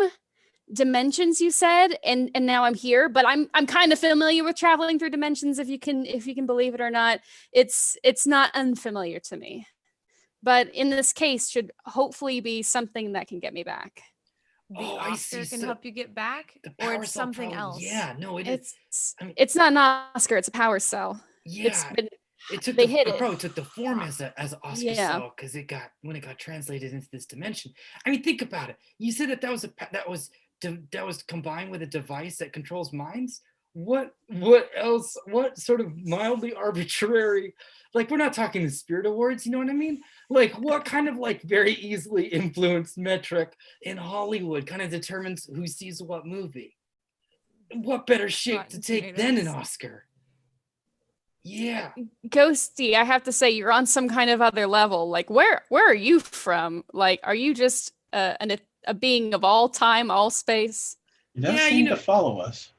dimensions, you said, and now I'm here. But I'm kind of familiar with traveling through dimensions, if you can believe it or not. It's not unfamiliar to me, but in this case should hopefully be something that can get me back. The Oscar can help you get back, or it's something else. Yeah, no, it's not an Oscar, it's a power cell. Yeah, it took the form as an Oscar cell because when it got translated into this dimension. I mean, think about it. You said that was combined with a device that controls minds. What else? What sort of mildly arbitrary? Like, we're not talking the Spirit Awards, you know what I mean? Like, what kind of like very easily influenced metric in Hollywood kind of determines who sees what movie? What better shape to take than an Oscar? Yeah. Ghosty, I have to say, you're on some kind of other level. Like, where are you from? Like, are you just a being of all time, all space? He does seem to follow us.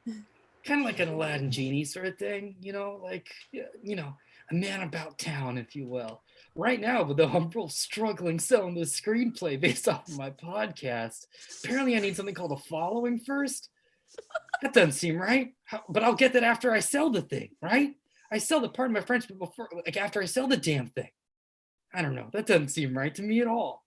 Kind of like an Aladdin genie sort of thing, like, a man about town, if you will. Right now, though, I'm real struggling selling the screenplay based off of my podcast. Apparently, I need something called a following first. That doesn't seem right. But I'll get that after I sell the thing, right? I sell the part of my French, but before, like after I sell the damn thing. I don't know. That doesn't seem right to me at all.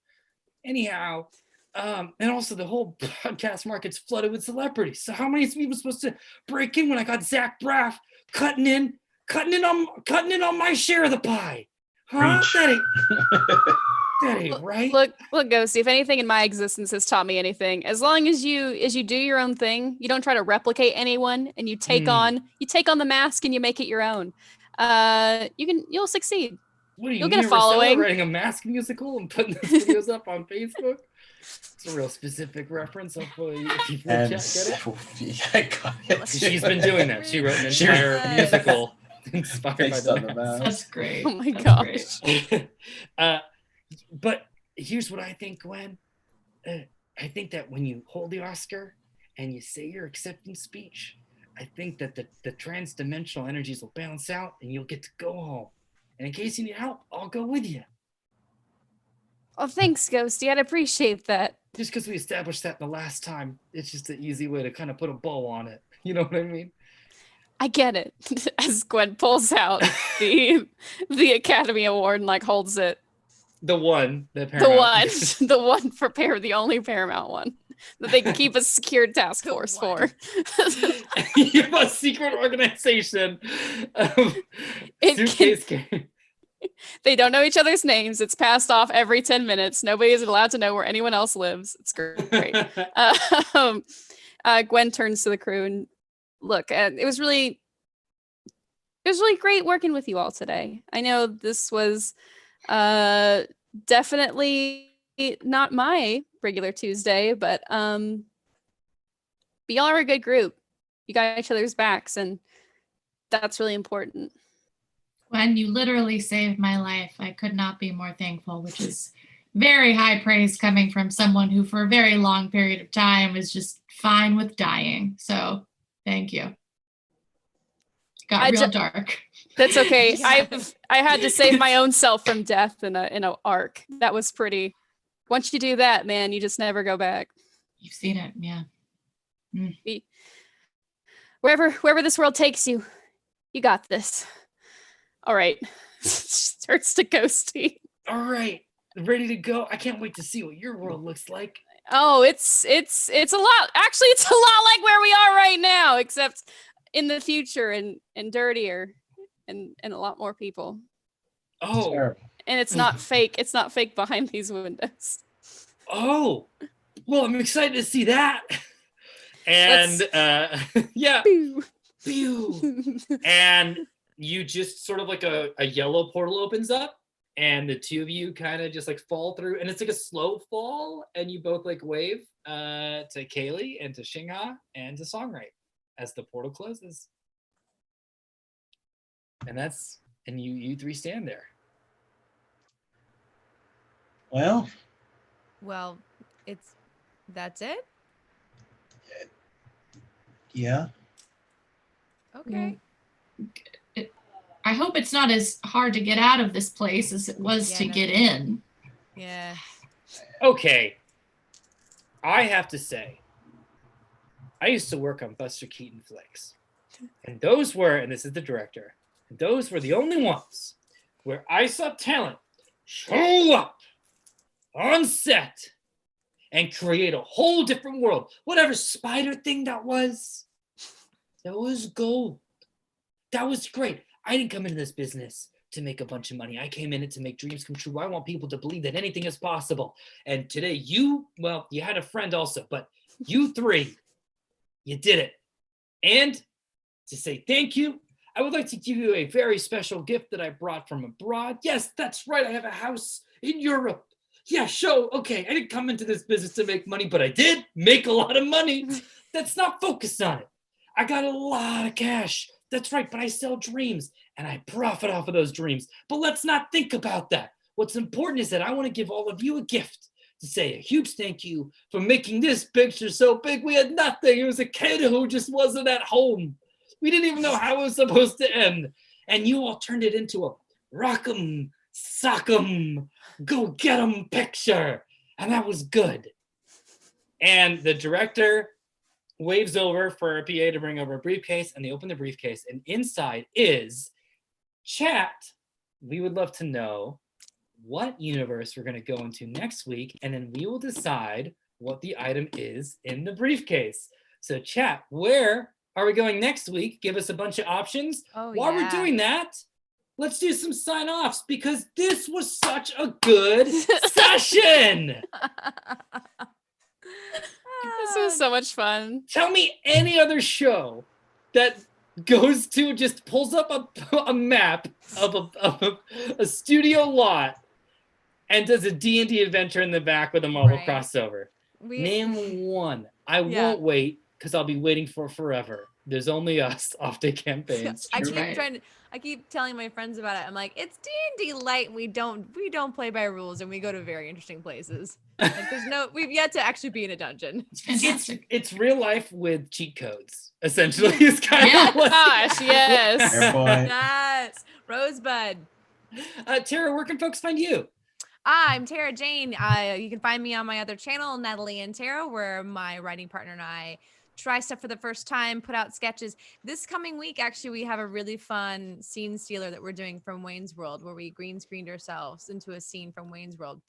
Anyhow, and also the whole podcast market's flooded with celebrities. So how many people are supposed to break in when I got Zach Braff cutting in on my share of the pie? Huh? That ain't right. Look, Ghosty, if anything in my existence has taught me anything, as long as you do your own thing, you don't try to replicate anyone, and you take on the mask and you make it your own, you'll succeed. What are you, you'll get a following. Writing a mask musical and putting those videos up on Facebook? It's a real specific reference. Hopefully, if you get it. She's been doing that. She wrote an entire musical inspired by the mask. That's great. Oh my gosh. But here's what I think, Gwen. I think that when you hold the Oscar and you say your acceptance speech, I think that the trans-dimensional energies will balance out and you'll get to go home. And in case you need help, I'll go with you. Oh, thanks, Ghosty. I'd appreciate that. Just because we established that the last time, it's just an easy way to kind of put a bow on it. You know what I mean? I get it. As Gwen pulls out the Academy Award and like holds it. The one for the only Paramount one that they can keep a secured task force for. You have a secret organization. Suitcase game. They don't know each other's names. It's passed off every 10 minutes. Nobody is allowed to know where anyone else lives. It's great. Gwen turns to the crew and look, it was really it was really great working with you all today. I know this was definitely not my regular Tuesday, but y'all are a good group. You got each other's backs, and that's really important. When you literally saved my life, I could not be more thankful, which is very high praise coming from someone who for a very long period of time was just fine with dying. So thank you. Got real dark. That's okay. Yeah. I had to save my own self from death in a arc. That was pretty. Once you do that, man, you just never go back. You've seen it, yeah. Wherever this world takes you, you got this. All right. Starts to ghosty. All right, ready to go. I can't wait to see what your world looks like. Oh, it's a lot. Actually, it's a lot like where we are right now, except in the future and dirtier and a lot more people. Oh, Terrible. And it's not fake. It's not fake behind these windows. Oh, well, I'm excited to see that. And yeah, pew. And you just sort of like a yellow portal opens up, and the two of you kind of just like fall through, and it's like a slow fall, and you both like wave to Kaylee and to Xingha and to Songwrite as the portal closes. And you three stand there. Well, that's it. yeah. Okay. I hope it's not as hard to get out of this place as it was to get in. Yeah. Okay. I have to say, I used to work on Buster Keaton flicks. And those were, and this is the director, and those were the only ones where I saw talent show up on set and create a whole different world. Whatever spider thing that was gold. That was great. I didn't come into this business to make a bunch of money. I came in it to make dreams come true. I want people to believe that anything is possible. And today you had a friend also, but you three, you did it. And to say thank you, I would like to give you a very special gift that I brought from abroad. Yes, that's right. I have a house in Europe. Yeah, okay. I didn't come into this business to make money, but I did make a lot of money. Let's not focus on it. I got a lot of cash. That's right, but I sell dreams and I profit off of those dreams. But let's not think about that. What's important is that I want to give all of you a gift to say a huge thank you for making this picture so big. We had nothing. It was a kid who just wasn't at home. We didn't even know how it was supposed to end. And you all turned it into a rock'em, sock'em, go get 'em picture. And that was good. And the director waves over for a PA to bring over a briefcase, and they open the briefcase, and inside is chat. We would love to know what universe we're going to go into next week, and then we will decide what the item is in the briefcase. So chat, where are we going next week? Give us a bunch of options. While we're doing that, let's do some sign-offs, because this was such a good session. This was so much fun. Tell me any other show that goes to, just pulls up a map of a studio lot and does a D&D adventure in the back with a Marvel crossover. Name one. I won't wait, because I'll be waiting for forever. There's only us off the campaigns. I keep telling my friends about it. I'm like, it's D&D light. We don't play by rules, and we go to very interesting places. Like we've yet to actually be in a dungeon. It's real life with cheat codes, essentially. Is kind of what. Gosh, yes. Fair point. Yes, Rosebud. Tara, where can folks find you? I'm Tara Jayn. You can find me on my other channel, Natalie and Tara, where my writing partner and I try stuff for the first time, put out sketches. This coming week, actually, we have a really fun scene stealer that we're doing from Wayne's World, where we green screened ourselves into a scene from Wayne's World.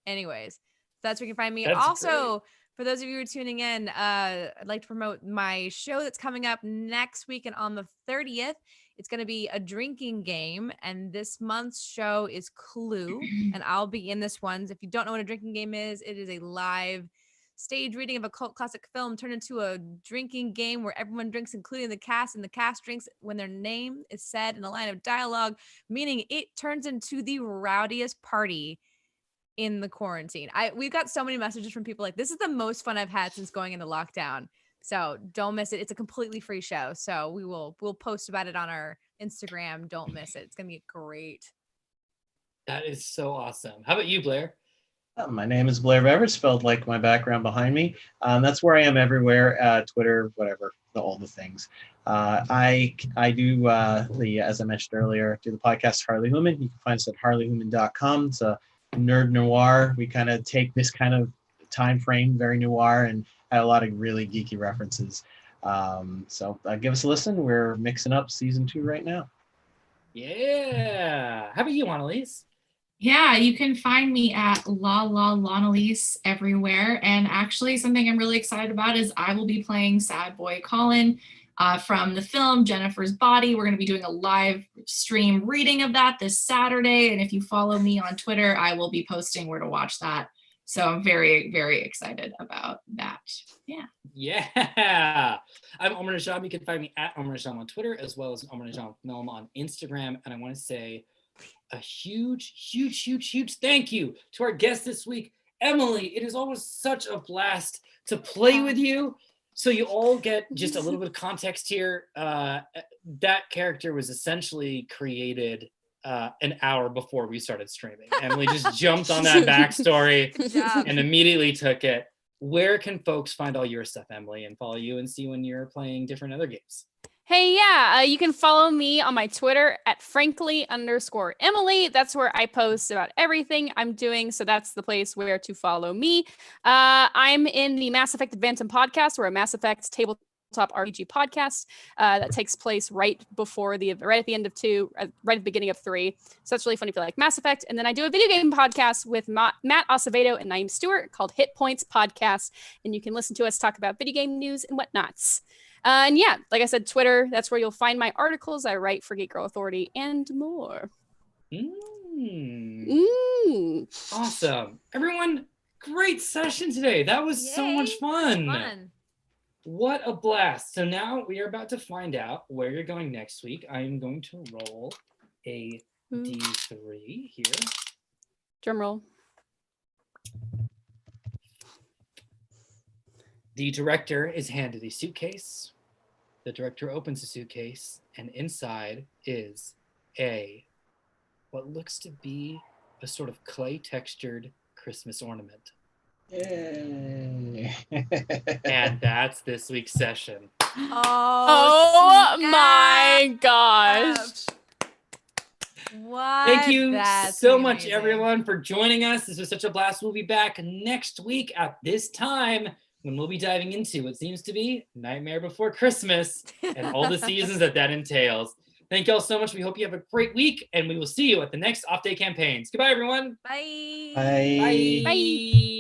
Anyways, that's where you can find me. That's also, for those of you who are tuning in, I'd like to promote my show that's coming up next week, and on the 30th, it's going to be a drinking game, and this month's show is Clue, and I'll be in this one. If you don't know what a drinking game is, it is a live stage reading of a cult classic film turned into a drinking game where everyone drinks, including the cast, and the cast drinks when their name is said in a line of dialogue, meaning it turns into the rowdiest party in the quarantine. We've got so many messages from people like, this is the most fun I've had since going into lockdown. So don't miss it. It's a completely free show. So we'll post about it on our Instagram. Don't miss it. It's going to be great. That is so awesome. How about you, Blair? My name is Blair Beveridge, spelled like my background behind me. That's where I am everywhere, Twitter, whatever, all the things. I do, as I mentioned earlier, do the podcast Harley Human. You can find us at harleyhuman.com. It's a nerd noir. We kind of take this kind of time frame, very noir, and had a lot of really geeky references. So give us a listen. We're mixing up season 2 right now. Yeah. How about you, Analise? Yeah, you can find me at Analise everywhere. And actually, something I'm really excited about is I will be playing Sad Boy Colin from the film Jennifer's Body. We're going to be doing a live stream reading of that this Saturday. And if you follow me on Twitter, I will be posting where to watch that. So I'm very, very excited about that. Yeah. Yeah. I'm Omar Najam. You can find me at Omar Najam on Twitter, as well as Omar Najam Film on Instagram. And I want to say a huge thank you to our guest this week, Emily. It is always such a blast to play with you. So you all get just a little bit of context here. That character was essentially created an hour before we started streaming. Emily just jumped on that backstory and immediately took it. Where can folks find all your stuff, Emily, and follow you and see when you're playing different other games? Hey, yeah, you can follow me on my Twitter at frankly_Emily. That's where I post about everything I'm doing. So that's the place where to follow me. I'm in the Mass Effect Advanced podcast. We're a Mass Effect tabletop RPG podcast that takes place right at the end of 2, right at the beginning of 3. So that's really fun if you like Mass Effect. And then I do a video game podcast with Matt Acevedo and Naeem Stewart called Hit Points Podcast. And you can listen to us talk about video game news and whatnots. And yeah, like I said, Twitter, that's where you'll find my articles. I write for Geek Girl Authority and more. Awesome. Everyone, great session today. That was so much fun. What a blast. So now we are about to find out where you're going next week. I am going to roll a D3 here. Drum roll. The director is handed a suitcase. The director opens the suitcase, and inside is what looks to be a sort of clay-textured Christmas ornament. Yay. And that's this week's session. Oh my gosh. What? Thank you so much, everyone, for joining us. This was such a blast. We'll be back next week at this time when we'll be diving into what seems to be Nightmare Before Christmas and all the seasons that entails. Thank you all so much. We hope you have a great week, and we will see you at the next off-day campaigns. Goodbye, everyone. Bye. Bye. Bye.